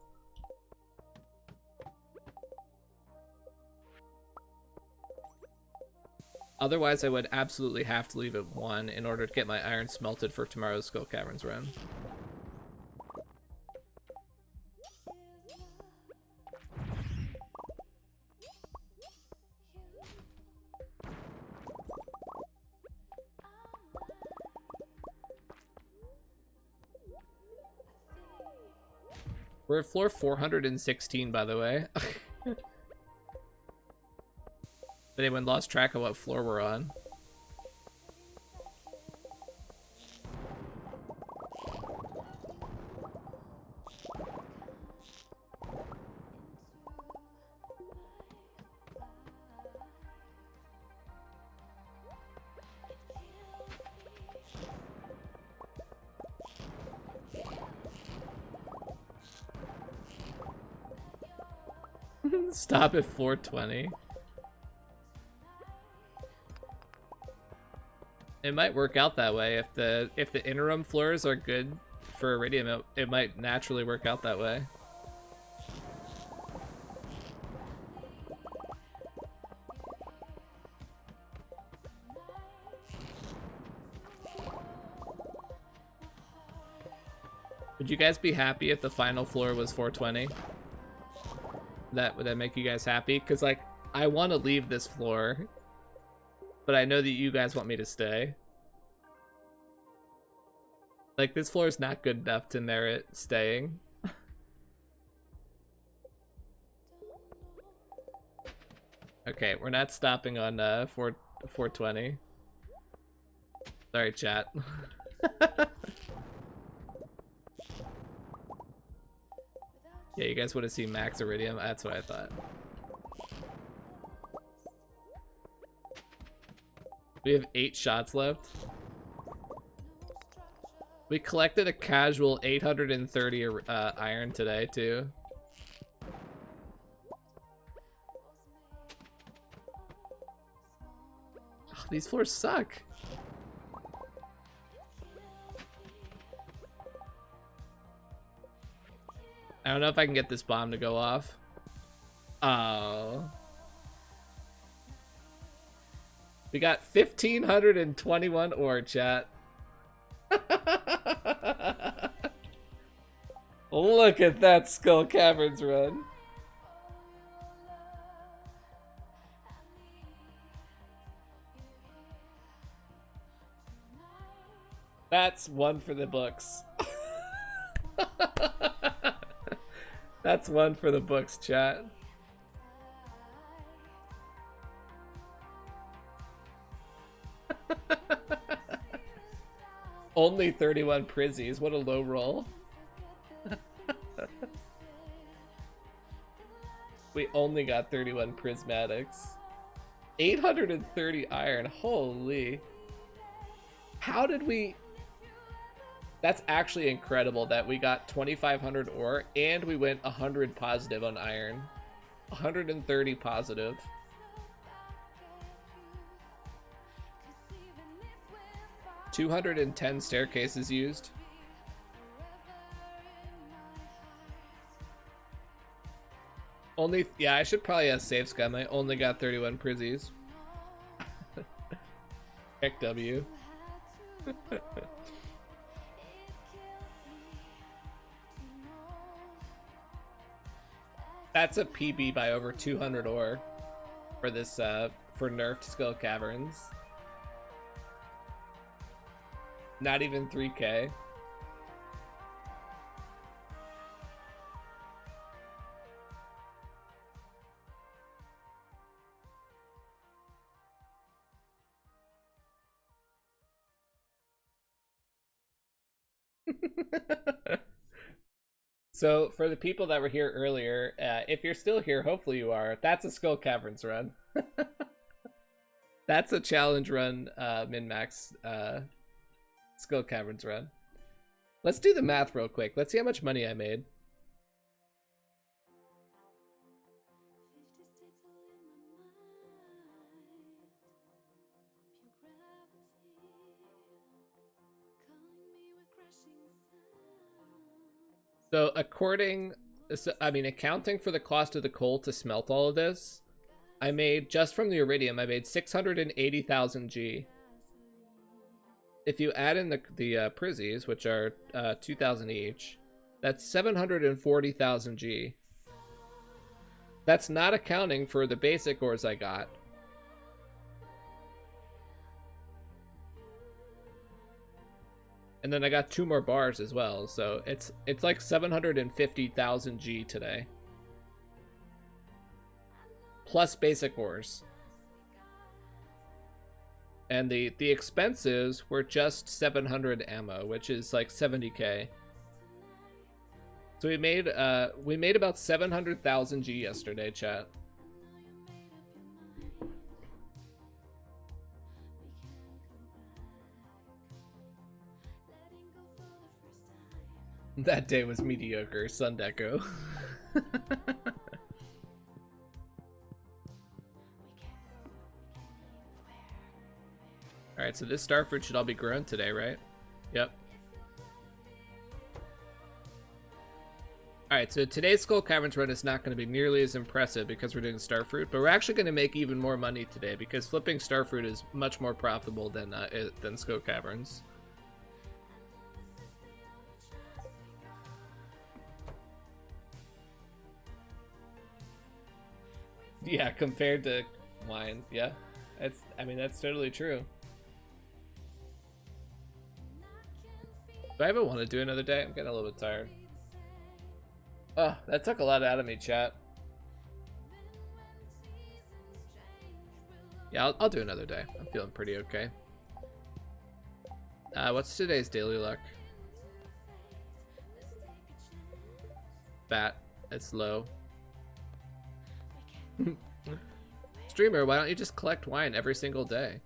Otherwise, I would absolutely have to leave at 1 in order to get my iron smelted for tomorrow's Skull Caverns run. We're at floor 416, by the way. Anyone lost track of what floor we're on? Stop at 420. It might work out that way. If the interim floors are good for Iridium, it might naturally work out that way. Would you guys be happy if the final floor was 420? Would that make you guys happy? Because, like, I want to leave this floor, but I know that you guys want me to stay. Like, this floor is not good enough to merit staying. Okay, we're not stopping on 420. Sorry, chat. Yeah, you guys want to see max Iridium? That's what I thought. We have 8 shots left. We collected a casual 830 iron today, too. Oh, these floors suck. I don't know if I can get this bomb to go off. Oh. We got 1,521 ore, chat. Look at that Skull Caverns run. That's one for the books. That's one for the books, chat. Only 31 prizzies. What a low roll. We only got 31 prismatics. 830 iron. Holy. How did we... That's actually incredible that we got 2,500 ore and we went 100 positive on iron. 130 positive. $210 staircases used. Only, yeah, I should probably have save scum. I only got 31 prizzies. Heck W. That's a PB by over 200 ore for this, for nerfed Skull Caverns. Not even 3k. So for the people that were here earlier, if you're still here, hopefully you are, that's a Skull Caverns run. That's a challenge run, min-max Skull Caverns run. Let's do the math real quick. Let's see how much money I made. So accounting for the cost of the coal to smelt all of this, I made, just from the iridium, I made 680,000 G. If you add in the prizzies, which are 2,000 each, that's 740,000 G. That's not accounting for the basic ores I got. And then I got 2 more bars as well, so it's like 750,000 G today. Plus basic ores. And the expenses were just 700 ammo, which is like 70k. So we made about 700,000 G yesterday, chat. That day was mediocre, Sundeco. Alright, so this starfruit should all be grown today, right? Yep. Alright, so today's Skull Caverns run is not going to be nearly as impressive because we're doing starfruit, but we're actually going to make even more money today because flipping starfruit is much more profitable than Skull Caverns. Yeah, compared to wine, yeah. That's totally true. Do I ever want to do another day? I'm getting a little bit tired. Oh, that took a lot out of me, chat. Yeah, I'll do another day. I'm feeling pretty okay. What's today's daily luck? Bat. It's low. Streamer, why don't you just collect wine every single day?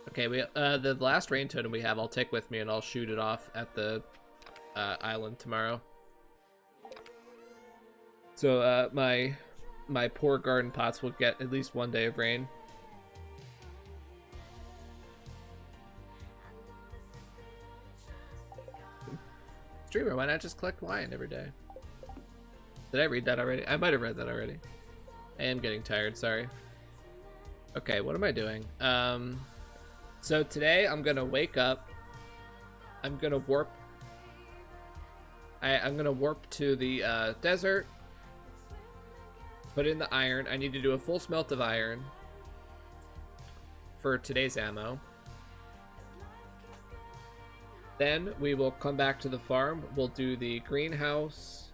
Okay, the last rain totem we have, I'll take with me and I'll shoot it off at the island tomorrow. So my poor garden pots will get at least one day of rain. Streamer, why not just collect wine every day? Did I read that already? I might have read that already. I am getting tired, sorry. Okay, what am I doing? So today I'm gonna wake up. I'm gonna warp. I'm gonna warp to the desert. Put in the iron. I need to do a full smelt of iron for today's ammo. Then we will come back to the farm. We'll do the greenhouse.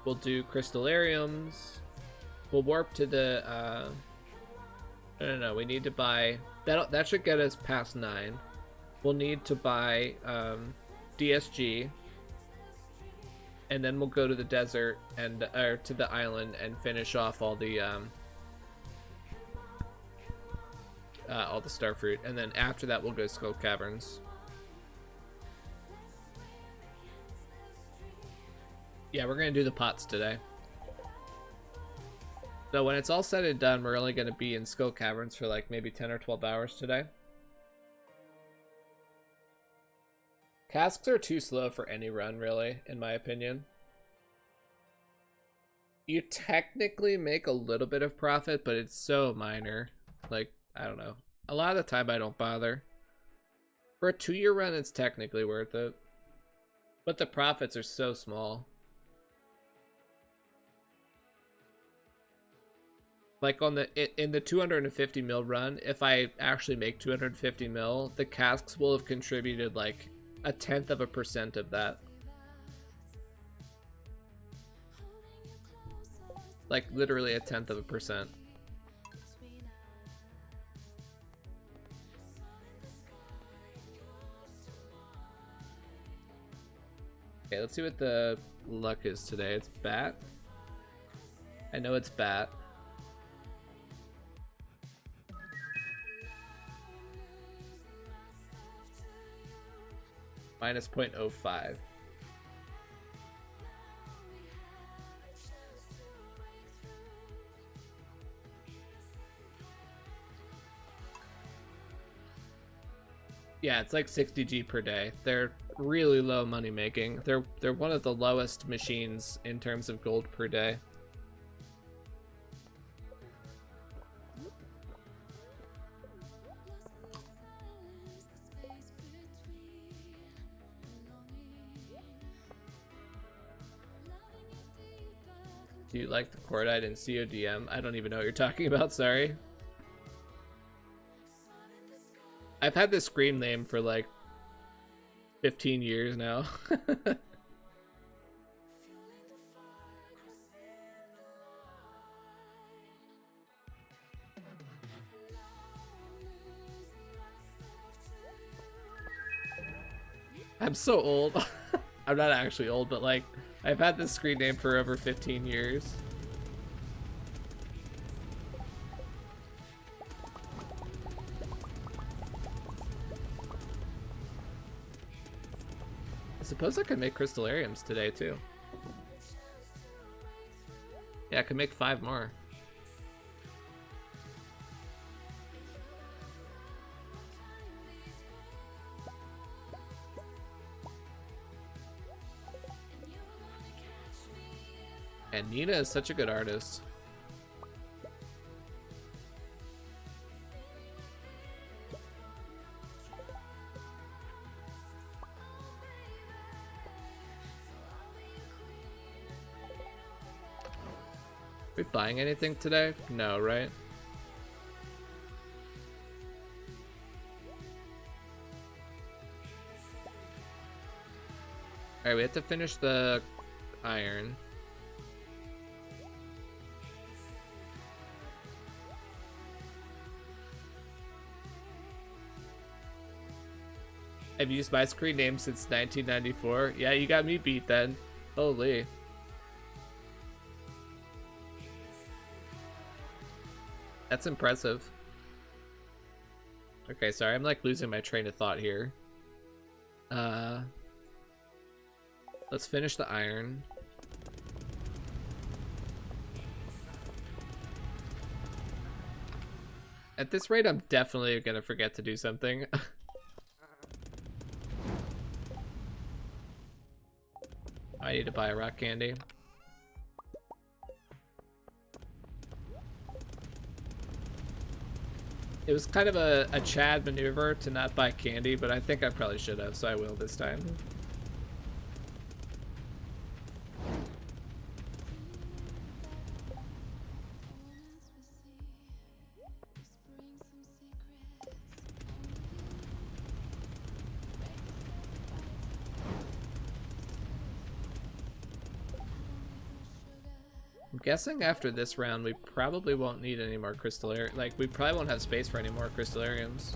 We'll do crystallariums. We'll warp to the, no, we need to buy, that should get us past 9. We'll need to buy, DSG. And then we'll go to the desert and, or to the island and finish off all the starfruit. And then after that, we'll go to Skull Caverns. Yeah, we're gonna do the pots today. So when it's all said and done, we're only gonna be in Skull Caverns for like maybe 10 or 12 hours today. Casks are too slow for any run, really, in my opinion. You technically make a little bit of profit, but it's so minor. Like, I don't know. A lot of the time I don't bother. For a 2-year run, it's technically worth it. But the profits are so small. Like on in the 250 mil run, if I actually make 250 mil, the casks will have contributed like 0.1% of that. Like literally 0.1%. Okay, let's see what the luck is today. It's bat. I know it's bat. Minus 0.05. Yeah, it's like 60G per day. They're really low money making. They're one of the lowest machines in terms of gold per day. Do you like the cordite in CODM? I don't even know what you're talking about, sorry. I've had this screen name for like 15 years now. I'm so old. I'm not actually old, but like I've had this screen name for over 15 years. I suppose I could make crystallariums today too. Yeah, I could make 5 more. And Nina is such a good artist. Are we buying anything today? No, right? Alright, we have to finish the iron. I've used my screen name since 1994. Yeah, you got me beat then. Holy. That's impressive. Okay, sorry, I'm like losing my train of thought here. Let's finish the iron. At this rate, I'm definitely gonna forget to do something. I need to buy a rock candy. It was kind of a Chad maneuver to not buy candy, but I think I probably should have, so I will this time. I'm guessing after this round we probably won't need any more crystallariums. Like, we probably won't have space for any more crystallariums.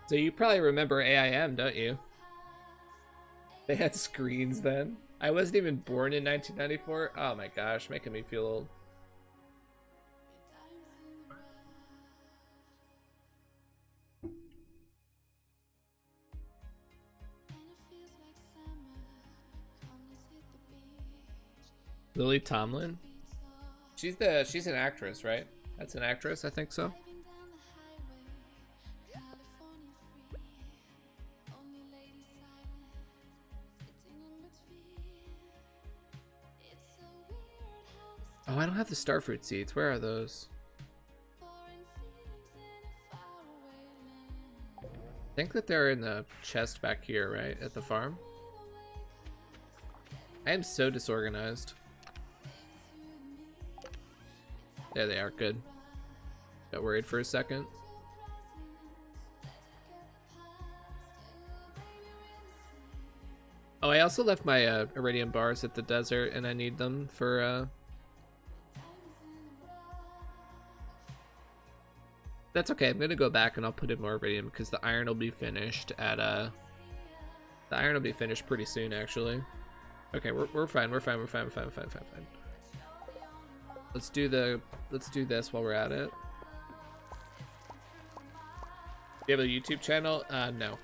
So you probably remember AIM, don't you? They had screens then. I wasn't even born in 1994. Oh my gosh, making me feel old. Lily Tomlin. She's an actress, right? That's an actress, I think so. Oh, I don't have the starfruit seeds. Where are those? I think that they're in the chest back here, right? At the farm. I am so disorganized. There they are, good. Got worried for a second. Oh, I also left my iridium bars at the desert, and I need them for That's okay, I'm gonna go back and I'll put in more iridium because the iron will be finished at the iron will be finished pretty soon actually. Okay, we're fine, we're fine. Let's do this while we're at it. Do you have a YouTube channel? No.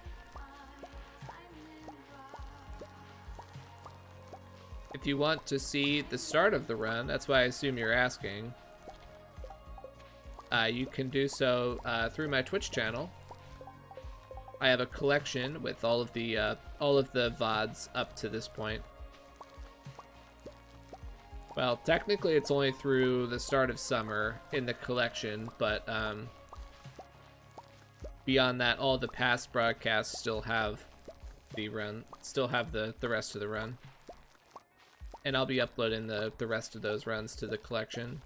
If you want to see the start of the run, that's why I assume you're asking. You can do so through my Twitch channel. I have a collection with all of the VODs up to this point. Well, technically it's only through the start of summer in the collection, but beyond that, all the past broadcasts still have the rest of the run. And I'll be uploading the rest of those runs to the collection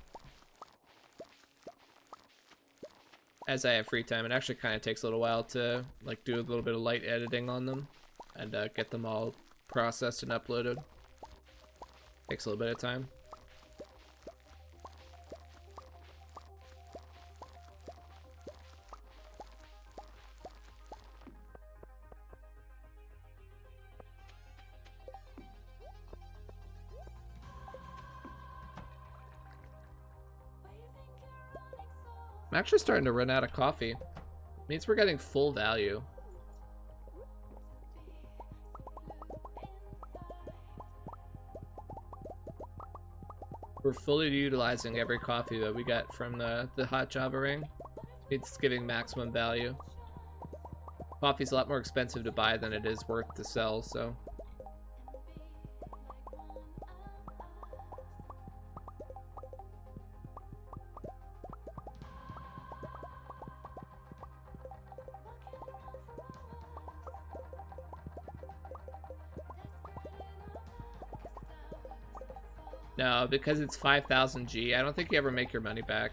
as I have free time. It actually kind of takes a little while to like do a little bit of light editing on them and get them all processed and uploaded. Takes a little bit of time. I'm actually starting to run out of coffee. It means we're getting full value. We're fully utilizing every coffee that we get from the hot Java ring. It's giving maximum value. Coffee's a lot more expensive to buy than it is worth to sell, so. No, because it's 5,000 G, I don't think you ever make your money back.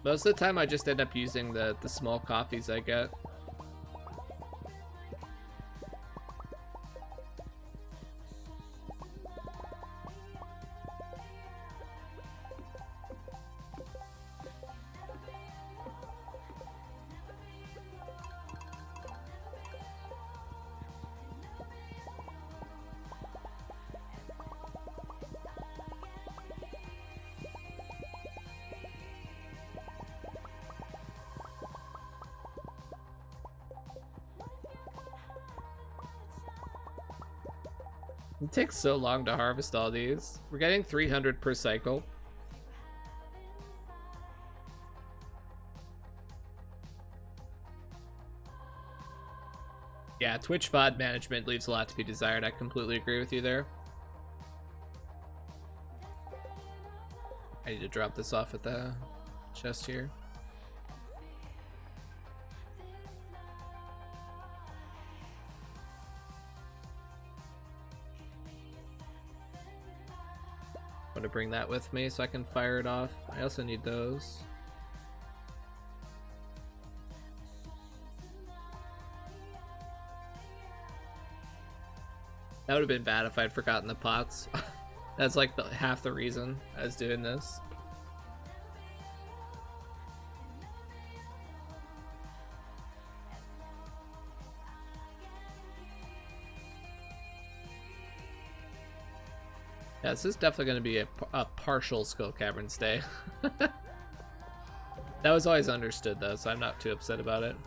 Most of the time I just end up using the small coffees I get. It takes so long to harvest all these. We're getting 300 per cycle. Yeah, Twitch VOD management leaves a lot to be desired. I completely agree with you there. I need to drop this off at the chest here. To bring that with me so I can fire it off. I also need those. That would have been bad if I'd forgotten the pots. That's like half the reason I was doing this. Yeah, this is definitely going to be a partial Skull Cavern stay. That was always understood though, so I'm not too upset about it.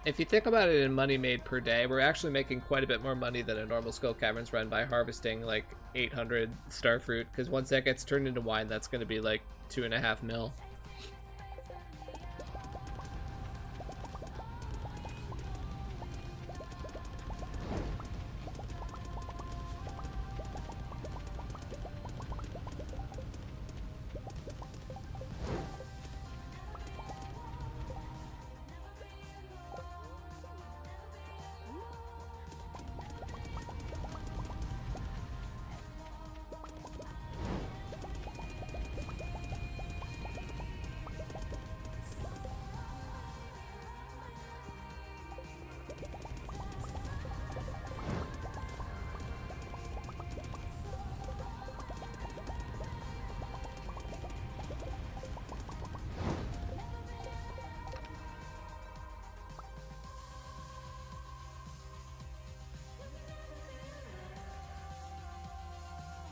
If you think about it in money made per day, we're actually making quite a bit more money than a normal Skull Caverns run by harvesting like 800 starfruit, because once that gets turned into wine, that's going to be like 2.5 mil.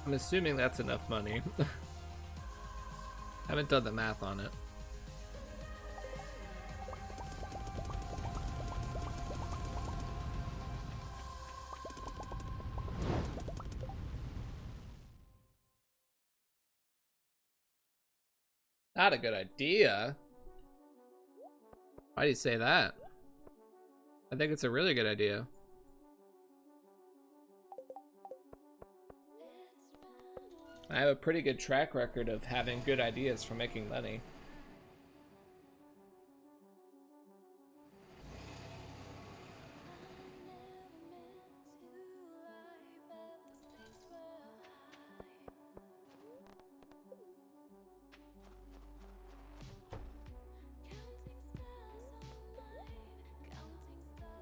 I'm assuming that's enough money. Haven't done the math on it. Not a good idea. Why do you say that? I think it's a really good idea. I have a pretty good track record of having good ideas for making money.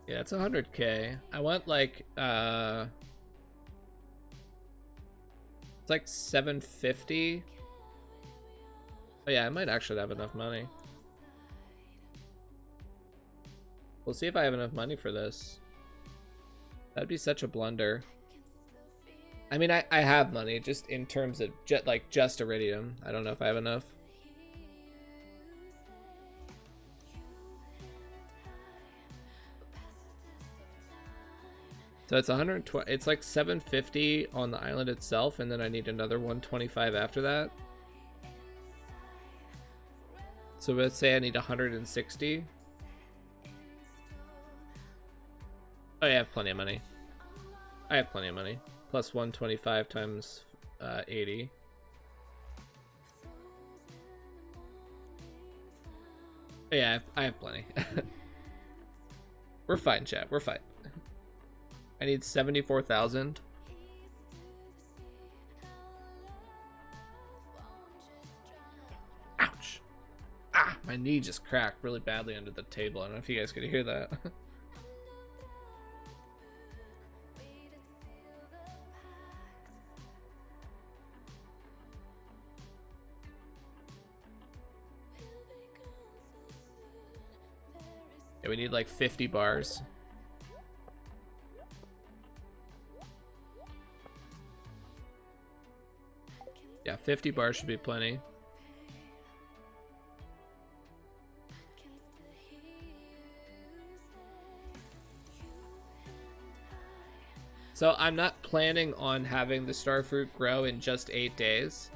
Yeah, it's 100K. I want like it's like 750. Oh yeah, I might actually have enough money. We'll see if I have enough money for this. That'd be such a blunder. I mean, I have money, just in terms of just iridium. I don't know if I have enough. So it's 120. It's like 750 on the island itself, and then I need another 125 after that. So let's say I need 160. Oh yeah, I have plenty of money. I have plenty of money. Plus 125 times 80. Oh, yeah, I have plenty. We're fine, chat. We're fine. I need 74,000. Ouch! Ah, my knee just cracked really badly under the table. I don't know if you guys could hear that. Yeah, we need like 50 bars. Yeah, 50 bars should be plenty. So I'm not planning on having the starfruit grow in just 8 days.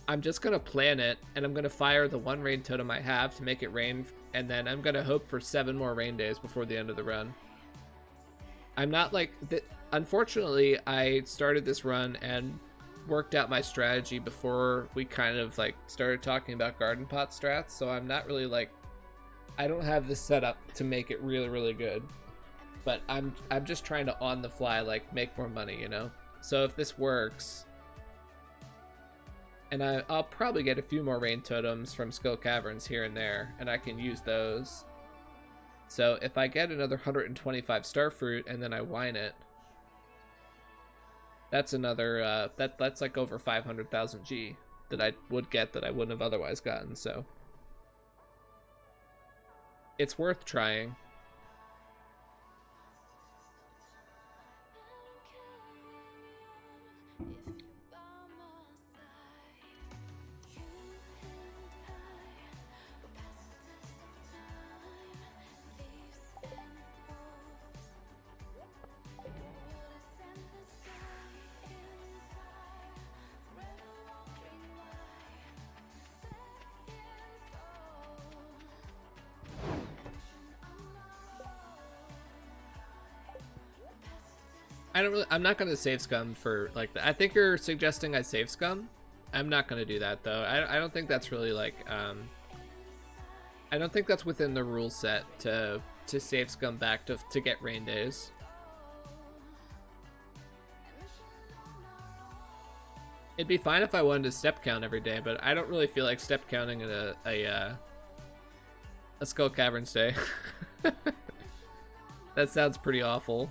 I'm just gonna plan it, and I'm gonna fire the one rain totem I have to make it rain, and then I'm gonna hope for 7 more rain days before the end of the run. I'm not like... Unfortunately, I started this run and worked out my strategy before we kind of like started talking about garden pot strats, so I'm not really like... I don't have this set up to make it really, really good. But I'm just trying to on the fly like make more money, you know? So if this works... And I'll probably get a few more rain totems from Skull Caverns here and there, and I can use those. So if I get another 125 starfruit and then I wine it, that's another, that's like over 500,000 G that I would get that I wouldn't have otherwise gotten, so. It's worth trying. I'm not gonna save scum for like that. I think you're suggesting I save scum. I'm not gonna do that though. I don't think that's really like I don't think that's within the rule set to save scum back to get rain days. It'd be fine if I wanted to step count every day, but I don't really feel like step counting in a Skull Caverns day. That sounds pretty awful.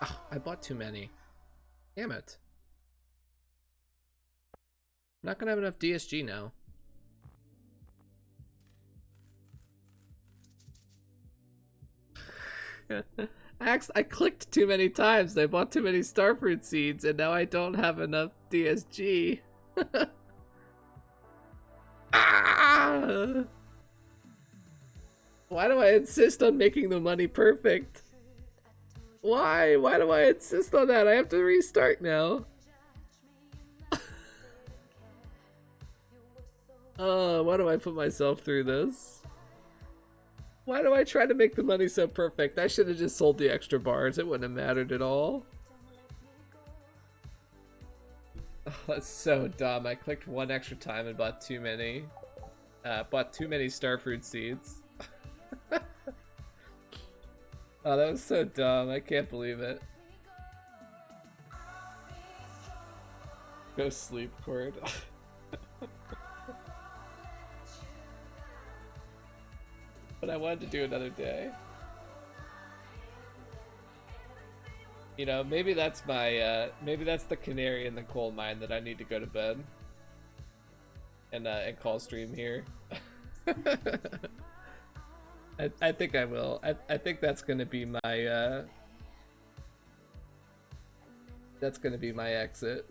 Oh, I bought too many. Damn it. I'm not gonna have enough DSG now. I clicked too many times. I bought too many starfruit seeds, and now I don't have enough DSG. Ah! Why do I insist on making the money perfect? Why? Why do I insist on that? I have to restart now. Why do I put myself through this? Why do I try to make the money so perfect? I should have just sold the extra bars. It wouldn't have mattered at all. Oh, that's so dumb. I clicked one extra time and bought too many. Bought too many starfruit seeds. Oh, that was so dumb. I can't believe it. Go sleep, Cord. But I wanted to do another day. You know, maybe that's my, maybe that's the canary in the coal mine that I need to go to bed. And call stream here. I think I will. I think that's gonna be my, that's gonna be my exit.